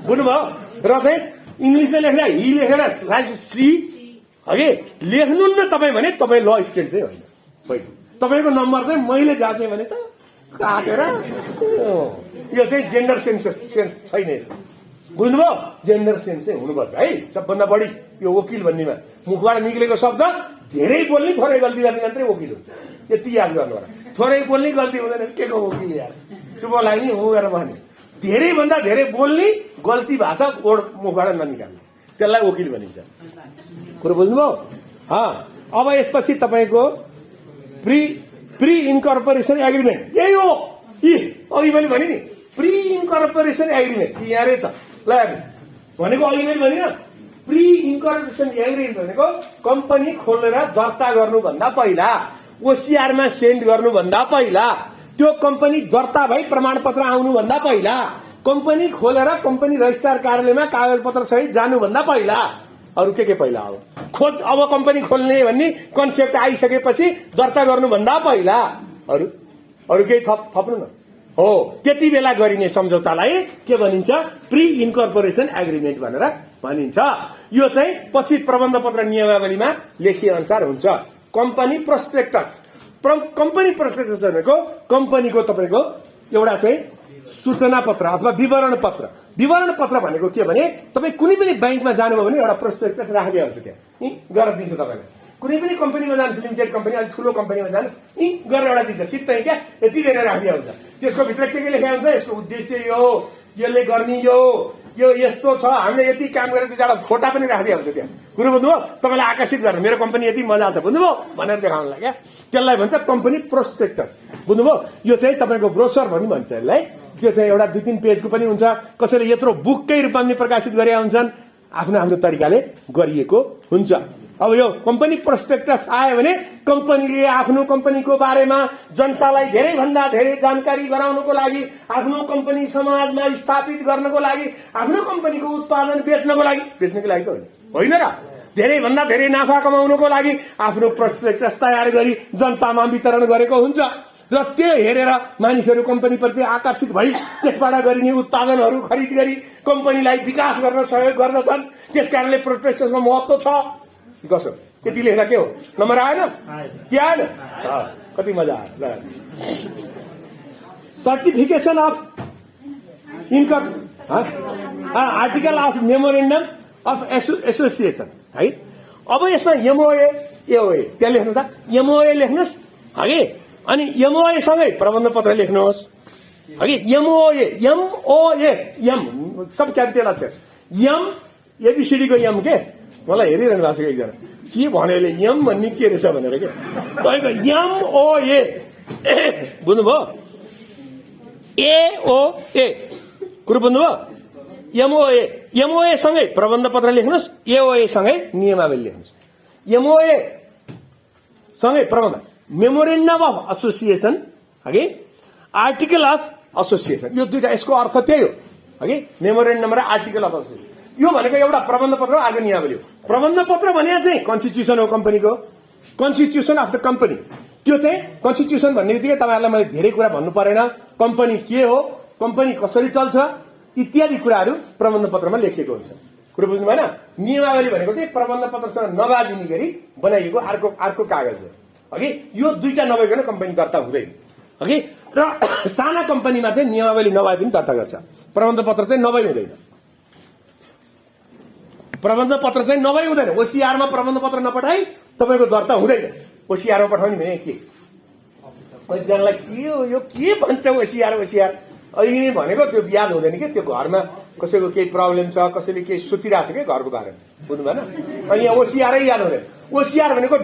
बुझ्नुभयो र चाहिँ इङ्ग्लिसमा लेख्दा हि लेखेर श्री हगि लेख्नु न तपाईँ भने तपाईँ ल स्टुडेन्ट चाहिँ होइन तपाईँको नम्बर चाहिँ मैले जाँचेँ भने त काटेर यो चाहिँ जेन्डर सेन्स छैन बुझ्नुभयो जेन्डर सेन्स चाहिँ हुनुपर्छ है सबभन्दा बढी यो वकिल भन्नेमा मुखबाट निक्लेको शब्द धेरै बोल्ने थोरै गल्ती गर्ने मात्रै वकिल हुन्छ यति याद गर्नु होला थोरै बोल्ने गल्ती हुँदैन के को वकिल यार चुप लाग्ने हो गरेर भन्ने धेरै भन्दा धेरै बोल्ने गल्ती भाषा मुखबाट ननिकाल्ने त्यसलाई वकिल भनिन्छ कुरो बुझ्नुभयो। अब यसपछि तपाईँको प्री इन्कर्पोरेसन एग्रिमेन्ट यही हो अघि मैले भने नि प्री इन्कर्पोरेसन एग्रिमेन्ट यहाँ रहेछ ल भनेको अघि मैले भने प्री इन्कर्पोरेसन एग्रिमेन्ट भनेको कम्पनी खोलेर दर्ता गर्नुभन्दा पहिला ओसिआरमा सेन्ड गर्नुभन्दा पहिला त्यो कम्पनी दर्ता भई प्रमाणपत्र आउनुभन्दा पहिला कम्पनी खोलेर कम्पनी रजिस्ट्रार कार्यालयमा कागजपत्र सहित जानुभन्दा पहिला अरू के पहिला अब कम्पनी खोल्ने भन्ने कन्सेप्ट आइसकेपछि दर्ता गर्नुभन्दा पहिला अरू केही थप्नु न हो त्यति बेला गरिने सम्झौतालाई के भनिन्छ प्री इन्कर्पोरेसन एग्रिमेन्ट भनेर भनिन्छ। यो चाहिँ पछि प्रबन्ध पत्र नियमावलीमा लेखिए अनुसार हुन्छ। कम्पनी प्रोस्पेक्टस भनेको कम्पनीको तपाईको एउटा चाहिँ सूचना पत्र अथवा विवरण पत्र भनेको के भने तपाईँ कुनै पनि ब्याङ्कमा जानुभयो भने एउटा प्रोस्पेक्टस राखिदिया हुन्छ त्यहाँ गरेर दिन्छ तपाईँलाई। कुनै पनि कम्पनीमा जानुहोस् लिमिटेड कम्पनी अलिक ठुलो कम्पनीमा जानुहोस् गरेर एउटा दिन्छ सिधै क्या यति धेरै राखिदिया हुन्छ। त्यसको भित्र के लेखेको हुन्छ यसको उद्देश्य यो यसले गर्ने यो यस्तो छ हामीले यति काम गरेर दुईवटा फोटा पनि राखिदिया हुन्छ त्यहाँ। कुरो बुझ्नुभयो तपाईँलाई आकर्षित गर्न मेरो कम्पनी यति मजा छ बुझ्नुभयो भनेर देखाउनलाई क्या त्यसलाई भन्छ कम्पनी प्रोस्पेक्टस बुझ्नुभयो। यो चाहिँ तपाईँको ब्रोसर पनि भन्छ यसलाई। त्यो चाहिँ एउटा 2-3 पेजको पनि हुन्छ कसैले यत्रो बुककै रूपमा पनि प्रकाशित गरेका हुन्छन् आफ्नो तरिकाले गरिएको हुन्छ। अब यो कम्पनी प्रोस्पेक्टस आयो भने कम्पनीले आफ्नो कम्पनीको बारेमा जनतालाई धेरै भन्दा धेरै जानकारी गराउनको लागि आफ्नो कम्पनी समाजमा स्थापित गर्नको लागि आफ्नो कम्पनीको उत्पादन बेच्नको लागि त होइन र धेरै भन्दा धेरै नाफा कमाउनको लागि आफ्नो प्रोस्पेक्टस तयार गरी जनतामा वितरण गरेको हुन्छ र त्यो हेरेर मानिसहरू कम्पनीप्रति आकर्षित भई त्यसबाट गरिने उत्पादनहरू खरिद गरी कम्पनीलाई विकास गर्न सहयोग गर्दछन्। त्यसकारणले प्रोस्पेक्टसको महत्व छ। कसो त्यति लेख्दा के हो नम्बर आएन के आएन कति मजा आयो। Certification of income article of memorandum of association है। अब यसमा एमओए त्यहाँ लेख्नु त एमओए लेख्नुहोस् है अनि एमओए सँगै प्रबन्ध पत्र लेख्नुहोस् हगि एमओए एम सब क्यापिटल अक्षर एम एबीसीडीको एम के मलाई हेरिरहनु भएको छ एकजना के भन्यो अहिले एम भन्ने के रहेछ भनेर के तपाईँको एमओए बुझ्नुभयो एओए कुरो बुझ्नुभयो एमओए सँगै प्रबन्ध पत्र लेख्नुहोस् एओए सँगै नियमावली लेख्नुहोस्। एमओए सँगै प्रबन्ध मेमोरेन्डम अफ एसोसिएसन हगि आर्टिकल अफ एसोसिएसन यो दुईटा यसको अर्थ त्यही हो हगि मेमोरेन्डम र आर्टिकल अफ एसोसिएसन। यो भनेको एउटा प्रबन्ध पत्र अर्को नियमावली हो। प्रबन्ध पत्र भने चाहिँ कन्स्टिट्युसन हो कम्पनीको कन्स्टिट्युसन अफ द कम्पनी। त्यो चाहिँ कन्स्टिट्युसन भन्ने बित्तिकै तपाईँहरूलाई मैले धेरै कुरा भन्नु परेन कम्पनी के हो कम्पनी कसरी चल्छ इत्यादि कुराहरू प्रबन्ध पत्रमा लेखिएको हुन्छ। कुरो बुझ्नु भएन। नियमावली भनेको चाहिँ प्रबन्ध पत्रसँग नबाजिने गरी बनाइएको अर्को कागज हो हगि। यो दुईटा नभइकन कम्पनी दर्ता हुँदैन हगि। र साना कम्पनीमा चाहिँ नियमावली नभए पनि दर्ता गर्छ प्रबन्ध पत्र चाहिँ नभई हुँदैन। प्रबन्ध पत्र चाहिँ नभई हुँदैन। ओसिआरमा प्रबन्ध पत्र नपठाई तपाईँको दर्ता हुँदैन। ओसिआरमा पठाउने भने के जनालाई के हो यो के भन्छ ओसिआर अहिले भनेको त्यो याद हुँदैन कि त्यो घरमा कसैको केही प्रब्लम छ कसैले केही सोचिरहेको छ कि घरको बारेमा बुझ्नु भएन। अनि यहाँ ओसिआरै याद हुँदैन। ओसिआर भनेको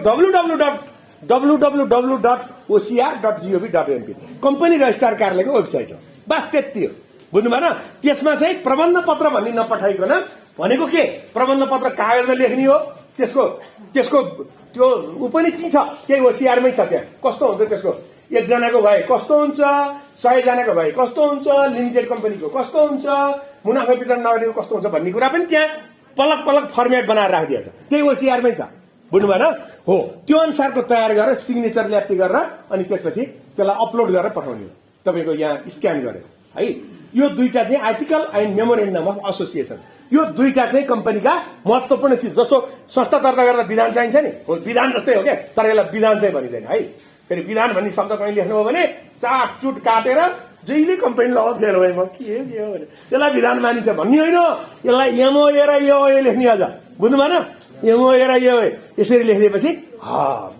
www.ocr.gov.np कम्पनी रजिस्ट्रार कार्यालयको वेबसाइट हो बस त्यति हो बुझ्नु भएन। त्यसमा चाहिँ प्रबन्ध पत्र भन्ने नपठाइकन भनेको के प्रबन्ध पत्र कागजमा लेख्ने हो त्यसको त्यो ऊ पनि के छ केही ओसिआरमै छ त्यहाँ कस्तो हुन्छ त्यसको एकजनाको भए कस्तो हुन्छ 100 जनाको भए कस्तो हुन्छ लिमिटेड कम्पनीको कस्तो हुन्छ मुनाफा वितरण नगरेको कस्तो हुन्छ भन्ने कुरा पनि त्यहाँ पलक फर्मेट बनाएर राखिदिएको छ त्यही ओसिआरमै छ बुझ्नु भएन हो। त्यो अनुसारको तयार गरेर सिग्नेचर ल्याप्ची गरेर अनि त्यसपछि त्यसलाई अपलोड गरेर पठाउने हो तपाईँको यहाँ स्क्यान गरेर है। यो दुईटा चाहिँ article and memorandum of association यो दुईटा चाहिँ कम्पनीका महत्त्वपूर्ण चिज जस्तो संस्था दर्ता गर्दा विधान चाहिन्छ नि हो विधान जस्तै हो क्या तर यसलाई विधान चाहिँ भनिँदैन है। फेरि विधान भन्ने शब्द कहीँ लेख्नुभयो भने चाटचुट काटेर जहिले कम्पनी ल फेल भयो म के हो भने यसलाई विधान मानिन्छ भन्ने होइन। यसलाई एमओए र एओए लेख्ने अझ बुझ्नु भएन। एमओए र एओए यसरी लेखिदिएपछि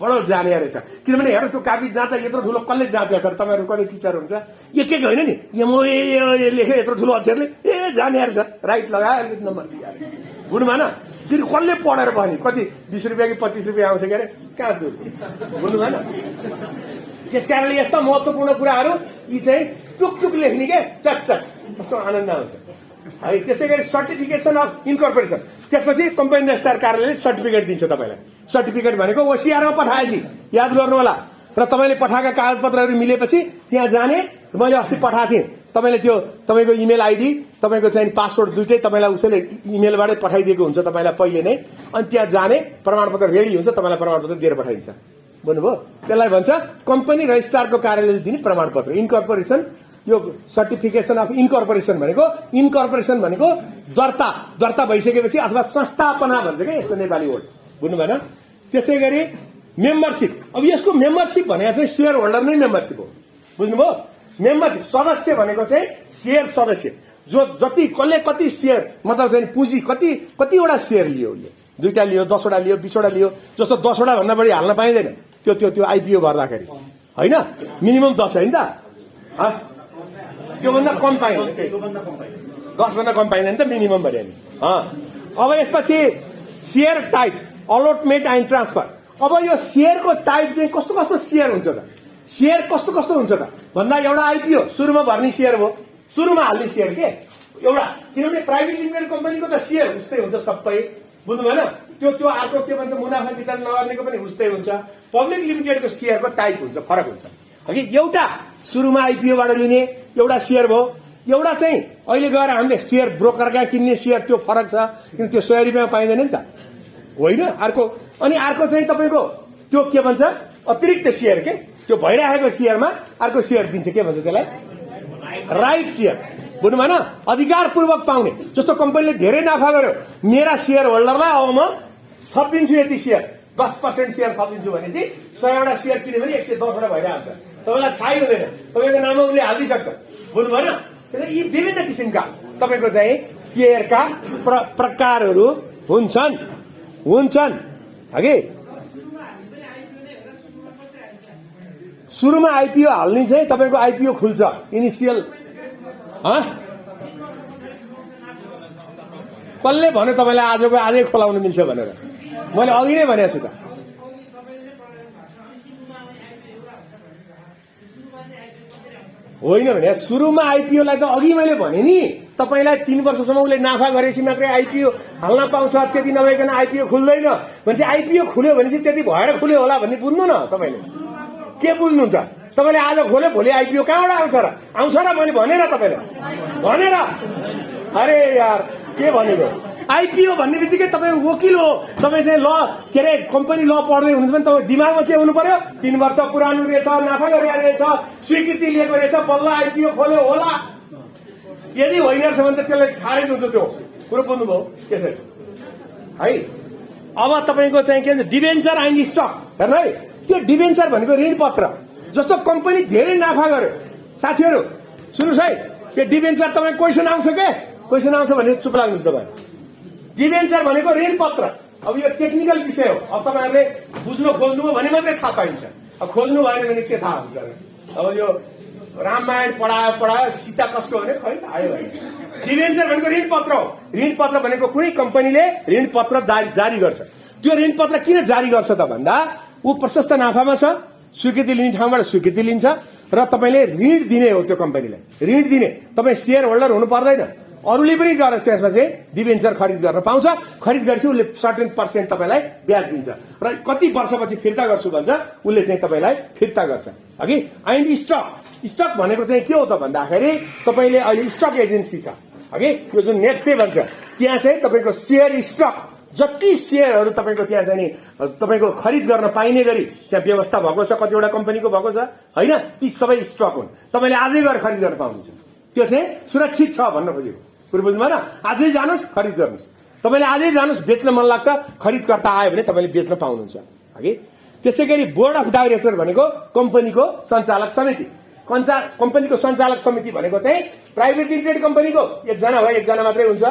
बडो जाने रहेछ किनभने हेर्नुहोस् त्यो कापी जाँदा यत्रो ठुलो कसले जाँचे सर तपाईँहरू कहिले टिचर हुन्छ एक होइन नि एमओए एओए लेखे यत्रो ठुलो अक्षरले जाने रहेछ राइट लगायो अलिकति नम्बर दियो बुझ्नु भएन। फेरि कसले पढेर भने कति 20 रुपियाँ कि 25 रुपियाँ आउँछ के अरे कहाँ बुझ्नु भएन। त्यस कारणले यस्ता महत्त्वपूर्ण कुराहरू यी चाहिँ टुकटुक लेख्ने के चट कस्तो आनन्द आउँछ है। त्यसै गरी सर्टिफिकेसन अफ इन्कर्पोरेसन त्यसपछि कम्पनी रजिस्ट्रार कार्यालयले सर्टिफिकेट दिन्छ तपाईँलाई। सर्टिफिकेट भनेको ओसिआरमा पठाएपछि याद गर्नु होला र तपाईँले पठाएका कागजपत्रहरू मिलेपछि त्यहाँ जाने मैले अस्ति पठाएको थिएँ तपाईँले त्यो तपाईँको इमेल आइडी तपाईँको चाहिँ पासवर्ड दुइटै तपाईँलाई उसैले इमेलबाटै पठाइदिएको हुन्छ तपाईँलाई पहिले नै। अनि त्यहाँ जाने प्रमाणपत्र रेडी हुन्छ, तपाईँलाई प्रमाणपत्र दिएर पठाइन्छ। बुझ्नुभयो? त्यसलाई भन्छ कम्पनी रजिस्ट्रारको कार्यालयले दिने प्रमाणपत्र। इन्कर्पोरेसन, यो सर्टिफिकेसन अफ इन्कर्पोरेसन भनेको दर्ता भइसकेपछि अथवा संस्थापना भन्छ क्या यसको नेपाली वर्ड। बुझ्नु भएन? त्यसै गरी मेम्बरसिप, अब यसको मेम्बरसिप भनेको चाहिँ सेयर होल्डर नै मेम्बरसिप हो। बुझ्नुभयो? मेम्बरसिप सदस्य भनेको चाहिँ सेयर सदस्य, जो जति कसले कति सेयर मतलब चाहिँ पुँजी कतिवटा सेयर लियो, उसले 2टा लियो, 10वटा लियो, 20वटा लियो, जस्तो 10वटा भन्दा बढी हाल्न पाइँदैन त्यो आइपिओ भर्दाखेरि, होइन? मिनिमम 10 होइन त? त्योभन्दा कम पाइँदैन, 10 भन्दा कम पाइँदैन त मिनिमम भने नि। अब यसपछि सेयर टाइप्स, अलटमेन्ट एन्ड ट्रान्सफर। अब यो सेयरको टाइप चाहिँ कस्तो कस्तो सेयर हुन्छ त? सेयर कस्तो कस्तो हुन्छ त भन्दा एउटा आइपिओ सुरुमा भर्ने सेयर हो, सुरुमा हाल्ने सेयर के एउटा, किनभने प्राइभेट लिमिटेड कम्पनीको त सेयर उस्तै हुन्छ सबै। बुझ्नु भएन? त्यो अर्को के भन्छ मुनाफा वितरण नगर्नेको पनि उस्तै हुन्छ। पब्लिक लिमिटेडको सेयरको टाइप हुन्छ, फरक हुन्छ। अघि एउटा सुरुमा आइपिओबाट लिने एउटा सेयर भयो, एउटा चाहिँ अहिले गएर हामीले सेयर ब्रोकरका किन्ने सेयर, त्यो फरक छ, किन त्यो 100 रुपियाँमा पाइँदैन नि त, होइन? अर्को चाहिँ तपाईँको त्यो के भन्छ अतिरिक्त सेयर, के त्यो भइरहेको सेयरमा अर्को सेयर दिन्छ, के भन्छ त्यसलाई? Right share. बुझ्नु भएन? अधिकारपूर्वक पाउने। जस्तो कम्पनीले धेरै नाफा गर्यो, मेरा सेयर होल्डरलाई अब म थपिदिन्छु यति सेयर, 10% सेयर थपिदिन्छु भनेपछि 100वटा सेयर किन्यो भने 110वटा भइरहेको हुन्छ। तपाईँलाई थाहै हुँदैन, तपाईँको नाममा उसले हालिदिइसक्छ। बुझ्नु भएन? यी विभिन्न किसिमका तपाईँको चाहिँ सेयरका प्रकारहरू हुन्छन्। हगि सुरुमा आइपिओ हाल्ने चाहिँ तपाईँको आइपिओ खुल्छ इनिसियल। कसले भन्यो तपाईँलाई आजै खोलाउनु मिल्छ भनेर? मैले अघि नै भनेको छु त। होइन भने सुरुमा आइपिओलाई त अघि मैले भने नि तपाईँलाई 3 वर्षसम्म उसले नाफा गरेपछि मात्रै आइपिओ हाल्न पाउँछ, त्यति नभइकन आइपिओ खुल्दैन भनेपछि आइपिओ खुल्यो भनेपछि त्यति भएर खुल्यो होला भन्ने बुझ्नु न। तपाईँले के बुझ्नुहुन्छ? तपाईँले आज खोल्यो भोलि आइपिओ कहाँबाट आउँछ र मैले भनेर तपाईँले भनेर, अरे यार के भनेको? आइपिओ भन्ने बित्तिकै तपाईँ वकिल हो, तपाईँ चाहिँ ल के अरे कम्पनी ल पढ्दै हुनुहुन्छ भने तपाईँ दिमागमा के हुनु पर्यो? 3 वर्ष पुरानो रहेछ, नाफा गरिरहेछ, स्वीकृति लिएको रहेछ, बल्ल आइपिओ खोल्यो होला। यदि होइन रहेछ भने त त्यसलाई खारेज हुन्छ। त्यो कुरो बुझ्नुभयो? त्यसरी है। अब तपाईँको चाहिँ के भन्छ डिबेन्चर एन्ड स्टक। हेर्नु है, यो डिबेन्चर भनेको ऋणपत्र। जस्तो कम्पनी धेरै नाफा गर्यो, साथीहरू सुन्नुहोस् है, यो डिबेन्चर तपाईँ क्वेसन आउँछ के? क्वेसन आउँछ भने चुप लाग्नुहोस् तपाईँ। डिबेन्चर भनेको ऋणपत्र। अब यो टेक्निकल विषय हो, अब तपाईँहरूले बुझ्नु खोज्नुभयो भने मात्रै थाहा पाइन्छ, अब खोज्नु भएन भने के थाहा हुन्छ? अब यो रामायण पढायो सीता कसको भने खै आयो भने। डिबेन्चर भनेको ऋणपत्र हो। ऋणपत्र भनेको कुनै कम्पनीले ऋणपत्र जारी गर्छ। त्यो ऋणपत्र किन जारी गर्छ त भन्दा ऊ प्रशस्त नाफामा छ, स्वीकृति लिने ठाउँबाट स्वीकृति लिन्छ र तपाईँले ऋण दिने हो। त्यो कम्पनीलाई ऋण दिने, तपाईँ सेयर होल्डर हुनु पर्दैन, अरूले पनि गरेर त्यसमा चाहिँ डिबेन्चर खरिद गर्न पाउँछ। खरिद गरेपछि उसले सर्टेन % तपाईँलाई ब्याज दिन्छ र कति वर्षपछि फिर्ता गर्छु भन्छ, उसले चाहिँ तपाईँलाई फिर्ता गर्छ। अघि एन्ड स्टक भनेको चाहिँ के हो त भन्दाखेरि तपाईँले अहिले स्टक एजेन्सी छ, अघि यो जुन नेटसे भन्छ, त्यहाँ चाहिँ तपाईँको सेयर स्टक जति सेयरहरू तपाईँको त्यहाँ चाहिँ नि तपाईँको खरिद गर्न पाइने गरी त्यहाँ व्यवस्था भएको छ, कतिवटा कम्पनीको भएको छ, होइन? ती सबै स्टक हुन्, तपाईँले आजै गएर खरिद गर्न पाउनुहुन्छ। त्यो चाहिँ सुरक्षित छ भन्न खोजेको कुरो बुझ्नु भएन? आजै जानुहोस् खरिद गर्नुहोस्, तपाईँले आजै जानुहोस्, बेच्न मन लाग्छ, खरिदकर्ता आयो भने तपाईँले बेच्न पाउनुहुन्छ। हगि त्यसै गरी बोर्ड अफ डाइरेक्टर भनेको कम्पनीको सञ्चालक समिति। कम्पनीको सञ्चालक समिति भनेको चाहिँ प्राइभेट लिमिटेड कम्पनीको 1 जना भए 1 जना मात्रै हुन्छ,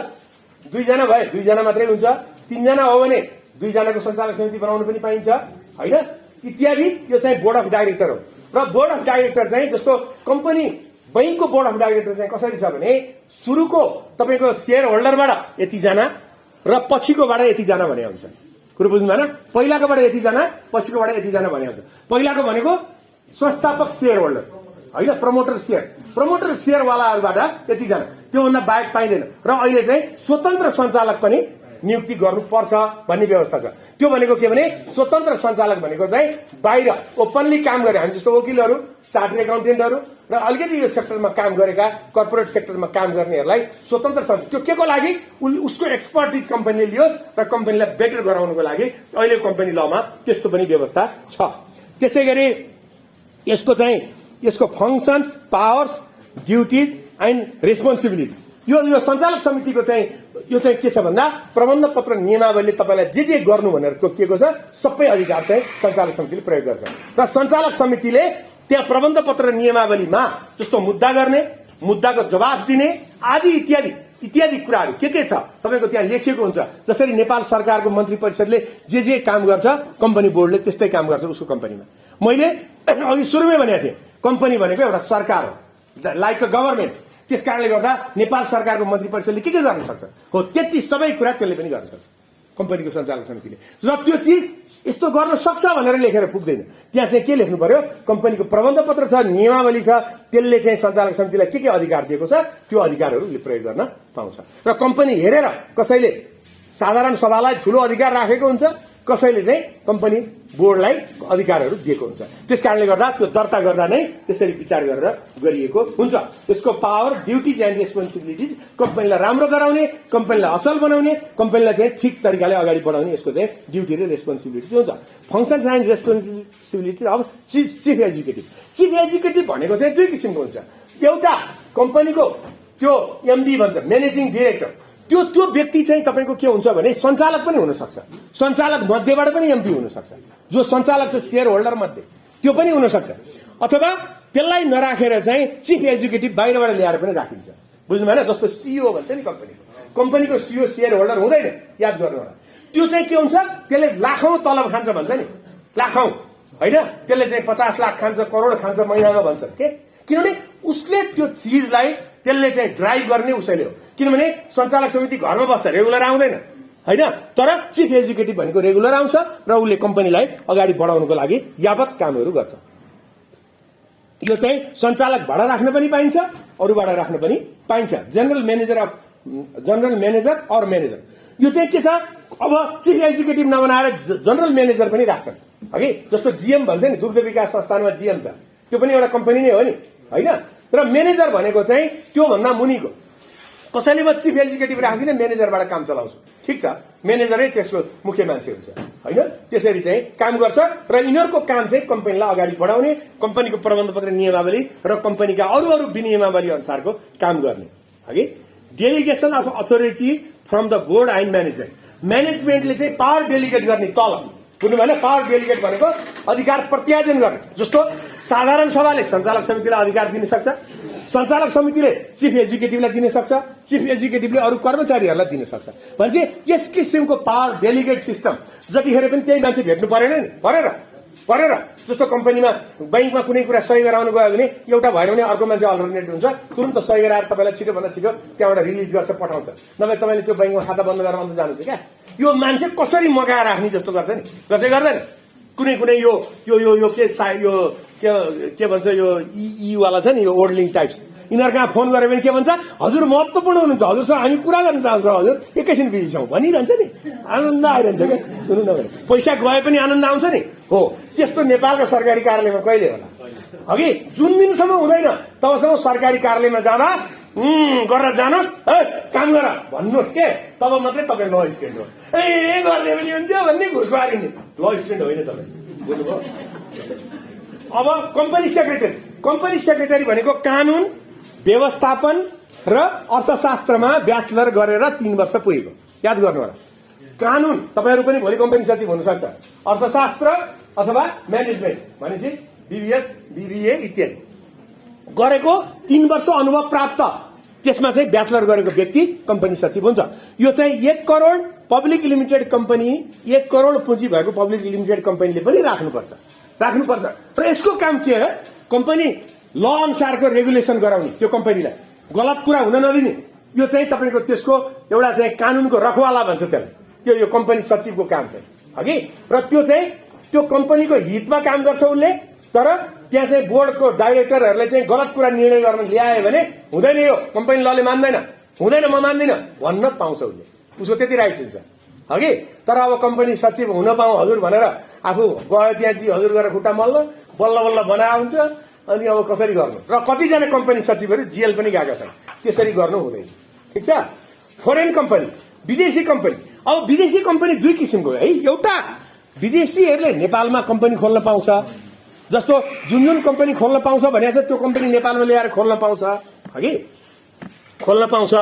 2 जना भए 2 जना मात्रै हुन्छ, 3 जना हो भने 2 जनाको सञ्चालक समिति बनाउनु पनि पाइन्छ, होइन? इत्यादि। यो चाहिँ बोर्ड अफ डाइरेक्टर हो। र बोर्ड अफ डाइरेक्टर चाहिँ जस्तो कम्पनी बैंकको बोर्ड अफ डाइरेक्टर चाहिँ कसरी छ भने सुरुको तपाईँको सेयर होल्डरबाट यति जना र पछिकोबाट यति जना भने हुन्छ। कुरो बुझ्नु भएन? पहिलाकोबाट यति जना, पछिकोबाट यति जना भने हुन्छ। पहिलाको भनेको संस्थापक सेयर होल्डर, होइन? प्रमोटर सेयरवालाहरूबाट यति जना, त्योभन्दा बाहेक पाइँदैन। र अहिले चाहिँ स्वतन्त्र सञ्चालक पनि नियुक्ति गर्नुपर्छ भन्ने व्यवस्था छ। त्यो भनेको के भने स्वतन्त्र सञ्चालक भनेको चाहिँ बाहिर ओपनली काम गरे हामी जस्तो वकिलहरू, चार्टर्ड एकाउन्टेन्टहरू र अलिकति यो सेक्टरमा काम गरेका कर्पोरेट सेक्टरमा काम गर्नेहरूलाई स्वतन्त्र त्यो के को लागि उसको एक्सपर्टिज कम्पनीले लियोस् र कम्पनीलाई बेटर गराउनको लागि अहिले कम्पनी लमा त्यस्तो पनि व्यवस्था छ। त्यसै गरी यसको functions, powers, duties and responsibilities यो सञ्चालक समितिको यो चाहिँ के छ भन्दा प्रबन्ध पत्र नियमावलीले तपाईँलाई जे गर्नु भनेर तोकिएको छ सबै अधिकार चाहिँ सञ्चालक समितिले प्रयोग गर्छ र सञ्चालक समितिले त्यहाँ प्रबन्ध पत्र नियमावलीमा जस्तो मुद्दा गर्ने, मुद्दाको जवाफ दिने आदि इत्यादि कुराहरू के छ तपाईँको त्यहाँ लेखिएको हुन्छ। जसरी नेपाल सरकारको मन्त्री परिषदले जे काम गर्छ कम्पनी बोर्डले त्यस्तै काम गर्छ उसको कम्पनीमा। मैले अघि सुरुमै भनेको थिएँ कम्पनी भनेको एउटा सरकार हो, लाइक अ गभर्मेन्ट। त्यस कारणले गर्दा नेपाल सरकारको मन्त्री परिषदले के गर्न सक्छ हो त्यति सबै कुरा त्यसले पनि गर्न सक्छ कम्पनीको सञ्चालक समितिले। र त्यो चिज यस्तो गर्न सक्छ भनेर लेखेर पुग्दैन, त्यहाँ चाहिँ के लेख्नु पर्यो कम्पनीको प्रबन्ध पत्र छ, नियमावली छ, त्यसले चाहिँ सञ्चालक समितिलाई के अधिकार दिएको छ त्यो अधिकारहरू उसले प्रयोग गर्न पाउँछ। र कम्पनी हेरेर कसैले साधारण सभालाई ठूलो अधिकार राखेको हुन्छ, कसैले चाहिँ कम्पनी बोर्डलाई अधिकारहरू दिएको हुन्छ। त्यस कारणले गर्दा त्यो दर्ता गर्दा नै त्यसरी विचार गरेर गरिएको हुन्छ। यसको पावर, ड्युटिज एन्ड रेस्पोन्सिबिलिटिज कम्पनीलाई राम्रो गराउने, कम्पनीलाई असल बनाउने, कम्पनीलाई चाहिँ ठिक तरिकाले अगाडि बढाउने यसको चाहिँ ड्युटी र रेस्पोन्सिबिलिटिज हुन्छ। फङ्सन्स एन्ड रेस्पोन्सिबिलिटिज अब चिफ एक्जिक्युटिभ भनेको चाहिँ दुई किसिमको हुन्छ। एउटा कम्पनीको त्यो एमडी भन्छ म्यानेजिङ डिरेक्टर, त्यो व्यक्ति चाहिँ तपाईँको के हुन्छ भने सञ्चालक पनि हुन सक्छ, सञ्चालक मध्येबाट पनि एमपी हुन सक्छ, जो सञ्चालक छ शेयर होल्डर मध्ये त्यो पनि हुन सक्छ। अथवा त्यसलाई नराखेर चाहिँ चिफ एक्जिक्युटिभ बाहिरबाट ल्याएर पनि राखिन्छ, बुझ्नु भएन? जस्तो सीईओ भन्छ नि कम्पनीको सीईओ शेयर होल्डर हुँदैन, याद गर्नु होला। त्यो चाहिँ के हुन्छ त्यसले लाखौं तलब खान्छ भन्छ नि, लाखौं होइन, त्यसले चाहिँ 50 लाख खान्छ, करोड खान्छ महिनामा भन्छ के, किनभने उसले त्यो चिजलाई त्यसले चाहिँ ड्राइभ गर्ने उसैले हो। किनभने सञ्चालक समिति घरमा बस्छ, रेगुलर आउँदैन होइन, तर चिफ एक्जिक्युटिभ भनेको रेगुलर आउँछ र उसले कम्पनीलाई अगाडि बढाउनको लागि यावत कामहरू गर्छ। यो चाहिँ सञ्चालकबाट राख्न पनि पाइन्छ, अरूबाट राख्न पनि पाइन्छ। जनरल म्यानेजर अर म्यानेजर यो चाहिँ के छ, अब चिफ एक्जिक्युटिभ नबनाएर जनरल म्यानेजर पनि राख्छन् हगि। जस्तो जीएम भन्छ नि, दुग्ध विकास संस्थानमा जीएम छ, त्यो पनि एउटा कम्पनी नै हो नि होइन। र म्यानेजर भनेको चाहिँ त्योभन्दा मुनिको, कसैले म चिफ एक्जिक्युटिभ राख्दिनँ म्यानेजरबाट काम चलाउँछु, ठिक छ, म्यानेजरै त्यसको मुख्य मान्छे हुन्छ होइन। त्यसरी चाहिँ काम गर्छ र यिनीहरूको काम चाहिँ कम्पनीलाई अगाडि बढाउने, कम्पनीको प्रबन्ध पत्र नियमावली र कम्पनीका अरू विनियमावली अनुसारको काम गर्ने हगि। Delegation of authority from the board and म्यानेजमेन्टले चाहिँ पावर डेलिगेट गर्ने तल, बुझ्नु भएन? पावर डेलिगेट भनेको अधिकार प्रत्यायोजन गर्ने। जस्तो साधारण सभाले सञ्चालक समितिलाई अधिकार दिन सक्छ, सञ्चालक समितिले चिफ एक्जिक्युटिभलाई दिन सक्छ, चिफ एक्जिक्युटिभले अरू कर्मचारीहरूलाई दिन सक्छ। भनेपछि यस किसिमको पावर डेलिगेट सिस्टम जतिखेर पनि त्यही मान्छे भेट्नु परेन नि, परेर जस्तो कम्पनीमा बैंकमा कुनै कुरा सही गराउनु गयो भने एउटा भएन भने अर्को मान्छे अल्टरनेट हुन्छ, तुरन्त सही गराएर तपाईँलाई छिटोभन्दा छिटो त्यहाँबाट रिलिज गर्छ, पठाउँछ। नभए तपाईँले त्यो बैंकमा खाता बन्द गरेर अन्त जानुहुन्छ क्या। यो मान्छे कसरी मगाएर राख्ने जस्तो गर्छ नि, गर्दैन? कुनै यो के भन्छ, यो ई वाला छ नि, यो ओर्डलिङ टाइप्स, यिनीहरू कहाँ फोन गऱ्यो भने के भन्छ, हजुर महत्त्वपूर्ण हुनुहुन्छ, हजुरसँग हामी कुरा गर्न चाहन्छौँ, हजुर एकैछिन बिजी छौँ भनिरहन्छ नि, आनन्द आइरहन्छ क्या। सुन्नु न, पैसा गए पनि आनन्द आउँछ नि हो। त्यस्तो नेपालको सरकारी कार्यालयमा कहिले होला अघि? जुन दिनसम्म हुँदैन तबसम्म सरकारी कार्यालयमा जाँदा गरेर जानुहोस्, काम गर भन्नुहोस् के, तब मात्रै तपाईँ ल स्ट्यान्ड हो। गर्ने पनि हुन्थ्यो भन्ने घुस बारिने ल स्ट्यान्ड होइन तपाईँ, बुझ्नुभयो? अब कम्पनी सेक्रेटरी भनेको कानून, व्यवस्थापन र अर्थशास्त्रमा ब्याचलर गरेर 3 वर्ष पुगेको, याद गर्नु होला। कानून तपाईँहरू पनि भोलि कम्पनी सचिव हुनसक्छ, अर्थशास्त्र अथवा म्यानेजमेन्ट भनेपछि बीबीएस, बीबीए इत्यादि गरेको 3 वर्ष अनुभव प्राप्त, त्यसमा चाहिँ ब्याचलर गरेको व्यक्ति कम्पनी सचिव हुन्छ। यो चाहिँ 1 crore public limited company, 1 crore पुँजी भएको पब्लिक लिमिटेड कम्पनीले पनि राख्नुपर्छ। र यसको काम के हो, कम्पनी ल अनुसारको रेगुलेसन गराउने, त्यो कम्पनीलाई गलत कुरा हुन नदिने। यो चाहिँ तपाईँको त्यसको एउटा चाहिँ कानूनको रखवाला भन्छ त्यसलाई, यो कम्पनी सचिवको काम चाहिँ हगि। र त्यो चाहिँ त्यो कम्पनीको हितमा काम गर्छ उसले, तर त्यहाँ चाहिँ बोर्डको डाइरेक्टरहरूले चाहिँ गलत कुरा निर्णय गर्न ल्यायो भने हुँदैन, यो कम्पनी लले मान्दैन, हुँदैन, म मान्दिनँ भन्न पाउँछ उसले उसको त्यति राइट्स हुन्छ हगि। तर अब कम्पनी सचिव हुन पाऊँ हजुर भनेर आफू गयो त्यहाँ जी हजुर गरेर खुट्टा मल्ल बल्ल बल्ल बनाएको हुन्छ। अनि अब कसरी गर्नु, र कतिजना कम्पनी सचिवहरू जेल पनि गएका छन्। त्यसरी गर्नु हुँदैन, ठिक छ। फरेन कम्पनी, विदेशी कम्पनी। अब विदेशी कम्पनी दुई किसिमको है। एउटा विदेशीहरूले नेपालमा कम्पनी खोल्न पाउँछ, जस्तो जुन जुन कम्पनी खोल्न पाउँछ भने छ त्यो कम्पनी नेपालमा ल्याएर खोल्न पाउँछ हगि, खोल्न पाउँछ।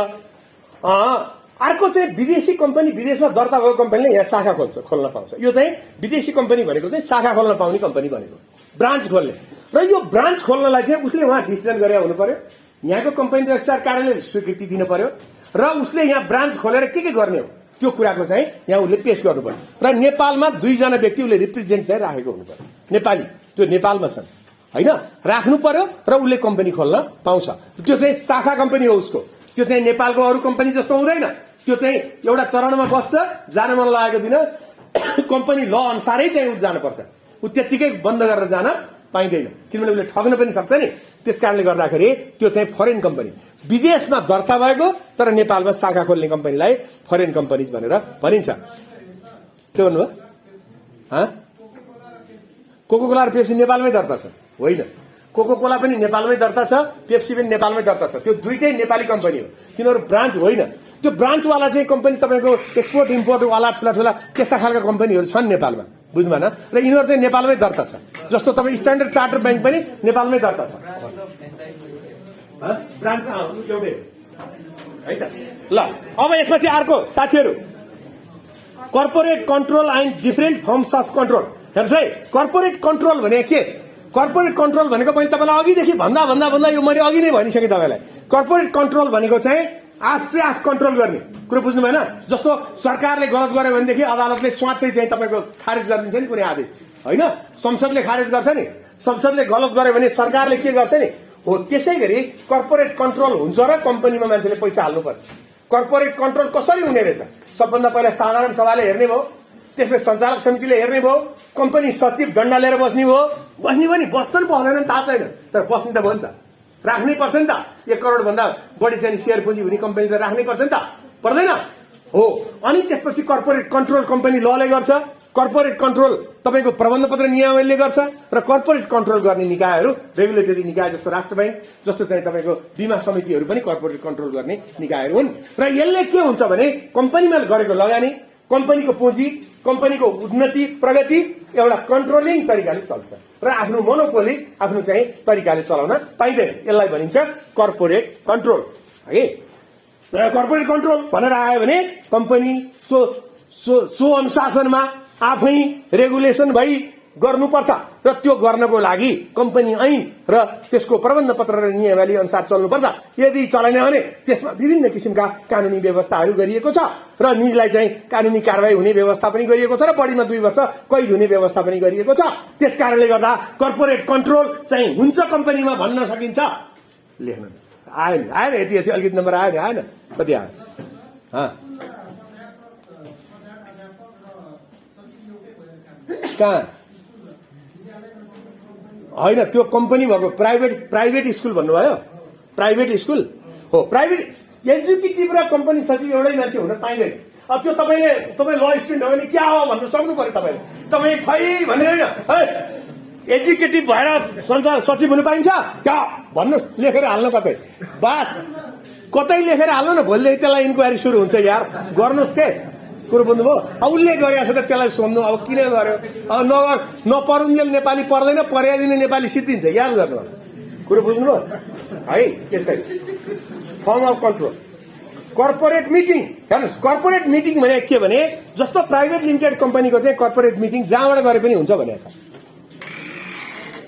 अर्को चाहिँ विदेशी कम्पनी, विदेशमा दर्ता भएको कम्पनीले यहाँ शाखा खोल्न पाउँछ। यो चाहिँ विदेशी कम्पनी भनेको चाहिँ शाखा खोल्न पाउने कम्पनी भनेको, ब्रान्च खोल्ने। र यो ब्रान्च खोल्नलाई चाहिँ उसले उहाँ डिसिजन गरे हुनु पर्यो, यहाँको कम्पनी रजिस्ट्रार कार्यालयले स्वीकृति दिनु पर्यो, र उसले यहाँ ब्रान्च खोलेर के गर्ने हो त्यो कुराको चाहिँ यहाँ उसले पेश गर्नु पर्यो। र नेपालमा 2 जना व्यक्ति उसले रिप्रेजेन्ट चाहिँ राखेको हुनु पर्यो, नेपाली, त्यो नेपालमा छन् होइन, राख्नु पर्यो र उसले कम्पनी खोल्न पाउँछ। त्यो चाहिँ शाखा कम्पनी हो उसको। त्यो चाहिँ नेपालको अरू कम्पनी जस्तो हुँदैन। त्यो चाहिँ एउटा चरणमा बस्छ, जान मन लागेको दिन कम्पनी ल अनुसारै चाहिँ उ जानुपर्छ। उ त्यत्तिकै बन्द गरेर जान पाइँदैन, किनभने उसले ठग्न पनि सक्छ नि। त्यस कारणले गर्दाखेरि त्यो चाहिँ फरेन कम्पनी, विदेशमा दर्ता भएको तर नेपालमा शाखा खोल्ने कम्पनीलाई फरेन कम्पनी भनेर भनिन्छ। के भन्नुभयो? कोको कोला र पेप्सी नेपालमै दर्ता छ? होइन, कोको कोला पनि नेपालमै दर्ता छ, पेप्सी पनि नेपालमै दर्ता छ। त्यो दुइटै नेपाली कम्पनी हो, तिनीहरू ब्रान्च होइन। त्यो ब्रान्चवाला चाहिँ कम्पनी तपाईँको एक्सपोर्ट इम्पोर्टवाला ठुला ठुला त्यस्ता खालका कम्पनीहरू छन् नेपालमा, बुझ्नु भएन? र यिनीहरू चाहिँ नेपालमै दर्ता छ। जस्तो तपाईँ स्ट्यान्डर्ड चार्टर ब्याङ्क पनि नेपालमै दर्ता छ, ब्रान्च एउटै है त। ल अब यसपछि अर्को साथीहरू, corporate control and different firms of control. हेर्नुहोस् है, कर्पोरेट कन्ट्रोल भने के? कर्पोरेट कन्ट्रोल भनेको मैले तपाईँलाई अघिदेखि भन्दा यो मैले अघि नै भनिसकेँ तपाईँलाई। कर्पोरेट कन्ट्रोल भनेको चाहिँ आफसे आफ कन्ट्रोल गर्ने कुरो, बुझ्नु भएन? जस्तो सरकारले गलत गर्यो भनेदेखि अदालतले स्वाटै चाहिँ तपाईँको खारेज गरिदिन्छ नि कुनै आदेश, होइन? संसदले खारेज गर्छ नि। संसदले गलत गर्यो भने सरकारले के गर्छ नि? हो, त्यसै गरी कर्पोरेट कन्ट्रोल हुन्छ र कम्पनीमा मान्छेले पैसा हाल्नुपर्छ। कर्पोरेट कन्ट्रोल कसरी हुने रहेछ? सबभन्दा पहिला साधारण सभाले हेर्ने भयो, त्यसपछि सञ्चालक समितिले हेर्ने भयो, कम्पनी सचिव डन्डा लिएर बस्ने भयो। बस्ने पनि बस्छन् बस्दैनन् थाहा छैन, तर बस्ने त भयो नि त, राख्नै पर्छ नि त। 1 करोड भन्दा बढी चाहिँ सेयर पुँजी हुने कम्पनी त राख्नै पर्छ नि त, पर्दैन हो? अनि त्यसपछि कर्पोरेट कन्ट्रोल कम्पनी लले गर्छ। कर्पोरेट कन्ट्रोल तपाईँको प्रबन्ध पत्र नियमावलीले गर्छ, र कर्पोरेट कन्ट्रोल गर्ने निकायहरू रेगुलेटरी निकाय जस्तो राष्ट्र ब्याङ्क जस्तो चाहिँ तपाईँको बीमा समितिहरू पनि कर्पोरेट कन्ट्रोल गर्ने निकायहरू हुन्। र यसले के हुन्छ भने कम्पनीमा गरेको लगानी, कम्पनीको पुँजी, कम्पनीको उन्नति प्रगति एउटा कन्ट्रोलिङ तरिकाले चल्छ, र आफ्नो मोनोपोली आफ्नो चाहिँ तरिकाले चलाउन पाइँदैन। यसलाई भनिन्छ कर्पोरेट कन्ट्रोल है। र कर्पोरेट कन्ट्रोल भनेर आयो भने कम्पनी सो अनुशासनमा आफै रेगुलेसन भई गर्नुपर्छ, र त्यो गर्नको लागि कम्पनी ऐन र त्यसको प्रबन्ध पत्र र नियमावली अनुसार चल्नुपर्छ। यदि चलेन भने त्यसमा विभिन्न किसिमका कानुनी व्यवस्थाहरू गरिएको छ, र निजलाई चाहिँ कानुनी कारवाही हुने व्यवस्था पनि गरिएको छ, र बढीमा 2 वर्ष कैद हुने व्यवस्था पनि गरिएको छ। त्यस कारणले गर्दा कर्पोरेट कन्ट्रोल चाहिँ हुन्छ कम्पनीमा भन्न सकिन्छ। लेख्नु आयो नि, आएन? यति चाहिँ अलिकति नम्बर आयो नि, आएन? कति आयो? कहाँ? होइन, त्यो कम्पनी भएको प्राइभेट स्कुल भन्नुभयो? प्राइभेट स्कुल हो। प्राइभेट एक्जिक्युटिभ र कम्पनी सचिव एउटै मान्छे हुन पाइँदैन। अब त्यो तपाईँ ल स्टुडेन्ट हो भने क्या हो भन्नु सक्नु पर्यो तपाईँले। तपाईँ खै भन्ने होइन, एक्जिक्युटिभ भएर संसार सचिव हुनु पाइन्छ क्या भन्नुहोस्, लेखेर हाल्नु कतै, बास कतै लेखेर हाल्नु न। भोलिदेखि त्यसलाई इन्क्वायरी सुरु हुन्छ यार, गर्नुहोस् के कुरो बुझ्नुभयो? अब उसले गरेको छ त त्यसलाई सोध्नु, अब किन गर्यो? अब नपरुन्जेल नेपाली पर्दैन, पर्यादिने नेपाली सिद्धिन्छ, याद गर्नु कुरो बुझ्नुभयो है। त्यसै form of control corporate meeting. हेर्नुहोस्, कर्पोरेट मिटिङ भने के भने जस्तो प्राइभेट लिमिटेड कम्पनीको चाहिँ कर्पोरेट मिटिङ जहाँबाट गरे पनि हुन्छ भनेको छ।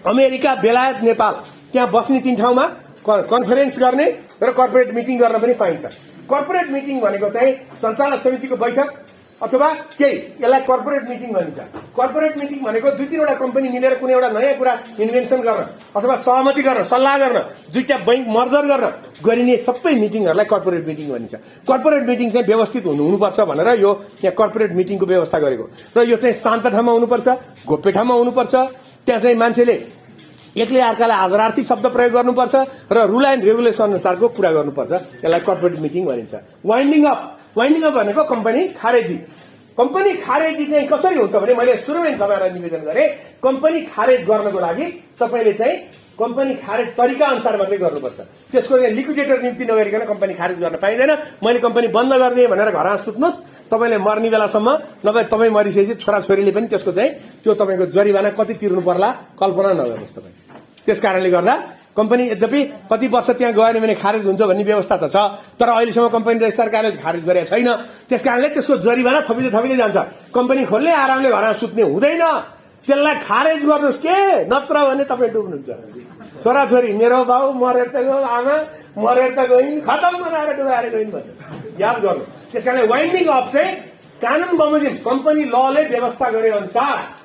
अमेरिका, बेलायत, नेपाल त्यहाँ बस्ने 3 ठाउँमा कन्फरेन्स गर्ने र कर्पोरेट मिटिङ गर्न पनि पाइन्छ। कर्पोरेट मिटिङ भनेको चाहिँ सञ्चालक समितिको बैठक अथवा केही, यसलाई कर्पोरेट मिटिङ भनिन्छ। कर्पोरेट मिटिङ भनेको 2-3 वटा कम्पनी मिलेर कुनै एउटा नयाँ कुरा इन्भेन्सन गर्न अथवा सहमति गर्न, सल्लाह गर्न, 2टा बैंक मर्जर गर्न गरिने सबै मिटिङहरूलाई कर्पोरेट मिटिङ भनिन्छ। कर्पोरेट मिटिङ चाहिँ व्यवस्थित हुनुपर्छ भनेर यो यहाँ कर्पोरेट मिटिङको व्यवस्था गरेको, र यो चाहिँ शान्त ठाउँमा हुनुपर्छ, गोप्य ठाउँमा हुनुपर्छ। त्यहाँ चाहिँ मान्छेले एकले अर्कालाई आदरार्थी शब्द प्रयोग गर्नुपर्छ, र रुल एन्ड रेगुलेसन अनुसारको कुरा गर्नुपर्छ। यसलाई कर्पोरेट मिटिङ भनिन्छ। वाइन्डिङ अप वाइन्डिङ अप भनेको कम्पनी खारेजी। कम्पनी खारेजी चाहिँ कसरी हुन्छ भने मैले सुरुमै तपाईहरुलाई निवेदन गरेँ, कम्पनी खारेज गर्नको लागि तपाईले चाहिँ कम्पनी खारेज तरिका अनुसार मात्रै गर्नुपर्छ। त्यसको लिक्विडेटर नियुक्ति नगरिकन कम्पनी खारेज गर्न पाइँदैन। मैले कम्पनी बन्द गरिदिएँ भनेर घरमा सुत्नुहोस्, तपाईले मर्ने बेलासम्म, नभए तपाईँ मरिसकेपछि छोराछोरीले पनि त्यसको चाहिँ त्यो तपाईँको जरिवाना कति तिर्नु पर्ला कल्पना नगर्नुहोस् तपाईँ। त्यस कारणले गर्दा कम्पनी यद्यपि कति वर्ष त्यहाँ गएन भने खारेज हुन्छ भन्ने व्यवस्था त छ, तर अहिलेसम्म कम्पनी रजिस्ट्रार कार्यालयले खारेज गरेको छैन। त्यस कारणले त्यसको जरिवाना थपिँदै जान्छ। कम्पनी खोल्ने आरामले घरमा सुत्ने हुँदैन, त्यसलाई खारेज गर्नुहोस् के, नत्र भने तपाईँ डुब्नुहुन्छ। छोराछोरी मेरो बाउ मरेर त गयो, आमा मरेर त गइन्, खतम बनाएर डुबाएर गइन् भन्छ, याद गर्नु। त्यस कारणले वाइन्डिङ अप चाहिँ कानून बमोजिम कम्पनी लले व्यवस्था गरे अनुसार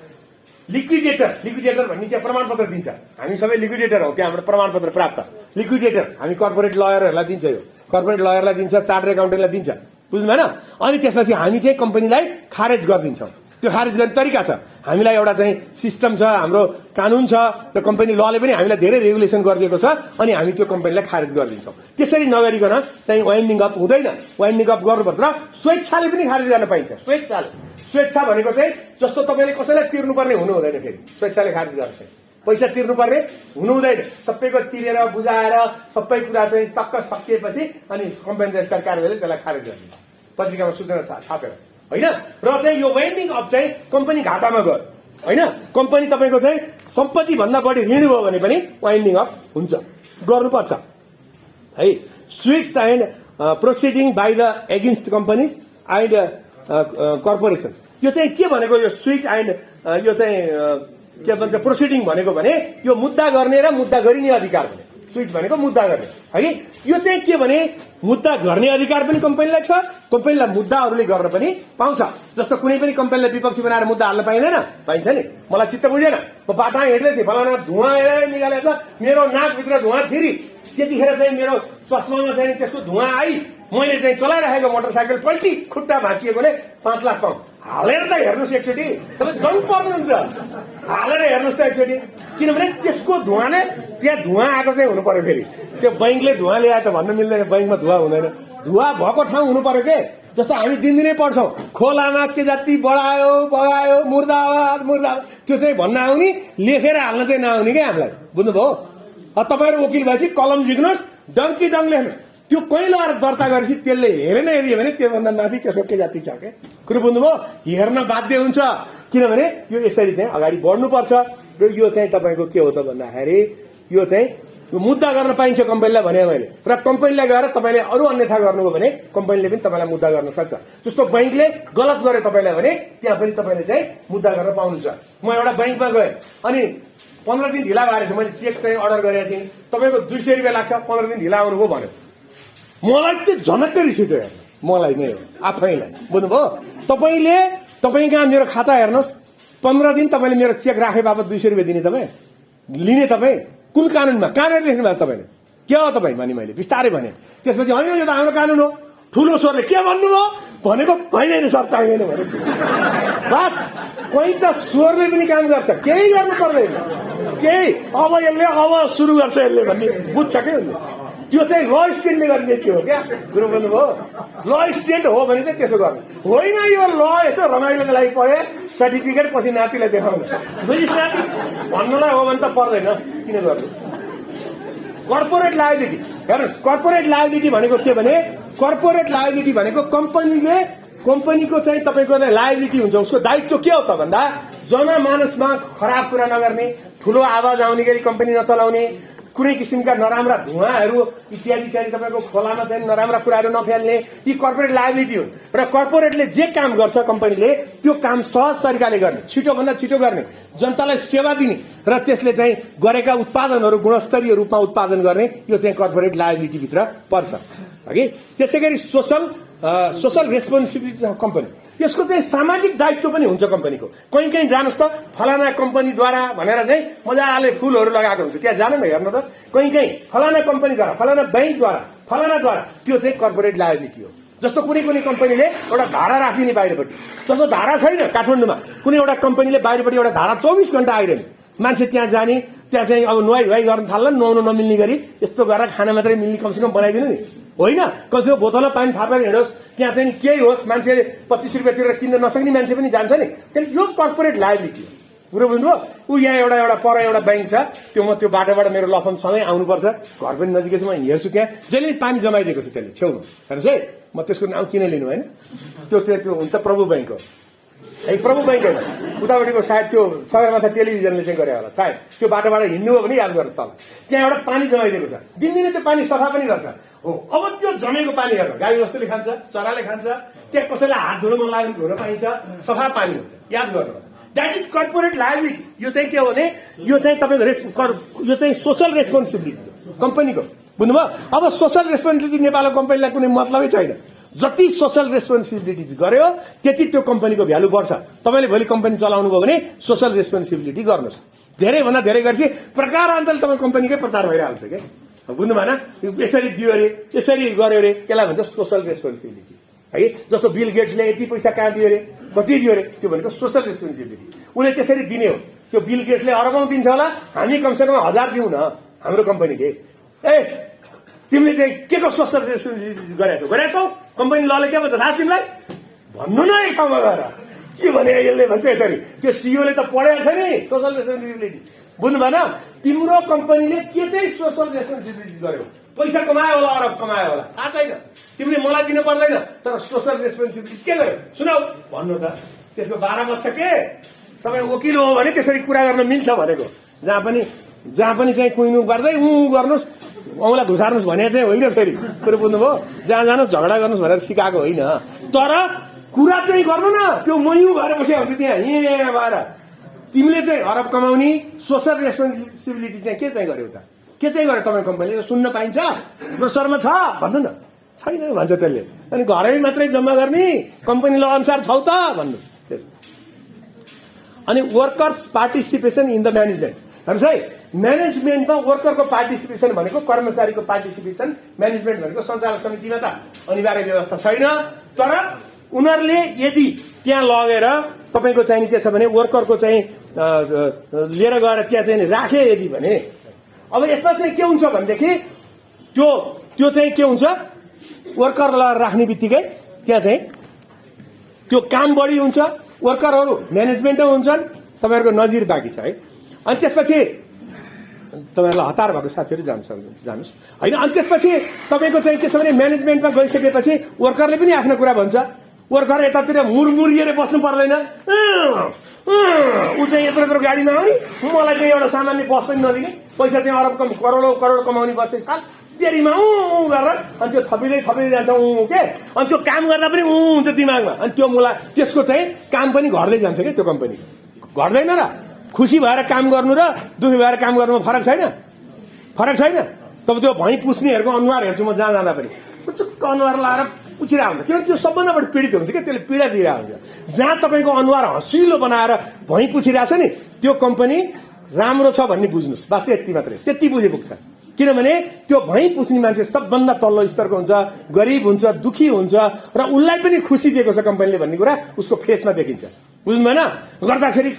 लिक्विडेटर भन्ने त्यहाँ प्रमाणपत्र दिन्छ। हामी सबै लिक्विडेटर हौ, त्यहाँबाट प्रमाणपत्र प्राप्त लिक्विडेटर हामी कर्पोरेट लयरहरूलाई दिन्छ, यो कर्पोरेट लयरलाई दिन्छ, चार्टर्ड एकाउन्टेन्टलाई दिन्छ, बुझ्नु भएन। अनि त्यसपछि हामी चाहिँ कम्पनीलाई खारेज गरिदिन्छौँ। त्यो खारेज गर्ने तरिका छ, हामीलाई एउटा चाहिँ सिस्टम छ, हाम्रो कानून छ र कम्पनी लले पनि हामीलाई धेरै रेगुलेसन गरिदिएको छ, अनि हामी त्यो कम्पनीलाई खारेज गरिदिन्छौँ। त्यसरी नगरिकन चाहिँ वाइन्डिङ अप हुँदैन। वाइन्डिङ अप गर्नुपर्छ र स्वेच्छाले पनि खारेज गर्न पाइन्छ। स्वेच्छा भनेको चाहिँ जस्तो तपाईँले कसैलाई तिर्नुपर्ने हुनु हुँदैन, फेरि स्वेच्छाले खारेज गर्छ। पैसा तिर्नुपर्ने हुनु हुँदैन, सबैको तिरेर बुझाएर सबै कुरा चाहिँ टक्क सकिएपछि अनि कम्पनी रजिस्ट्रार कार्यालयले त्यसलाई खारेज गरिदिन्छ, पत्रिकामा सूचना छापेर, होइन। र चाहिँ यो वाइन्डिङ अप चाहिँ कम्पनी घाटामा गयो, होइन। कम्पनी तपाईँको चाहिँ सम्पत्ति भन्दा बढी ऋण भयो भने पनि वाइन्डिङ अप हुन्छ, गर्नुपर्छ है। Suits and proceeding by the against companies and corporation, यो चाहिँ के भनेको, यो स्विट एन्ड यो चाहिँ के भन्छ प्रोसिडिङ भनेको भने यो मुद्दा गर्ने र मुद्दा गरिने अधिकार भने, स्विट भनेको मुद्दा गर्ने है। यो चाहिँ के भने मुद्दा गर्ने अधिकार पनि कम्पनीलाई छ, कम्पनीलाई मुद्दाहरूले गर्न पनि पाउँछ। जस्तो कुनै पनि कम्पनीलाई विपक्षी बनाएर मुद्दा हाल्न पाइँदैन, पाइन्छ नि। मलाई चित्त बुझेन, म बाटा हिँड्दै थिएँ, फलाना धुवा निकालेको छ, मेरो नाकभित्र धुवा छिरी, त्यतिखेर चाहिँ मेरो चस्मामा चाहिँ त्यसको धुवा आई, मैले चाहिँ चलाइरहेको मोटरसाइकल पल्टी, खुट्टा भाँचिएकोले 5 लाख पाउँ। हालेर त हेर्नुहोस् एकचोटि, तपाईँ दङ पर्नुहुन्छ, हालेर हेर्नुहोस् त एकचोटि, किनभने त्यसको धुवाले त्यहाँ धुवा आएको चाहिँ हुनु पर्यो। फेरि त्यो बैंकले धुवा ल्याए त भन्न मिल्दैन, बैंकमा धुवा हुँदैन, धुवा भएको ठाउँ हुनु पर्यो के। जस्तो हामी दिनदिनै पढ्छौँ, खोलामा के जाति बढायो बगायो, मुर्दाबाद मुर्दाबाद, त्यो चाहिँ भन्न आउने, लेखेर हाल्न चाहिँ नआउने क्या हामीलाई, बुझ्नुभयो। तपाईँहरू वकिल भएपछि कलम झिक्नुहोस्, डङ्की डङ लेख्नु, त्यो कैलो आएर दर्ता गरेपछि त्यसले हेरेन हेरियो भने त्योभन्दा माथि त्यसको के जाति छ क्या, कुरो बुझ्नुभयो। हेर्न बाध्य हुन्छ, किनभने यो यसरी चाहिँ अगाडि बढ्नुपर्छ। र यो चाहिँ तपाईँको के हो त भन्दाखेरि यो चाहिँ यो मुद्दा गर्न पाइन्छ कम्पनीलाई भने मैले, र कम्पनीलाई गएर तपाईँले अरू अन्यथा गर्नुभयो भने कम्पनीले पनि तपाईँलाई मुद्दा गर्न सक्छ। जस्तो बैंकले गलत गरे तपाईँलाई भने त्यहाँ पनि तपाईँले चाहिँ मुद्दा गर्न पाउनुहुन्छ। म एउटा बैंकमा गएँ अनि 15 दिन ढिला भएर मैले चेक चाहिँ अर्डर गरेको थिएँ, तपाईँको 200 रुपियाँ लाग्छ, 15 दिन ढिला आउनुभयो भन्यो। मलाई त्यो झनक्कै रिस उठ्यो, मलाई नै हो आफैलाई, बुझ्नुभयो। तपाईँले तपाईँ कहाँ मेरो खाता हेर्नुहोस्, 15 दिन तपाईँले मेरो चेक राखे बापत 200 रुपियाँ दिने, तपाईँ लिने, तपाईँ कुन कानूनमा, कहाँनिर लेख्नु भएको तपाईँले, के हो तपाईँ भने मैले बिस्तारै भने। त्यसपछि होइन यो त हाम्रो कानून हो, ठुलो स्वरले के भन्नुभयो भनेको, होइन सर चाहिँदैन भने बस। कोही त स्वरले पनि काम गर्छ, केही गर्नु पर्दैन, केही अब यसले अब सुरु गर्छ यसले भन्ने बुझ्छ क्या उसले। त्यो चाहिँ ल स्टेन्डले गर्ने के हो क्या, कुरो बुझ्नुभयो। ल स्टेन्ड हो भने चाहिँ त्यसो गर्नु होइन, यो ल यसो रमाइलोको लागि पढे सर्टिफिकेट पछि नातिलाई देखाउनु, बुझिस् नाति भन्नुलाई हो भने त पर्दैन, किन गर्नु। कर्पोरेट लायबिलिटी हेर्नुहोस्, कर्पोरेट लायबिलिटी भनेको के भने, कर्पोरेट लायबिलिटी भनेको कम्पनीको चाहिँ तपाईँको लायबिलिटी हुन्छ, उसको दायित्व के हो त भन्दा जनमानसमा खराब कुरा नगर्ने, ठुलो आवाज आउने गरी कम्पनी नचलाउने, कुनै किसिमका नराम्रा धुवाहरू इत्यादि इत्यादि तपाईँको खोलामा चाहिँ नराम्रा कुराहरू नफाल्ने, यी कर्पोरेट लायबिलिटी हुन्। र कर्पोरेटले जे काम गर्छ कम्पनीले त्यो काम सहज तरिकाले गर्ने, छिटोभन्दा छिटो गर्ने, जनतालाई सेवा दिने र त्यसले चाहिँ गरेका उत्पादनहरू गुणस्तरीय रूपमा उत्पादन गर्ने, यो चाहिँ कर्पोरेट लायबिलिटी भित्र पर्छ हगि। त्यसै गरी सोशल रेस्पोन्सिबिलिटी अफ कम्पनी, यसको चाहिँ सामाजिक दायित्व पनि हुन्छ कम्पनीको। कहीँ जानुहोस् त फलाना कम्पनीद्वारा भनेर चाहिँ मजाले फुलहरू लगाएको हुन्छ, त्यहाँ जानु न हेर्नु त, कहीँ फलाना कम्पनीद्वारा, फलाना बैंकद्वारा, फलानाद्वारा, त्यो चाहिँ कर्पोरेट लायबिलिटी हो। जस्तो कुनै कम्पनीले एउटा धारा राखिने बाहिरपट्टि, जस्तो धारा छैन काठमाडौँमा, कुनै एउटा कम्पनीले बाहिरपट्टि एउटा धारा 24 घण्टा आइरहने, मान्छे त्यहाँ जाने, त्यहाँ चाहिँ अब नुहाई धुवाई गर्न थाल्ला, नुहाउन नमिल्ने गरी यस्तो गरेर खाना मात्रै मिल्ने कमसेकम बनाइदिनु नि, होइन कसैको बोतलमा पानी थापेर हिँडोस्, त्यहाँ चाहिँ केही होस्, मान्छेले 25 रुपियाँ तिरेर किन्न नसक्ने मान्छे पनि जान्छ नि। त्यहाँदेखि यो कर्पोरेट लायबिलिटी हो। कुरो बुझ्नुभयो? ऊ यहाँ एउटा पर एउटा ब्याङ्क छ, त्यो बाटोबाट मेरो लफम सँगै आउनुपर्छ, घर पनि नजिकै छ, म हेर्छु त्यहाँ जहिले पानी जमाइदिएको छु त्यसले छेउमा। हेर्नुहोस् है, म त्यसको नाम किन लिनु होइन, त्यो हुन्छ प्रभु ब्याङ्क हो है, प्रभु ब्याङ्क होइन, उतापट्टिको सायद त्यो सगरमाथा टेलिभिजनले चाहिँ गरे होला सायद। त्यो बाटोबाट हिँड्नु हो भने याद गर्नुहोस्, तल त्यहाँ एउटा पानी जमाइदिएको छ, दिनदिनै त्यो पानी सफा पनि गर्छ हो। अब त्यो जमेको पानी हेर्नु, गाई वस्तुले खान्छ, चराले खान्छ, त्यहाँ कसैलाई हात धुनु मन लाग्यो धुन पाइन्छ, सफा पानी हुन्छ, याद गर्नु। That is corporate liability. यो चाहिँ के हो भने यो चाहिँ तपाईँको यो चाहिँ सोशल रेस्पोन्सिबिलिटी कम्पनीको, बुझ्नुभयो? अब सोशल रेस्पोन्सिबिलिटी नेपालको कम्पनीलाई कुनै मतलबै छैन। जति सोशल रेस्पोन्सिबिलिटिज गर्यो त्यति त्यो कम्पनीको भ्यालु बढ्छ। तपाईँले भोलि कम्पनी चलाउनु भयो भने सोशल रेस्पोन्सिबिलिटी गर्नुहोस्, धेरैभन्दा धेरै गरेपछि प्रकारान्तरले तपाईँ कम्पनीकै प्रचार भइरहन्छ क्या, बुझ्नु भएन? यसरी दियो अरे, यसरी गर्यो अरे, त्यसलाई भन्छ सोशल रेस्पोन्सिबिलिटी है। जस्तो बिल गेट्सले यति पैसा कहाँ दियो अरे, कति दियो अरे, त्यो भनेको सोशल रेस्पोन्सिबिलिटी। उसले त्यसरी दिने हो। त्यो बिल गेट्सले अरबौं दिन्छ होला, हामी कमसेकम 1000 दिउँ न हाम्रो कम्पनीले। ए तिमीले चाहिँ के को सोशल रेस्पोन्सिबिलिटी गरेछौ? कम्पनी लले के भन्छ थाहा तिमीलाई? भन्नु न एक ठाउँमा गएर के भने यसले भन्छ यसरी। त्यो सिओले त पढेको छ नि सोशल रेस्पोन्सिबिलिटी, बुझ्नु भएन? तिम्रो कम्पनीले के चाहिँ सोशल रेस्पोन्सिबिलिटी गर्यो? पैसा कमायो होला, अरब कमायो होला, थाहा छैन, तिमीले मलाई दिनु पर्दैन, तर सोशल रेस्पोन्सिबिलिटी के गर्यो सुनाऊ भन्नु त। त्यसको 12 बज्छ के? तपाईँ वकिल हो भने त्यसरी कुरा गर्न मिल्छ भनेको। जहाँ पनि चाहिँ कुइनु गर्दै गर्नुहोस्, औँला घुसार्नुहोस् भने चाहिँ होइन। फेरि कुरो बुझ्नुभयो? जहाँ जानुहोस् झगडा गर्नुहोस् भनेर सिकाएको होइन, तर कुरा चाहिँ गर्नु न। त्यो मयू भएर बसेको हुन्छ त्यहाँ यहाँ भएर। तिमीले चाहिँ अरब कमाउने सोशल रेस्पोन्सिबिलिटी चाहिँ के चाहिँ गर्यो त? के चाहिँ गर्यो तपाईँ कम्पनीले? सुन्न पाइन्छ? प्रोसरमा छ भन्नु न, छैन भन्छ त्यसले। अनि घरै मात्रै जम्मा गर्ने, कम्पनी ल अनुसार छौ त भन्नुहोस्। अनि workers participation in the management. हेर्नुहोस् है, म्यानेजमेन्टमा वर्करको पार्टिसिपेसन भनेको, कर्मचारीको पार्टिसिपेसन, म्यानेजमेन्ट भनेको सञ्चालक समितिमा त अनिवार्य व्यवस्था छैन। तर उनीहरूले यदि त्यहाँ लगेर तपाईँको चाहिँ के छ भने वर्करको चाहिँ लिएर गएर त्यहाँ चाहिँ राखे यदि भने, अब यसमा चाहिँ के हुन्छ भनेदेखि त्यो चाहिँ के हुन्छ, वर्करलाई राख्ने बित्तिकै त्यहाँ चाहिँ त्यो काम बढी हुन्छ, वर्करहरू म्यानेजमेन्टमा हुन्छन्, तपाईँहरूको नजिर बाँकी छ है। अनि त्यसपछि तपाईँहरूलाई हतार भएको साथीहरू जानुहोस् होइन। अनि त्यसपछि तपाईँको चाहिँ के छ भने म्यानेजमेन्टमा गइसकेपछि वर्करले पनि आफ्नो कुरा भन्छ। वर्कर यतातिर मुरमुरिएर बस्नु पर्दैन, ऊ चाहिँ यत्रो गाडीमा आउने, मलाई चाहिँ एउटा सामान्य बस पनि नदिने, पैसा चाहिँ अरब करोड कमाउने बस्ने साल तेरीमा गरेर अनि त्यो थपिँदै जान्छ के। अनि त्यो काम गर्दा पनि हुन्छ दिमागमा, अनि त्यो मुला त्यसको चाहिँ काम पनि घट्दै जान्छ क्या। त्यो कम्पनी घट्दैन र? खुसी भएर काम गर्नु र दुखी भएर काम गर्नुमा फरक छैन? फरक छैन? तब त्यो भैँ पुस्नेहरूको अनुहार हेर्छु म जहाँ जाँदा पनि, पुचुक्क अनुहार लाएर पुछिरहेको हुन्छ, किनभने त्यो सबभन्दा बढी पीडित हुन्छ क्या, त्यसले पीडा दिइरहेको हुन्छ। जहाँ तपाईँको अनुहार हँसिलो बनाएर भैँ पुछिरहेछ नि, त्यो कम्पनी राम्रो छ भन्ने बुझ्नुहोस्, बस यति मात्रै, त्यति बुझे पुग्छ। किनभने त्यो भैँ पुछ्ने मान्छे सबभन्दा तल्लो स्तरको हुन्छ, गरिब हुन्छ, दुखी हुन्छ, र उसलाई पनि खुसी दिएको छ कम्पनीले भन्ने कुरा उसको फेसमा देखिन्छ, बुझ्नु भएन? गर्दाखेरि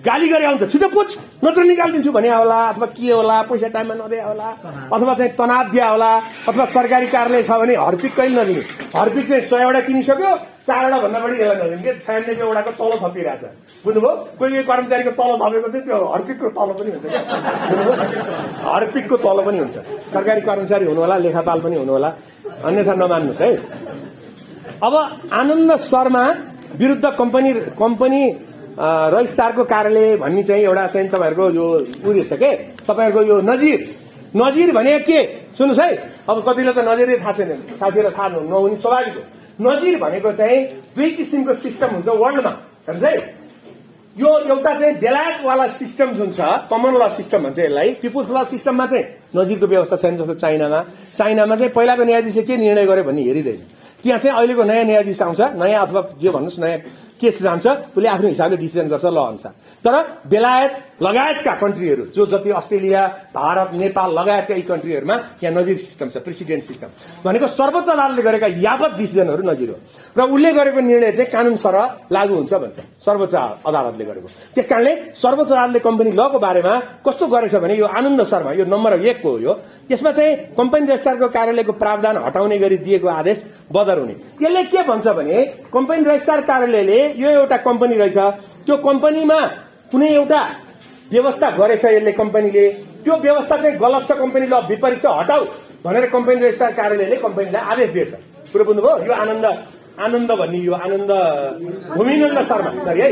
गाली गरे आउँछ, छिटो पुछ नत्र निकालिदिन्छु भने होला, अथवा के होला, पैसा टाइममा नदिए होला, अथवा चाहिँ तनाव दिया होला, अथवा सरकारी कार्यालय छ भने हर्पिक कहिले नदिने। हर्पिक चाहिँ 100 वटा किनिसक्यो, 4 वटा भन्दा बढी यसलाई नदिने कि 96 वटाको तलो थपिरहेछ, बुझ्नुभयो? कोही कर्मचारीको तलो थपेको चाहिँ त्यो हर्पिकको तलो पनि हुन्छ क्या, हर्पिकको तलो पनि हुन्छ। सरकारी कर्मचारी हुनु होला, लेखापाल पनि हुनु होला, अन्यथा नमान्नुहोस् है। अब आनन्द शर्मा विरुद्ध कम्पनी रजिस्ट्रारको कार्यालय भन्ने चाहिँ एउटा चाहिँ तपाईँहरूको यो उयो छ के, तपाईँहरूको यो नजिर भने के सुन्नुहोस् है। अब कतिले त नजिरै थाहा छैन, साथीहरूलाई थाहा नहुने स्वाभाविक हो। नजिर भनेको चाहिँ 2 किसिमको सिस्टम हुन्छ वर्ल्डमा। हेर्नुहोस् है, यो एउटा चाहिँ बेलायतवाला सिस्टम जुन छ, कमन ल सिस्टम भन्छ यसलाई, पिपुल्स ल सिस्टममा चाहिँ नजिरको व्यवस्था छैन। जस्तो चाइनामा चाहिँ पहिलाको न्यायाधीशले के निर्णय गर्यो भन्ने हेरिँदैन। त्यहाँ चाहिँ अहिलेको नयाँ न्यायाधीश आउँछ, नयाँ अथवा जे भन्नुहोस् नयाँ केस जान्छ, उसले आफ्नो हिसाबले डिसिजन गर्छ ल अनुसार। तर बेलायत लगायतका कन्ट्रीहरू जो जति अस्ट्रेलिया, भारत, नेपाल लगायतका यी कन्ट्रीहरूमा यहाँ नजिर सिस्टम छ, प्रेसिडेन्ट सिस्टम भनेको सर्वोच्च अदालतले गरेका यावत डिसिजनहरू नजिर हो र उसले गरेको निर्णय चाहिँ कानून सरह लागू हुन्छ भन्छ सर्वोच्च अदालतले गरेको। त्यसकारणले सर्वोच्च अदालतले कम्पनी लको बारेमा कस्तो गरेछ भने यो आनन्द शर्मा यो नम्बर 1 को हो। यो यसमा चाहिँ कम्पनी रजिस्ट्रारको कार्यालयको प्रावधान हटाउने गरी दिएको आदेश बदर हुने। यसले के भन्छ भने कम्पनी रजिस्ट्रार कार्यालयले यो एउटा कम्पनी रहेछ, त्यो कम्पनीमा कुनै एउटा व्यवस्था गरेछ यसले, कम्पनीले त्यो व्यवस्था चाहिँ गलत छ, कम्पनी ल विपरीत छ, हटाऊ भनेर कम्पनी रजिस्ट्रार कार्यालयले कम्पनीलाई आदेश दिएछ। कुरो बुझ्नुभयो? यो आनन्द भन्ने यो आनन्द भूमिनन्द शर्मा सरी है,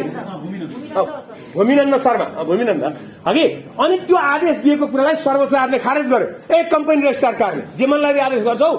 भूमिनन्द शर्मा भूमिनन्द हगि। अनि त्यो आदेश दिएको कुरालाई सर्वोच्च अदालतले खारेज गर्यो। कम्पनी रजिस्ट्रार कार्यालय जे मनलाई आदेश गर्छौ,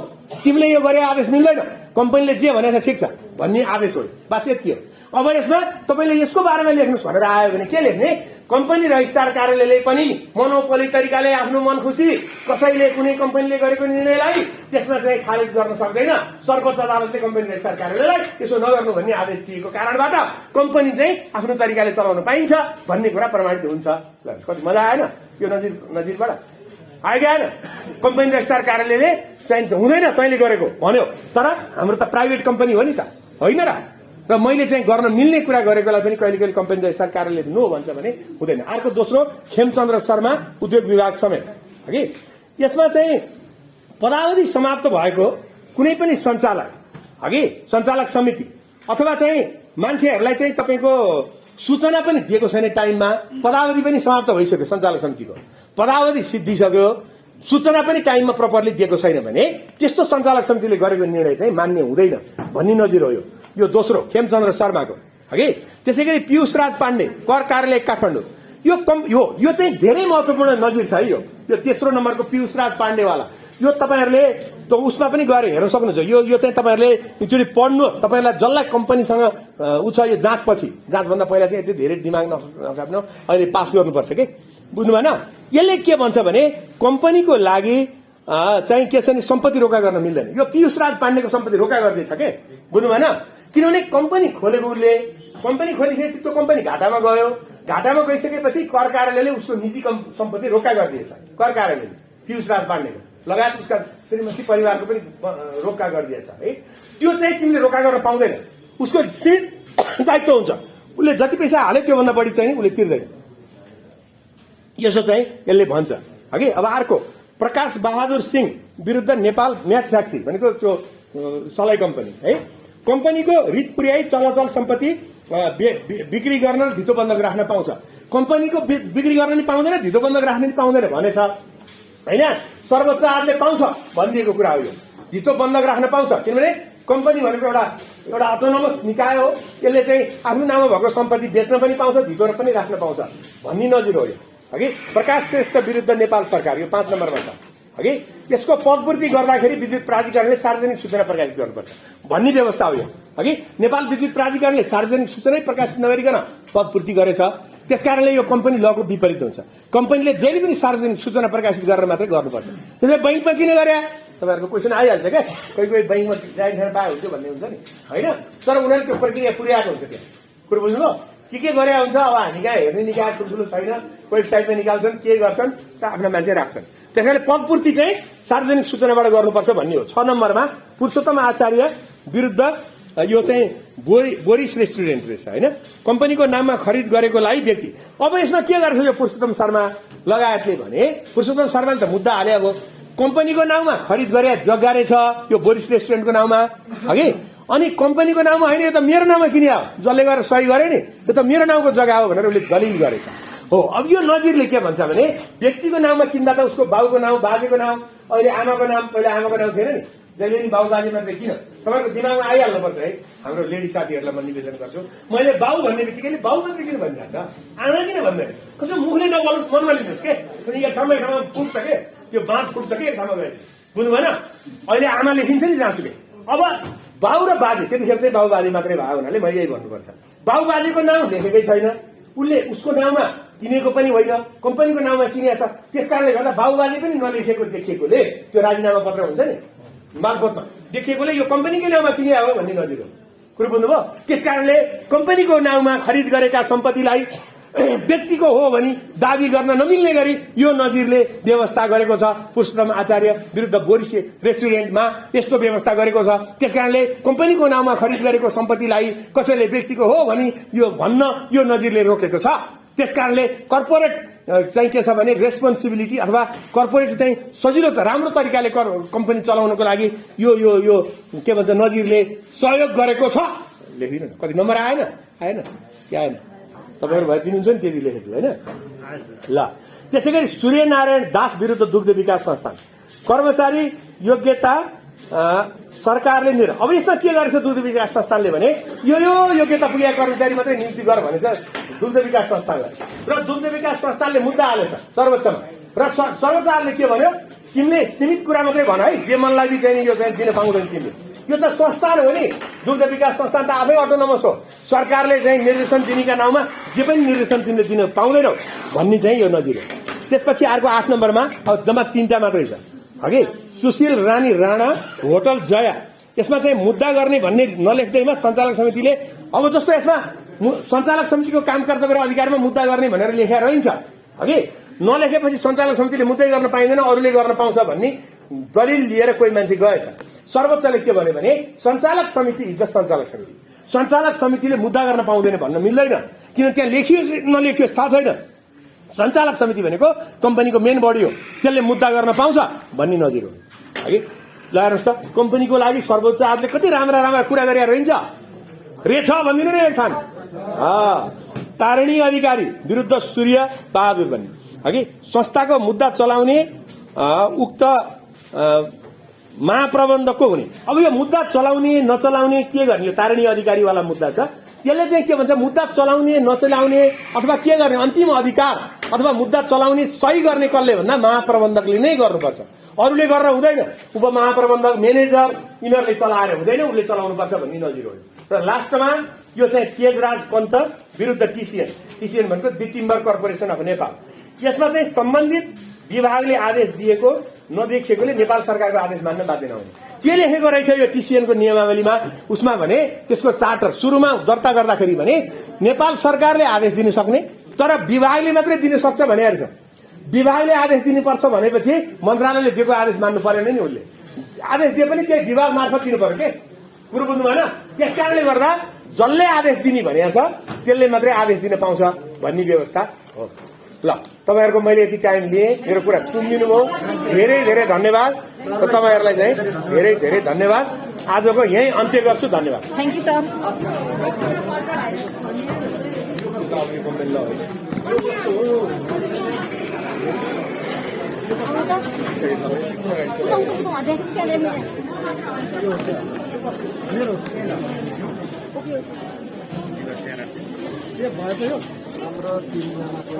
तिमीले यो गरे आदेश मिल्दैन, कम्पनीले जे भनेको ठिक छ भन्ने आदेश हो। बस यति हो। अब यसमा तपाईले यसको बारेमा लेख्नुस् भनेर आयो भने के लेख्ने? कम्पनी रजिस्ट्रार कार्यालयले पनि मोनोपोली तरिकाले आफ्नो मन खुसी कसैले कुनै कम्पनीले गरेको निर्णयलाई त्यसमा चाहिँ खारेज गर्न सक्दैन। सर्वोच्च अदालतले कम्पनी रजिस्ट्रार कार्यालयलाई यसो नगर्नु भन्ने आदेश दिएको कारणबाट कम्पनी चाहिँ आफ्नो तरिकाले चलाउन पाइन्छ भन्ने कुरा प्रमाणित हुन्छ। कति मजा आएन यो नजिरबाट? आयो कि आएन? कम्पनी रजिस्ट्रार कार्यालयले चाहिँ हुँदैन तैँले गरेको भन्यो, तर हाम्रो त प्राइभेट कम्पनी हो नि त, होइन र? र मैले चाहिँ गर्न मिल्ने कुरा गरेकोलाई पनि कहिले कहिले कम्पनी रजिस्ट्रार कार्यालयले नो भन्छ भने हुँदैन। अर्को दोस्रो खेमचन्द्र शर्मा उद्योग विभाग समेत हगि। यसमा चाहिँ पदावधि समाप्त भएको कुनै पनि सञ्चालक हगि, सञ्चालक समिति अथवा चाहिँ मान्छेहरूलाई चाहिँ तपाईँको सूचना पनि दिएको छैन टाइममा, पदावधि पनि समाप्त भइसक्यो, सञ्चालक समितिको पदावधि सिद्धिसक्यो, सूचना पनि टाइममा प्रपरली दिएको छैन भने त्यस्तो सञ्चालक समितिले गरेको निर्णय चाहिँ मान्य हुँदैन भन्ने नजिर हो। यो दोस्रो खेमचन्द्र शर्माको हगि। त्यसै गरी पीयूष राज पाण्डे कर कार्यालय काठमाडौँ, यो चाहिँ धेरै महत्वपूर्ण नजिर छ है। यो तेस्रो नम्बरको पीयूष राज पाण्डेवाला यो तपाईहरुले त उसमा पनि गएर हेर्न सक्नुहुन्छ। यो चाहिँ तपाईहरुले एकचोटि पढ्नुहोस्, तपाईहरुलाई जसलाई कम्पनीसँग उ छ यो जाँचपछि, जाँचभन्दा पहिला चाहिँ यति धेरै दिमाग नखाप्नु, अहिले पास गर्नुपर्छ के, बुझ्नु भएन? यसले के भन्छ भने कम्पनीको लागि चाहिँ के छ नि सम्पत्ति रोका गर्न मिल्दैन। यो पीयूष राज पाण्डेको सम्पत्ति रोका गर्दैछ के, बुझ्नु भएन? किनभने कम्पनी खोलेको उसले, कम्पनी खोलिसकेपछि त्यो कम्पनी घाटामा गयो, घाटामा गइसकेपछि कर कार्यालयले उसको निजी सम्पत्ति रोका गरिदिएछ। कर कार्यालयले पीयूष राज पाण्डेको लगायत उसका श्रीमती परिवारको पनि रोका गरिदिएछ है। त्यो चाहिँ तिमीले रोका गर्न पाउँदैन, उसको सीमित दायित्व हुन्छ। उसले जति पैसा हाले त्योभन्दा बढी चाहिँ उसले तिर्दैन, यसो चाहिँ यसले भन्छ हगि। अब अर्को प्रकाश बहादुर सिंह विरुद्ध नेपाल म्याच फ्याक्ट्री भनेको त्यो सलाई कम्पनी है, कम्पनीको रित पुर्याई चलाचल सम्पत्ति बिक्री गर्न र धितो बन्धक राख्न पाउँछ। कम्पनीको बिक्री गर्न नि पाउँदैन, धितो बन्धक राख्न नि पाउँदैन भनेछ हैन। सर्वोच्च अदालतले पाउँछ भनिदिएको कुरा हो यो, धितो बन्धक राख्न पाउँछ। किनभने कम्पनी भनेको एउटा अटोनोमस निकाय हो, यसले चाहिँ आफ्नो नाममा भएको सम्पत्ति बेच्न पनि पाउँछ, धितो पनि राख्न पाउँछ भन्ने नजिर हो यो हगि। प्रकाश श्रेष्ठ विरुद्ध नेपाल सरकार यो 5 नम्बरमा छ हगि। यसको पदपूर्ति गर्दाखेरि विद्युत प्राधिकरणले सार्वजनिक सूचना प्रकाशित गर्नुपर्छ भन्ने व्यवस्था हो यो हगि। नेपाल विद्युत प्राधिकरणले सार्वजनिक सूचना प्रकाशित नगरिकन पदपूर्ति गरेछ, त्यसकारणले यो कम्पनी लको विपरीत हुन्छ। कम्पनीले जहिले पनि सार्वजनिक सूचना प्रकाशित गरेर मात्रै गर्नुपर्छ। त्यसले बैंकमा किन गरे तपाईहरुको क्वेशन आइहाल्छ क्या, कोही बैंकमा जाइन खान पाए हुन्थ्यो भन्ने हुन्छ नि हैन। तर उनीहरुले त्यो प्रक्रिया पुर्याएको हुन्छ त्यहाँ, कुरो बुझ्नुभयो? के गरे हुन्छ। अब हामी कहाँ हेर्ने निकाय ठुल्ठुलो छैन, वेबसाइटमा निकाल्छन्, के गर्छन् त आफ्ना मान्छे राख्छन्। त्यसैले पदपूर्ति चाहिँ सार्वजनिक सूचनाबाट गर्नुपर्छ भन्ने हो। 6 नम्बरमा पुरुषोत्तम आचार्य विरुद्ध यो चाहिँ बोरिस रेस्टुरेन्ट रहेछ हैन, कम्पनीको नाममा खरिद गरेकोलाई व्यक्ति। अब यसमा के गर्छ यो पुरुषोत्तम शर्मा लगायतले भने, पुरुषोत्तम शर्माले त मुद्दा हाले अब कम्पनीको नाममा खरिद गरे जग्गा रहेछ यो बोरिस रेस्टुरेन्टको नाममा हगि। अनि कम्पनीको नाममा होइन, यो त मेरो नाममा किन्या हो, जसले गरेर सही गरे नि यो त मेरो नामको जग्गा हो भनेर उसले दलिल गरेछ हो। अब यो नजिरले के भन्छ भने व्यक्तिको नाममा किन्दा त उसको बाउको नाम, बाजेको नाम, अहिले आमाको नाम, पहिला आमाको नाम थिएन नि, जहिले नि बाउ बाजे मात्रै किन, तपाईँको दिमागमा आइहाल्नुपर्छ है। हाम्रो लेडी साथीहरूलाई म निवेदन गर्छु, मैले बाउ भन्ने बित्तिकै बाउ मात्रै किन भनिरहेको छ, आमा किन भन्दैन, कसो मुखले नबोल्नुहोस्, मनमा लिनुहोस् के, एक ठाउँमा फुट्छ के, त्यो बाँध फुट्छ के एक ठाउँमा गएछ, बुझ्नु भएन? अहिले आमा लेखिन्छ नि जहाँसुकै। अब बाउ र बाजे त्यतिखेर चाहिँ बाउ बाजे मात्रै भयो हुनाले मैले यही भन्नुपर्छ। बाउ बाजेको नाम लेखेकै छैन, उसले उसको नाममा किनेको पनि होइन, कम्पनीको नाममा किनेको छ। त्यसकारणले गर्दा बाउ बाजे पनि नलेखेको देखिएकोले त्यो राजीनामा पत्र हुन्छ नि मार्फतमा देखिएकोले यो कम्पनीकै नाममा किने हो भन्ने नजिर हो। कुरो बुझ्नुभयो। त्यसकारणले कम्पनीको नाउँमा खरिद गरेका सम्पत्तिलाई व्यक्तिको हो भनी दावी गर्न नमिल्ने गरी यो नजिरले व्यवस्था गरेको छ। पुरुषोत्तम आचार्य विरुद्ध बोरिस रेस्टुरेन्टमा यस्तो व्यवस्था गरेको छ। त्यसकारणले कम्पनीको नाउँमा खरिद गरेको सम्पत्तिलाई कसैले व्यक्तिको हो भनी यो भन्न यो नजिरले रोकेको छ। त्यसकारणले कर्पोरेट चाहिँ के छ भने रेस्पोन्सिबिलिटी अथवा कर्पोरेट चाहिँ सजिलो राम्रो तरिकाले कम्पनी चलाउनको लागि यो यो यो के भन्छ नजिरले सहयोग गरेको छ। लेखिदिनु न कति नम्बर आएन के आएन तपाईहरु भए दिनुहुन्छ नि त्यति लेखेछु हैन ल। त्यसै गरी सूर्यनारायण दास विरुद्ध दुग्ध विकास संस्थान कर्मचारी योग्यता सरकारले निर्णय। अब यसमा के गरेछ दुग्ध विकास संस्थानले भने यो योग्यता पुगेका कर्मचारी मात्रै नियुक्ति गर भनेछ दुग्ध विकास संस्थानलाई। र दुग्ध विकास संस्थानले मुद्दा हालेछ सर्वोच्चमा र सर्वोच्चले के भन्यो तिमीले सीमित कुरा मात्रै भन है जे मन लागि चाहिँ यो चाहिँ दिन पाउँदैन तिमीले। यो त संस्थान हो नि दुग्ध विकास संस्थान त आफै अटोनोमस हो। सरकारले चाहिँ निर्देशन दिनेका नाउँमा जे पनि निर्देशन तिमीले दिन पाउँदैनौ भन्ने चाहिँ यो नजिर हो। त्यसपछि अर्को 8 नम्बरमा अब जम्मा 3टा मात्रै छ हगि सुशील रानी राणा होटल जया। यसमा चाहिँ मुद्दा गर्ने भन्ने नलेख्दैमा सञ्चालक समितिले अब जस्तो यसमा सञ्चालक समितिको काम कर्तव्य र अधिकारमा मुद्दा गर्ने भनेर लेखेर रहन्छ हगि नलेखेपछि सञ्चालक समितिले मुद्दै गर्न पाइँदैन अरूले गर्न पाउँछ भन्ने दलिल लिएर कोही मान्छे गएछ। सर्वोच्चले के भन्यो भने सञ्चालक समितिले मुद्दा गर्न पाउँदैन भन्न मिल्दैन किन त्यहाँ लेखियो नलेखियो थाहा छैन। सञ्चालक समिति भनेको कम्पनीको मेन बडी हो त्यसले मुद्दा गर्न पाउँछ भन्ने नजिर हो हगि। ल हेर्नुहोस् त कम्पनीको लागि सर्वोच्च अदालतले कति राम्रा कुरा गरेर रहन्छ रहेछ भनिदिनु नि एक थान। तारिणी अधिकारी विरुद्ध सूर्य बहादुर भन्ने हगि संस्थाको मुद्दा चलाउने उक्त महाप्रबन्धकको हुने। अब यो मुद्दा चलाउने नचलाउने के गर्ने यो तारिणी अधिकारीवाला मुद्दा छ। यसले चाहिँ के भन्छ मुद्दा चलाउने नचलाउने अथवा के गर्ने अन्तिम अधिकार अथवा मुद्दा चलाउने सही गर्ने कसले भन्दा महाप्रबन्धकले नै गर्नुपर्छ अरूले गरेर हुँदैन। उपमहाप्रबन्धक म्यानेजर यिनीहरूले चलाएर हुँदैन उसले चलाउनुपर्छ भन्ने नजिर हो। र लास्टमा यो चाहिँ तेजराज पन्त विरुद्ध टिसिएन भनेको the timber corporation of Nepal. यसमा चाहिँ सम्बन्धित विभागले आदेश दिएको नदेखिएकोले नेपाल सरकारको आदेश मान्न बाध्य नहुने के लेखेको रहेछ यो टिसिएनको नियमावलीमा उसमा भने त्यसको चार्टर सुरुमा दर्ता गर्दाखेरि भने नेपाल सरकारले आदेश दिन सक्ने तर विभागले मात्रै दिन सक्छ भने रहेछ। विभागले आदेश दिनुपर्छ भनेपछि मन्त्रालयले दिएको आदेश मान्नु परेन नि उसले आदेश दिए पनि केही विभाग मार्फत दिनु पर्यो के कुरो बुझ्नु भएन। त्यसकारणले गर्दा जसले आदेश दिने भनेको छ त्यसले मात्रै आदेश दिन पाउँछ भन्ने व्यवस्था हो। ल तपाईहरुको मैले यति टाइम लिए मेरो कुरा सुनिदिनु भयो धेरै धेरै धन्यवाद र तपाईहरुलाई चाहिँ धेरै धेरै धन्यवाद। आजको यही अन्त्य गर्छु धन्यवाद। Thank you sir. हाम्रो 3 जनाको